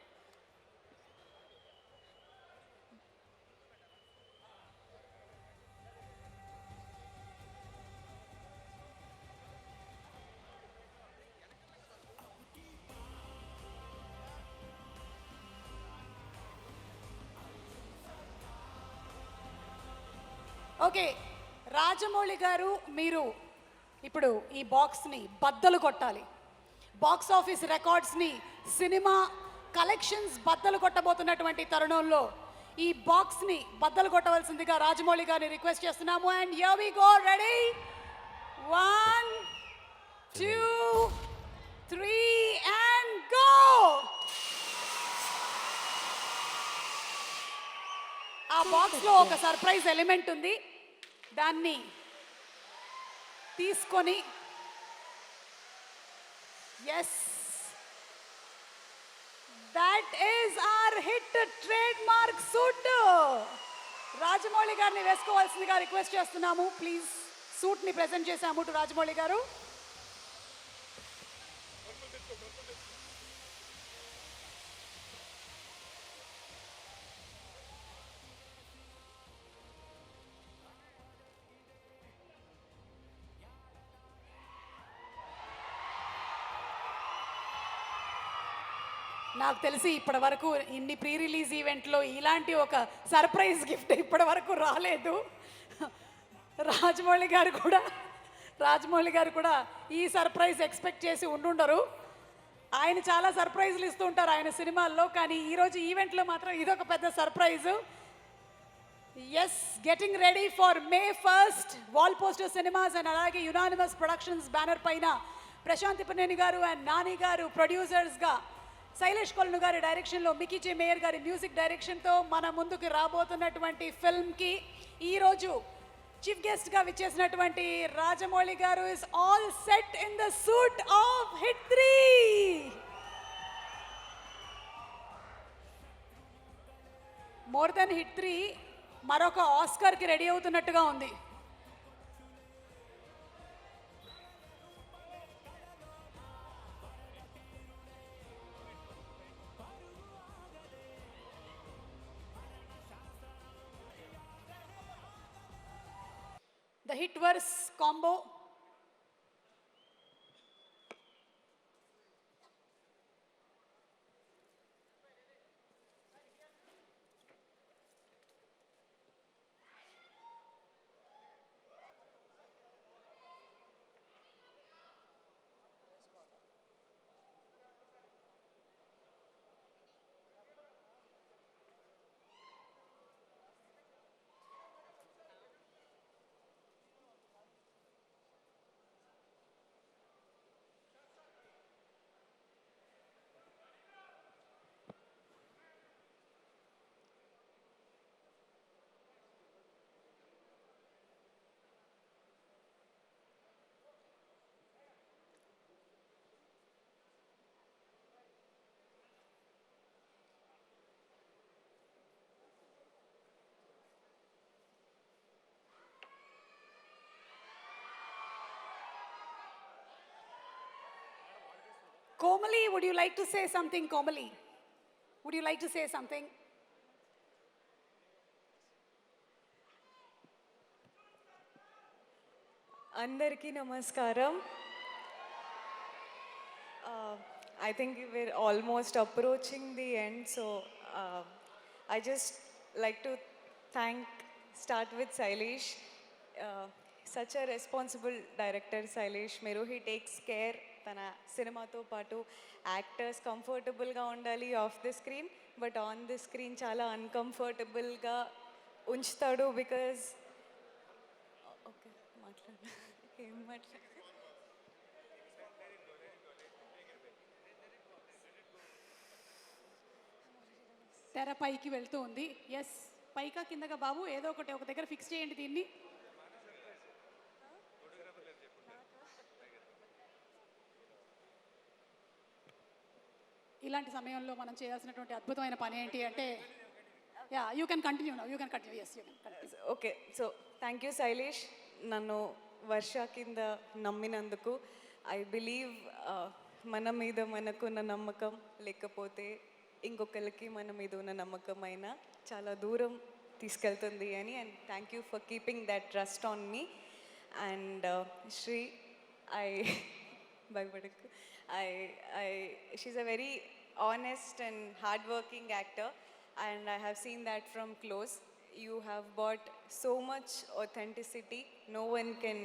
ఓకే, రాజమౌళి గారు మీరు ఇప్పుడు ఈ బాక్స్ని బద్దలు కొట్టాలి. బాక్స్ ఆఫీస్ రికార్డ్స్ని, సినిమా కలెక్షన్స్ బద్దలు కొట్టబోతున్నటువంటి తరుణంలో ఈ బాక్స్ని బద్దలు కొట్టవలసిందిగా రాజమౌళి గారిని రిక్వెస్ట్ చేస్తున్నాము. And here we go. Ready? 1 2 3 and go. ఆ బాక్స్లో ఒక సర్ప్రైజ్ ఎలిమెంట్ ఉంది. దాన్ని తీసుకొని yes, that is our hit trademark suit. Rajamouli గారిని వేసుకోవాల్సిందిగా రిక్వెస్ట్ చేస్తున్నాము. ప్లీజ్ సూట్ని ప్రెజెంట్ చేశాము టు రాజమౌళి గారు. నాకు తెలిసి ఇప్పటి వరకు ఇన్ని ప్రీ రిలీజ్ ఈవెంట్లో ఇలాంటి ఒక సర్ప్రైజ్ గిఫ్ట్ ఇప్పటి వరకు రాలేదు. రాజమౌళి గారు కూడా ఈ సర్ప్రైజ్ ఎక్స్పెక్ట్ చేసి ఉండుండరు. ఆయన చాలా సర్ప్రైజ్లు ఇస్తూ ఉంటారు ఆయన సినిమాల్లో, కానీ ఈరోజు ఈవెంట్లో మాత్రం ఇదొక పెద్ద surprise. Yes, getting ready for May 1st wall poster cinemas and అలాగే యునానిమస్ ప్రొడక్షన్స్ బ్యానర్ పైన ప్రశాంత్ ఇప్పనేని గారు అండ్ నాని గారు ప్రొడ్యూసర్స్గా, శైలేష్ కొలను గారి డైరెక్షన్లో మికీ జే మేయర్ గారి మ్యూజిక్ డైరెక్షన్తో మన ముందుకు రాబోతున్నటువంటి ఫిల్మ్కి ఈరోజు చీఫ్ గెస్ట్గా విచ్చేసినటువంటి రాజమౌళి గారు is all set in the suit of hit 3. More than hit 3 మరొక ఆస్కార్కి రెడీ అవుతున్నట్టుగా ఉంది. The hit verse combo. Komali, would you like to say something, Komali? Would you like to say something? Andarki namaskaram. I think we're almost approaching the end, so I just like to start with Sailesh. Such a responsible director, Sailesh Meru. He takes care తన సినిమాతో పాటు actors కంఫర్టబుల్గా ఉండాలి of the screen, but on the screen చాలా అన్కంఫర్టబుల్గా ఉంచుతాడు. Because okay ఏం తెర పైకి వెళ్తూ ఉంది. ఎస్, పైకా కిందగా బాబు ఏదో ఒకటి ఒక దగ్గర ఫిక్స్ చేయండి దీన్ని. ఇలాంటి సమయంలో మనం చేయాల్సినటువంటి అద్భుతమైన పని ఏంటి అంటే, yeah you can continue now, you can continue. Yes, you can continue. Okay, so thank you Shailesh, నన్ను వర్ష కింద నమ్మినందుకు. ఐ బిలీవ్ మన మీద మనకున్న నమ్మకం, లేకపోతే ఇంకొకరికి మన మీద ఉన్న నమ్మకం అయినా చాలా దూరం తీసుకెళ్తుంది అని. And thank you for keeping that trust on me. And Sri, భయపడకు, she's a very honest and hardworking actor, and I have seen that from close. You have brought so much authenticity. No one can,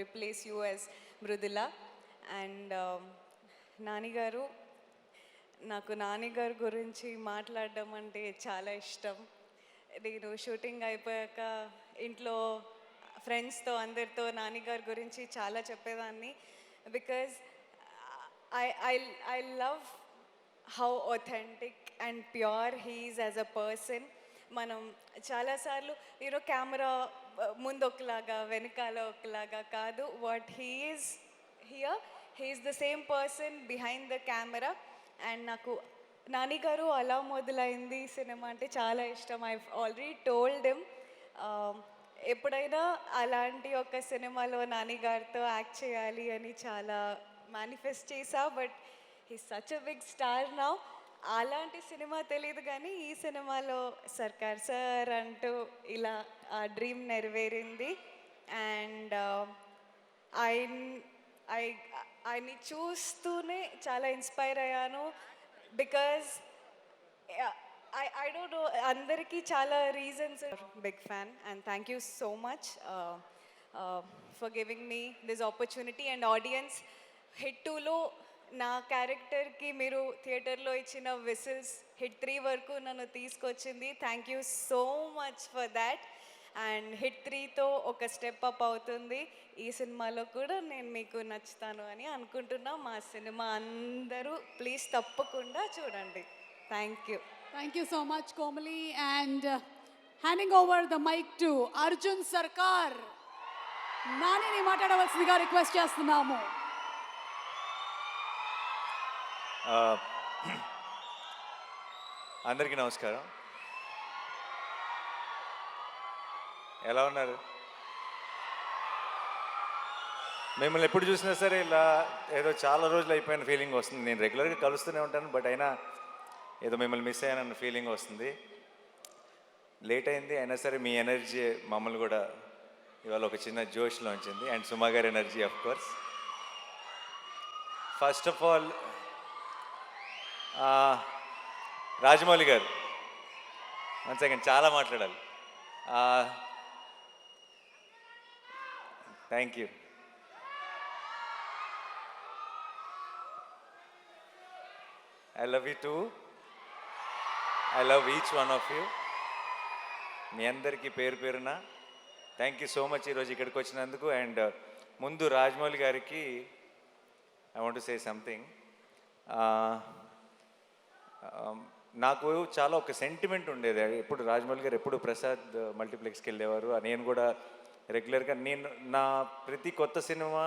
replace you as Mrudula. And Nani garu, నాకు నాని గారి గురించి మాట్లాడడం అంటే చాలా ఇష్టం. నేను shooting అయిపోయాక ఇంట్లో ఫ్రెండ్స్తో అందరితో నాని గారి గురించి చాలా చెప్పేదాన్ని. Because I love how authentic and pure he is as a person. మనం చాలాసార్లు కెమెరా ముందు ఒకలాగా వెనకాల ఒకలాగా కాదు. What he is here, he is the same person behind the camera. And నాకు నాని గారు అలా మొదలైంది సినిమా అంటే చాలా ఇష్టం. ఐ ఆల్రెడీ టోల్డ్ హిమ్ ఎప్పుడైనా అలాంటి ఒక సినిమాలో నాని గారితో యాక్ట్ చేయాలి అని చాలా మేనిఫెస్ట్ చేసా. But he such a big star now. అలాంటి సినిమా తెలియదు కానీ ఈ సినిమాలో సర్కార్ సార్ అంటూ ఇలా ఆ డ్రీమ్ నెరవేరింది. అండ్ ఆయన్ని చూస్తూనే చాలా ఇన్స్పైర్ అయ్యాను. బికాజ్ I don't know, అందరికీ చాలా reasons. Big fan and thank you so much for giving me this opportunity. And audience, hit 2లో నా క్యారెక్టర్కి మీరు థియేటర్లో ఇచ్చిన విసిల్స్ హిట్ 3 వరకు నన్ను తీసుకొచ్చింది. Thank you so much for that. And hit 3తో ఒక స్టెప్ అప్ అవుతుంది. ఈ సినిమాలో కూడా నేను మీకు నచ్చుతాను అని అనుకుంటున్నా. మా సినిమా అందరూ ప్లీజ్ తప్పకుండా చూడండి. Thank you. Thank you so much Komali. And handing over the mic to Arjun Sarkar. నానిని మాట్లాడవలసిందిగా రిక్వెస్ట్ చేస్తున్నాము. అందరికీ నమస్కారం. ఎలా ఉన్నారు? మిమ్మల్ని ఎప్పుడు చూసినా సరే ఇలా ఏదో చాలా రోజులు అయిపోయిన ఫీలింగ్ వస్తుంది. నేను రెగ్యులర్గా కలుస్తూనే ఉంటాను, బట్ అయినా ఏదో మిమ్మల్ని మిస్ అయ్యానన్న ఫీలింగ్ వస్తుంది. లేట్ అయింది అయినా సరే మీ ఎనర్జీ మమ్మల్ని కూడా ఇవాళ ఒక చిన్న జోష్లో ఉంచింది. అండ్ సుమా గారి energy of course. First of all Rajamouli garu, one second, చాలా మాట్లాడాలి. Thank you. I love you too. I love each one of you. మీ అందరికీ పేరు పేరున థ్యాంక్ యూ సో మచ్ ఈరోజు ఇక్కడికి వచ్చినందుకు. అండ్ ముందు రాజమౌళి గారికి I want to say something. నాకు చాలా ఒక సెంటిమెంట్ ఉండేది. ఎప్పుడు రాజమౌళి గారు ఎప్పుడు ప్రసాద్ మల్టీప్లెక్స్కి వెళ్ళేవారు. నేను కూడా రెగ్యులర్గా నేను నా ప్రతి కొత్త సినిమా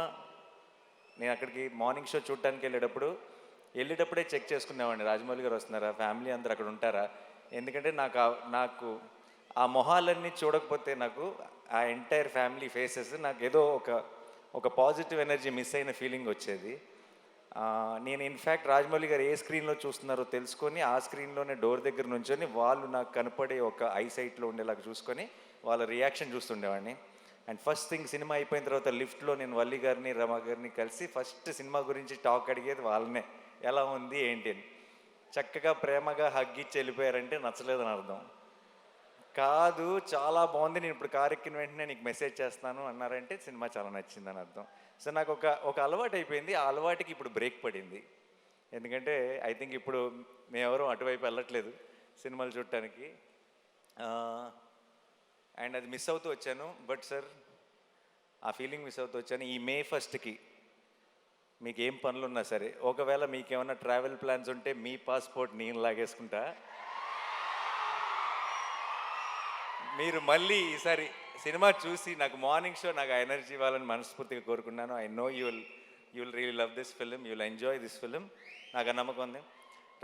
నేను అక్కడికి మార్నింగ్ షో చూడటానికి వెళ్ళేటప్పుడే చెక్ చేసుకునేవాడిని, రాజమౌళి గారు వస్తున్నారా, ఫ్యామిలీ అందరు అక్కడ ఉంటారా. ఎందుకంటే నాకు ఆ మొహాలన్నీ చూడకపోతే నాకు ఆ ఎంటైర్ ఫ్యామిలీ ఫేసెస్ నాకు ఏదో ఒక పాజిటివ్ ఎనర్జీ మిస్ అయిన ఫీలింగ్ వచ్చేది. నేను ఇన్ఫ్యాక్ట్ రాజమౌళి గారు ఏ స్క్రీన్లో చూస్తున్నారో తెలుసుకొని ఆ స్క్రీన్లోనే డోర్ దగ్గర నుంచొని వాళ్ళు నాకు కనపడే ఒక ఐసైట్లో ఉండేలాగా చూసుకొని వాళ్ళ రియాక్షన్ చూస్తుండేవాడిని. అండ్ ఫస్ట్ థింగ్ సినిమా అయిపోయిన తర్వాత లిఫ్ట్లో నేను వల్లి గారిని రమ గారిని కలిసి ఫస్ట్ సినిమా గురించి టాక్ అడిగేది వాళ్ళనే, ఎలా ఉంది ఏంటి అని. చక్కగా ప్రేమగా హగ్గిచ్చి వెళ్ళిపోయారంటే నచ్చలేదని అర్థం కాదు, చాలా బాగుంది, నేను ఇప్పుడు కారు ఎక్కిన వెంటనే నీకు మెసేజ్ చేస్తాను అన్నారంటే సినిమా చాలా నచ్చిందని అర్థం. సో నాకు ఒక అలవాటు అయిపోయింది. ఆ అలవాటుకి ఇప్పుడు బ్రేక్ పడింది. ఎందుకంటే ఐ థింక్ ఇప్పుడు మేమెవరూ అటువైపు వెళ్ళట్లేదు సినిమాలు చూడటానికి. అండ్ అది మిస్ అవుతూ వచ్చాను. బట్ సార్, ఆ ఫీలింగ్ మిస్ అవుతూ వచ్చాను. ఈ May 1st మీకు ఏం పనులు ఉన్నా సరే, ఒకవేళ మీకేమన్నా ట్రావెల్ ప్లాన్స్ ఉంటే మీ పాస్పోర్ట్ నేను లాగేసుకుంటా. మీరు మళ్ళీ ఈసారి సినిమా చూసి నాకు మార్నింగ్ షో నాకు ఆ ఎనర్జీ ఇవ్వాలని మనస్ఫూర్తిగా కోరుకున్నాను. I know you will really love this film, you will enjoy this film. నాకు ఆ నమ్మకం ఉంది.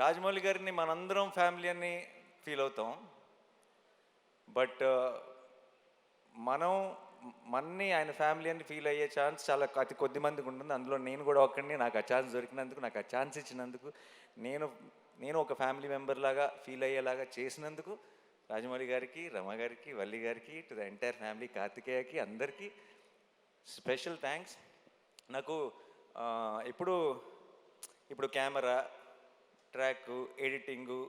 రాజమౌళి గారిని మనందరం ఫ్యామిలీ అని ఫీల్ అవుతాం, బట్ మన్ని ఆయన ఫ్యామిలీ అని ఫీల్ అయ్యే ఛాన్స్ చాలా అతి కొద్ది మందికి ఉంటుంది. అందులో నేను కూడా ఒక్కడిని. నాకు ఆ ఛాన్స్ దొరికినందుకు, నాకు ఆ ఛాన్స్ ఇచ్చినందుకు, నేను ఒక ఫ్యామిలీ మెంబర్ లాగా ఫీల్ అయ్యేలాగా చేసినందుకు రాజమౌళి గారికి, రమ గారికి, వల్లి గారికి, టు ద ఎంటైర్ ఫ్యామిలీ, కార్తికేయకి, అందరికీ స్పెషల్ థ్యాంక్స్. నాకు ఇప్పుడు కెమెరా, ట్రాక్, ఎడిటింగు,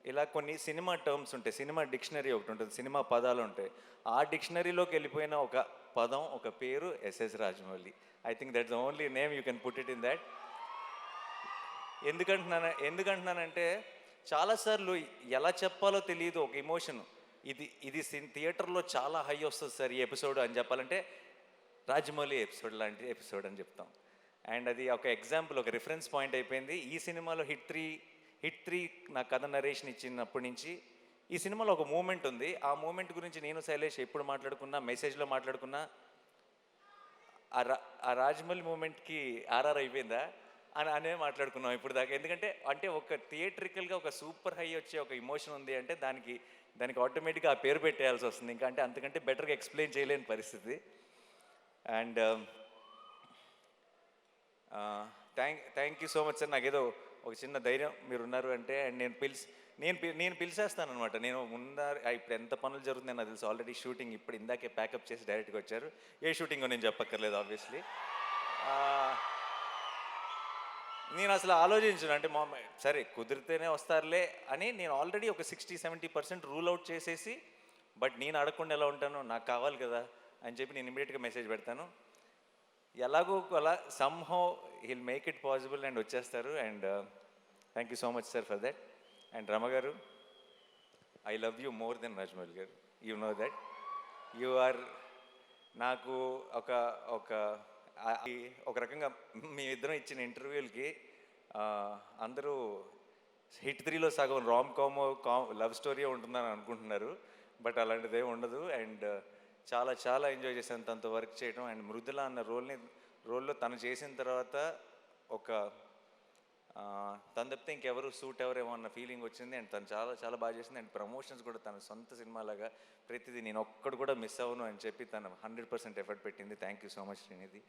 ఇలా కొన్ని సినిమా టర్మ్స్ ఉంటాయి. సినిమా డిక్షనరీ ఒకటి ఉంటుంది, సినిమా పదాలు ఉంటాయి. ఆ డిక్షనరీలోకి వెళ్ళిపోయిన ఒక పదం, ఒక పేరు SS Rajamouli. I think that's the only name you can put it in that. ఎందుకంటున్నానంటే చాలాసార్లు ఎలా చెప్పాలో తెలియదు ఒక ఎమోషన్. ఇది థియేటర్లో చాలా హై వస్తుంది సార్ ఈ ఎపిసోడ్ అని చెప్పాలంటే రాజమౌళి ఎపిసోడ్ లాంటి ఎపిసోడ్ అని చెప్తాం. అండ్ అది ఒక ఎగ్జాంపుల్, ఒక రిఫరెన్స్ పాయింట్ అయిపోయింది. ఈ సినిమాలో హిట్ త్రీ నా కథ నరేషన్ ఇచ్చినప్పటి నుంచి ఈ సినిమాలో ఒక మూమెంట్ ఉంది. ఆ మూమెంట్ గురించి నేను శైలేష్ ఎప్పుడు మాట్లాడుకున్నా, మెసేజ్లో మాట్లాడుకున్నా, ఆ రాజమౌళి మూమెంట్కి ఆర్ఆర్ అయిపోయిందా అనే మాట్లాడుకున్నాం ఇప్పుడు దాకా. ఎందుకంటే ఒక థియేట్రికల్గా ఒక సూపర్ హై వచ్చే ఒక ఇమోషన్ ఉంది అంటే దానికి ఆటోమేటిక్గా ఆ పేరు పెట్టేయాల్సి వస్తుంది. ఇంకా అంతకంటే బెటర్గా ఎక్స్ప్లెయిన్ చేయలేని పరిస్థితి. And thank you so much sir. నాకేదో ఒక చిన్న ధైర్యం మీరున్నారు అంటే. అండ్ నేను పిలిచేస్తాను అనమాట. నేను ఇప్పుడు ఎంత పనులు జరుగుతున్నాయి నాకు తెలుసు. ఆల్రెడీ షూటింగ్ ఇప్పుడు ఇందాకే ప్యాకప్ చేసి డైరెక్ట్గా వచ్చారు. ఏ షూటింగో నేను చెప్పక్కర్లేదు ఆబ్వియస్లీ. నేను అసలు ఆలోచించను, అంటే సరే కుదిరితేనే వస్తారులే అని నేను ఆల్రెడీ ఒక 60-70% రూల్ అవుట్ చేసేసి, బట్ నేను అడగకుండా ఎలా ఉంటాను, నాకు కావాలి కదా అని చెప్పి నేను ఇమీడియట్గా మెసేజ్ పెడతాను. ఎలాగో అలా somehow he'll make it possible and వచ్చేస్తారు. And thank you so much sir for that. And Rama garu, I love you more than Rajamouli garu, you know that. You are నాకు ఒక ఒక ఒక రకంగా మీ ఇద్దరం ఇచ్చిన ఇంటర్వ్యూలకి అందరూ హిట్ 3లో సగం రామ్ కామ్ లవ్ స్టోరీ ఉంటుందని అనుకుంటున్నారు, బట్ అలాంటిదే ఉండదు. అండ్ చాలా చాలా ఎంజాయ్ చేశాను తనతో వర్క్ చేయడం. అండ్ మృదుల అన్న రోల్లో తను చేసిన తర్వాత ఒక తను తప్పితే ఇంకెవరు సూట్ ఎవరేమో అన్న ఫీలింగ్ వచ్చింది. అండ్ తను చాలా చాలా బాగా చేసింది. అండ్ ప్రమోషన్స్ కూడా తన సొంత సినిమాలాగా ప్రతిదీ నేను ఒక్కడు కూడా మిస్ అవ్వను అని చెప్పి తను 100% ఎఫర్ట్ పెట్టింది. Thank you so much Srinidhi,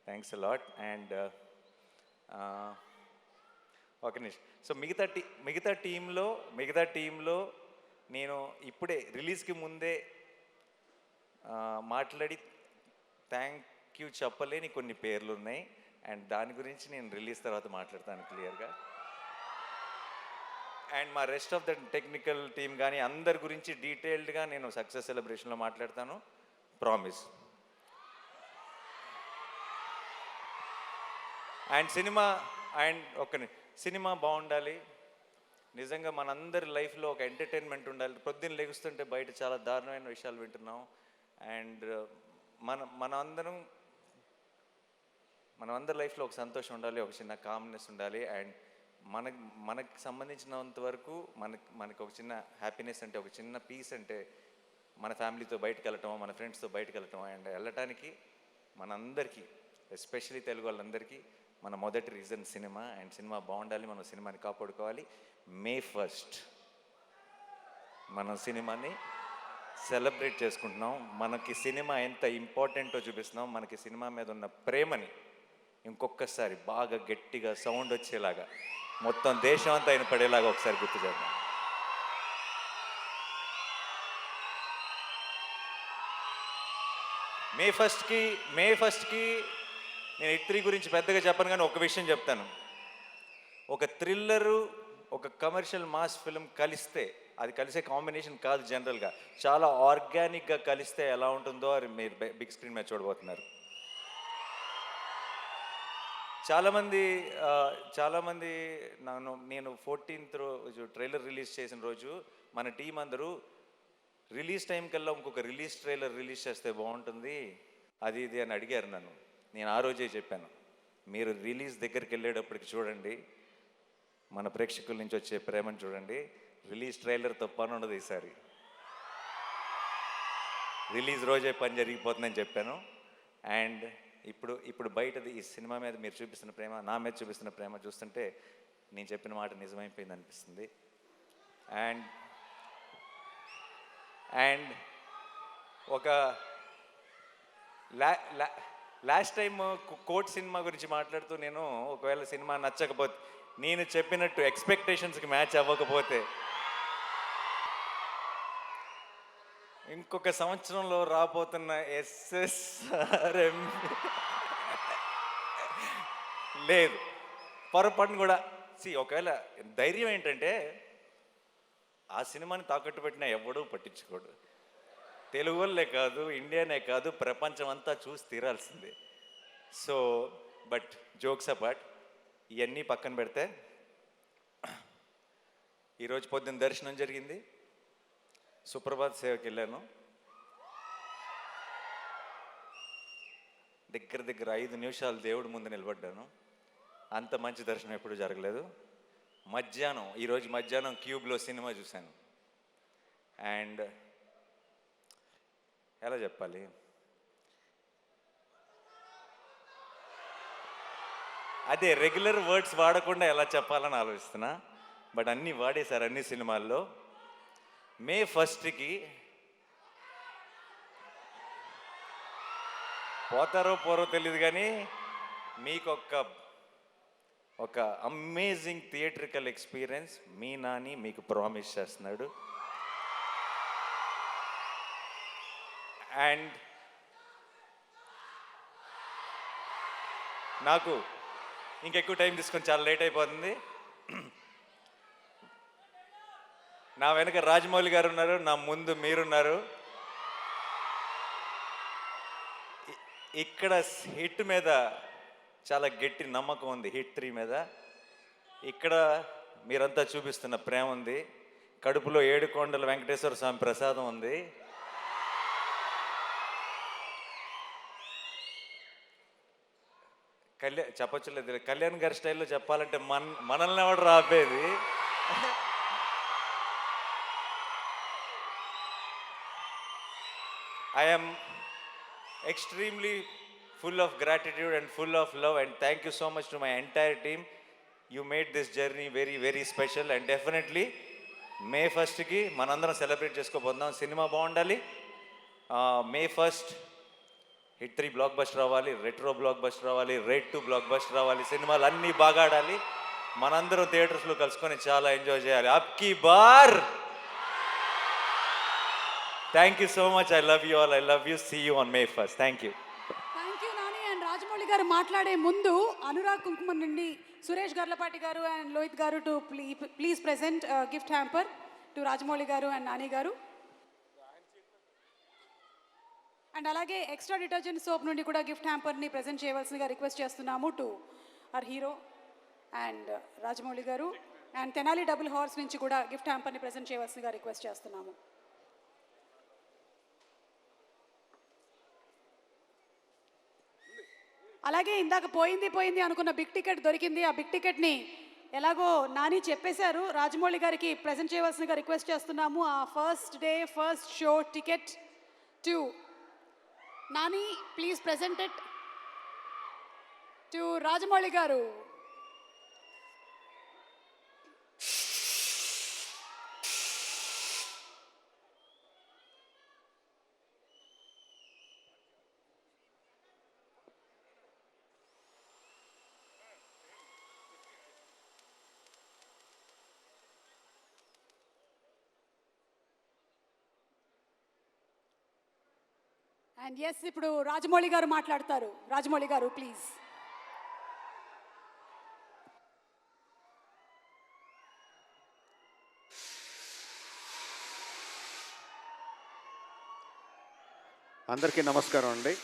thanks a lot. And ఒక నిమిషం. సో మిగతా టీంలో నేను ఇప్పుడే రిలీజ్కి ముందే మాట్లాడి థ్యాంక్ యూ చెప్పలేని కొన్ని పేర్లు ఉన్నాయి. అండ్ దాని గురించి నేను రిలీజ్ తర్వాత మాట్లాడతాను క్లియర్గా. అండ్ మా rest of the technical team కానీ అందరి గురించి డీటెయిల్డ్గా నేను సక్సెస్ సెలబ్రేషన్లో మాట్లాడతాను, ప్రామిస్. అండ్ సినిమా బాగుండాలి. నిజంగా మనందరి లైఫ్లో ఒక ఎంటర్టైన్మెంట్ ఉండాలి. పొద్దున్న లెగుస్తుంటే బయట చాలా దారుణమైన విషయాలు వింటున్నాం. అండ్ మనమందరి లైఫ్లో ఒక సంతోషం ఉండాలి, ఒక చిన్న కామ్నెస్ ఉండాలి. అండ్ మనకు సంబంధించినంత వరకు మనకు ఒక చిన్న హ్యాపీనెస్ అంటే, ఒక చిన్న పీస్ అంటే మన ఫ్యామిలీతో బయటకు వెళ్ళటం, మన ఫ్రెండ్స్తో బయటకు వెళ్ళటం. అండ్ వెళ్ళటానికి మనందరికీ, ఎస్పెషలీ తెలుగు వాళ్ళందరికీ మన మొదటి రీజన్ సినిమా. అండ్ సినిమా బాగుండాలి, మనం సినిమాని కాపాడుకోవాలి. May 1st మనం సినిమాని సెలబ్రేట్ చేసుకుంటున్నాం. మనకి సినిమా ఎంత ఇంపార్టెంటో చూపిస్తున్నాం. మనకి సినిమా మీద ఉన్న ప్రేమని ఇంకొకసారి బాగా గట్టిగా సౌండ్ వచ్చేలాగా మొత్తం దేశం అంతా వినపడేలాగా ఒకసారి గుర్తు చేద్దాం. మే ఫస్ట్కి నేను హిట్ 3 గురించి పెద్దగా చెప్పను, కానీ ఒక విషయం చెప్తాను. ఒక థ్రిల్లరు, ఒక కమర్షియల్ మాస్ ఫిల్మ్ కలిస్తే, అది కలిసే కాంబినేషన్ కాదు జనరల్గా, చాలా ఆర్గానిక్గా కలిస్తే ఎలా ఉంటుందో అది మీరు బిగ్ స్క్రీన్ మీద చూడబోతున్నారు. చాలామంది నేను 14th రోజు ట్రైలర్ రిలీజ్ చేసిన రోజు మన టీం అందరూ రిలీజ్ టైం కల్లా ఇంకొక ట్రైలర్ రిలీజ్ చేస్తే బాగుంటుంది అది ఇది అని అడిగారు నన్ను. నేను ఆ రోజే చెప్పాను, మీరు రిలీజ్ దగ్గరికి వెళ్ళేటప్పటికి చూడండి, మన ప్రేక్షకుల నుంచి వచ్చే ప్రేమను చూడండి. రిలీజ్ ట్రైలర్తో పని ఉండదు ఈసారి, రిలీజ్ రోజే పని జరిగిపోతుందని చెప్పాను. అండ్ ఇప్పుడు బయటది ఈ సినిమా మీద మీరు చూపిస్తున్న ప్రేమ, నా మీద చూపిస్తున్న ప్రేమ చూస్తుంటే నేను చెప్పిన మాట నిజమైపోయింది అనిపిస్తుంది. అండ్ ఒక లాస్ట్ టైం కోర్ట్ సినిమా గురించి మాట్లాడుతూ నేను, ఒకవేళ సినిమా నచ్చకపోతే, నేను చెప్పినట్టు ఎక్స్పెక్టేషన్స్కి మ్యాచ్ అవ్వకపోతే, ఇంకొక సంవత్సరంలో రాబోతున్న SSRM లేదు పొరపాటును కూడా. ఒకవేళ ధైర్యం ఏంటంటే ఆ సినిమాని తాకట్టు పెట్టినా ఎవడూ పట్టించుకోడు. తెలుగు వాళ్ళే కాదు, ఇండియానే కాదు, ప్రపంచం అంతా చూసి తీరాల్సిందే. సో బట్ జోక్స్ అపార్ట్, ఇవన్నీ పక్కన పెడితే ఈరోజు పొద్దున్న దర్శనం జరిగింది, సుప్రభాత్ సేవకి వెళ్ళాను. దగ్గర 5 నిమిషాలు దేవుడి ముందు నిలబడ్డాను. అంత మంచి దర్శనం ఎప్పుడు జరగలేదు. ఈరోజు మధ్యాహ్నం క్యూబ్లో సినిమా చూశాను. అండ్ ఎలా చెప్పాలి, అదే రెగ్యులర్ వర్డ్స్ వాడకుండా ఎలా చెప్పాలని ఆలోచిస్తున్నా, బట్ అన్నీ వాడేశారు అన్ని సినిమాల్లో. May 1కి పోతారో పోరో తెలియదు, కానీ మీకు ఒక అమేజింగ్ థియేట్రికల్ ఎక్స్పీరియన్స్ మీ నాని మీకు ప్రామిస్ చేస్తున్నాడు. అండ్ నాకు ఇంకెక్కువ టైం తీసుకొని చాలా లేట్ అయిపోతుంది. నా వెనక రాజమౌళి గారు ఉన్నారు, నా ముందు మీరున్నారు. ఇక్కడ హిట్ మీద చాలా గట్టి నమ్మకం ఉంది, హిట్ 3 మీద. ఇక్కడ మీరంతా చూపిస్తున్న ప్రేమ ఉంది, కడుపులో 7 కొండల వెంకటేశ్వర స్వామి ప్రసాదం ఉంది. చెప్పొచ్చలేదు, కళ్యాణ్ గారి స్టైల్లో చెప్పాలంటే మనల్ని ఎవడు రాపేది. I am extremely full of gratitude and full of love, and thank you so much to my entire team. You made this journey very, very special, and definitely May 1st మనందరం సెలబ్రేట్ చేసుకోబోతున్నాం. Cinema బాగుండాలి. May 1st hit 3 block buster రావాలి, retro block buster రావాలి, rate 2 block buster రావాలి, సినిమాలు అన్నీ బాగా ఆడాలి, మనందరం థియేటర్స్లో కలుసుకొని చాలా ఎంజాయ్ చేయాలి. అబ్కి బార్. Thank you so much. I love you all. I love you. See you on May 1st. Thank you. Thank you Nani. And Rajamouli garu మాట్లాడే ముందు అనురాగ్ కుంకుమ నుండి సురేష్ గర్లపాటి గారు అండ్ లోహిత్ గారు to please present gift hamper to Rajamouli garu and Nani garu. And అలాగే ఎక్స్ట్రా డిటర్జెంట్ సోప్ నుండి కూడా gift హ్యాంపర్ని present చేయవలసిందిగా రిక్వెస్ట్ చేస్తున్నాము to our hero and Rajamouli garu. And Tenali double horse నుంచి కూడా గిఫ్ట్ హ్యాంపర్ని ప్రెజెంట్ చేయవలసిందిగా రిక్వెస్ట్ చేస్తున్నాము. అలాగే ఇందాక పోయింది అనుకున్న బిగ్ టికెట్ దొరికింది. ఆ బిగ్ టికెట్ని ఎలాగో నాని చెప్పేశారు, రాజమౌళి గారికి ప్రెజెంట్ చేయవలసిందిగా రిక్వెస్ట్ చేస్తున్నాము. Uh first day first show ticket to Nani. Please present it to Rajamouli garu. And yes, ఇప్పుడు రాజమౌళి గారు మాట్లాడతారు. రాజమౌళి గారు ప్లీజ్. అందరికీ నమస్కారం అండి.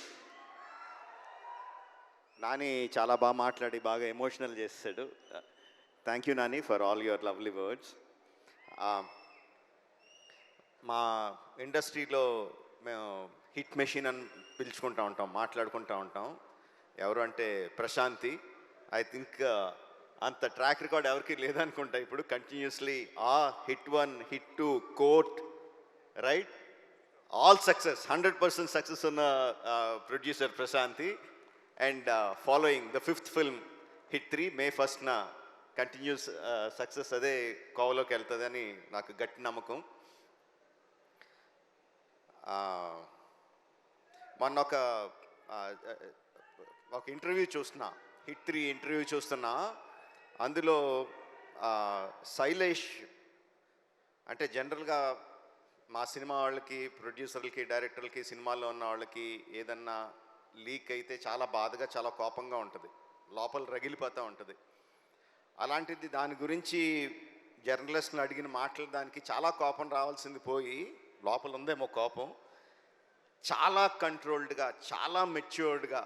నాని చాలా బాగా మాట్లాడి బాగా ఎమోషనల్ చేశాడు. Thank you Nani for all your lovely words. మా ఇండస్ట్రీలో మేము హిట్ మెషిన్ అని పిలుచుకుంటూ ఉంటాం, మాట్లాడుకుంటూ ఉంటాం. ఎవరు అంటే ప్రశాంతి. ఐ థింక్ అంత ట్రాక్ రికార్డ్ ఎవరికి లేదనుకుంటా ఇప్పుడు. Continuously hit 1, hit 2, Court, right, all success, 100% success ఉన్న producer Prashanti. And following the 5th film hit 3 May 1st continues success అదే కోవలోకి వెళ్తుందని నాకు గట్టి నమ్మకం. మొన్న ఒక ఇంటర్వ్యూ చూస్తున్నా, హిట్ 3 ఇంటర్వ్యూ చూస్తున్నా. అందులో శైలేష్ అంటే జనరల్గా మా సినిమా వాళ్ళకి, ప్రొడ్యూసర్లకి, డైరెక్టర్లకి, సినిమాల్లో ఉన్న వాళ్ళకి ఏదన్నా లీక్ అయితే చాలా బాధగా, చాలా కోపంగా ఉంటుంది, లోపల రగిలిపోతూ ఉంటుంది. అలాంటిది దాని గురించి జర్నలిస్ట్ని అడిగిన మాటలు దానికి చాలా కోపం రావాల్సింది పోయి లోపల ఉందేమో కోపం. చాలా కంట్రోల్డ్గా, చాలా మెచ్యూర్డ్గా,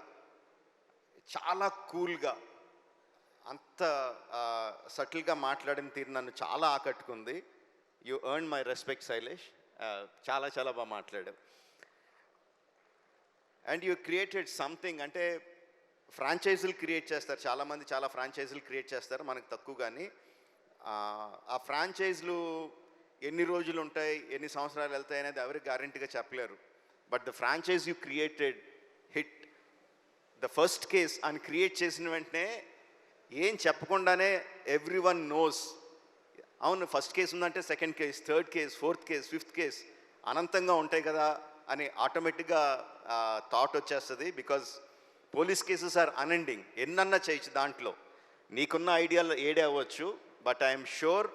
చాలా కూల్గా, అంత సటిల్గా మాట్లాడిన తీరు నన్ను చాలా ఆకట్టుకుంది. You earn my respect Shailesh. చాలా చాలా బాగా మాట్లాడావు. And you created something. అంటే ఫ్రాంచైజీలు క్రియేట్ చేస్తారు చాలామంది, చాలా ఫ్రాంచైజీలు క్రియేట్ చేస్తారు, మనకు తక్కువ. కానీ ఆ ఫ్రాంచైజీలు ఎన్ని రోజులు ఉంటాయి, ఎన్ని సంవత్సరాలు వెళ్తాయి అనేది ఎవరికి గ్యారెంటీగా చెప్పలేరు. But the franchise you created hit. The first case అని క్రియేట్ చేసిన వెంటనే ఏం చెప్పకుండానే ఎవ్రీ వన్ నోస్, అవును ఫస్ట్ కేసు ఉందంటే second case, third case, fourth case, fifth case అనంతంగా ఉంటాయి కదా అని ఆటోమేటిక్గా థాట్ వచ్చేస్తుంది. Because police cases are unending. ఎన్నన్నా చేయొచ్చు దాంట్లో, నీకున్న ఐడియాలు ఏడే అవ్వచ్చు. But I'm sure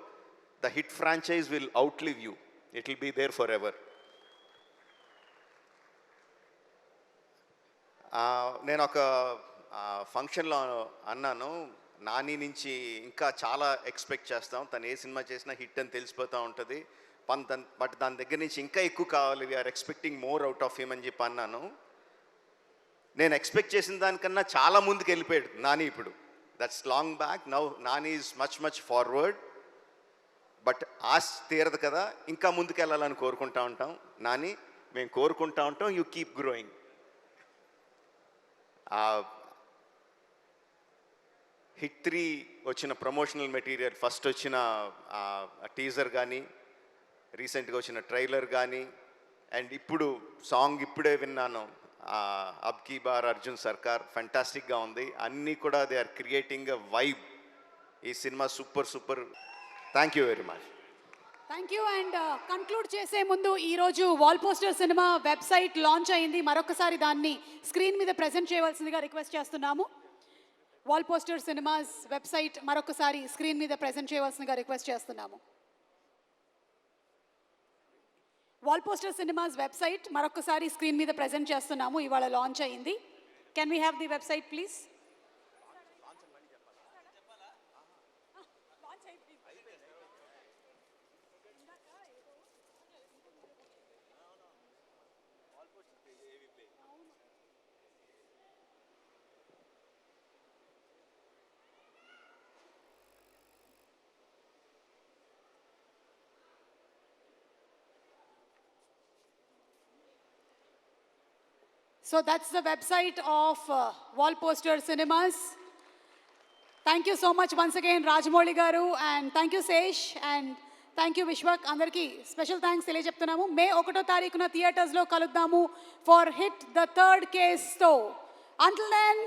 the hit franchise will outlive you. It will be there forever. నేను ఒక ఫంక్షన్లో అన్నాను, నాని నుంచి ఇంకా చాలా ఎక్స్పెక్ట్ చేస్తాం, తను ఏ సినిమా చేసినా హిట్ అని తెలిసిపోతూ ఉంటుంది, బట్ దాని దగ్గర నుంచి ఇంకా ఎక్కువ కావాలి, we're expecting more out of him అని చెప్పి అన్నాను. నేను ఎక్స్పెక్ట్ చేసిన దానికన్నా చాలా ముందుకు వెళ్ళిపోయాడు నాని ఇప్పుడు. That's long back. Now Nani is much forward. But ఆశ తీరదు కదా, ఇంకా ముందుకు వెళ్ళాలని కోరుకుంటా ఉంటాం. నాని, మేము కోరుకుంటా ఉంటాం, యూ కీప్ గ్రోయింగ్. హిట్ 3 వచ్చిన ప్రమోషనల్ మెటీరియల్, ఫస్ట్ వచ్చిన టీజర్ కానీ, రీసెంట్గా వచ్చిన ట్రైలర్ కానీ, అండ్ ఇప్పుడు సాంగ్ ఇప్పుడే విన్నాను, అబ్ కీ బార్ అర్జున్ సర్కార్, ఫెంటాస్టిక్గా ఉంది. అన్నీ కూడా they are creating a vibe. ఈ సినిమా super. Thank you very much. Thank you. And conclude చేసే ముందు ఈరోజు wall poster cinema website launch అయింది. మరొకసారి దాన్ని స్క్రీన్ మీద ప్రజెంట్ చేయవలసిందిగా రిక్వెస్ట్ చేస్తున్నాము. వాల్ పోస్టర్ సినిమాస్ వెబ్సైట్ మరొకసారి స్క్రీన్ మీద ప్రజెంట్ చేయవలసిందిగా రిక్వెస్ట్ చేస్తున్నాము. వాల్ పోస్టర్ సినిమాస్ వెబ్సైట్ మరొకసారి స్క్రీన్ మీద ప్రజెంట్ చేస్తున్నాము. ఇవాళ లాంచ్ అయింది. Can we have the website please? So that's the website of Wall Poster Cinemas. Thank you so much once again, Rajamouli garu, and thank you Sesh, and thank you Vishwak. Andarki special thanks తెలియజెప్తున్నాము. మే 1వ తారీఖున థియేటర్స్లో కలుద్దాము for Hit the Third Case. So until then,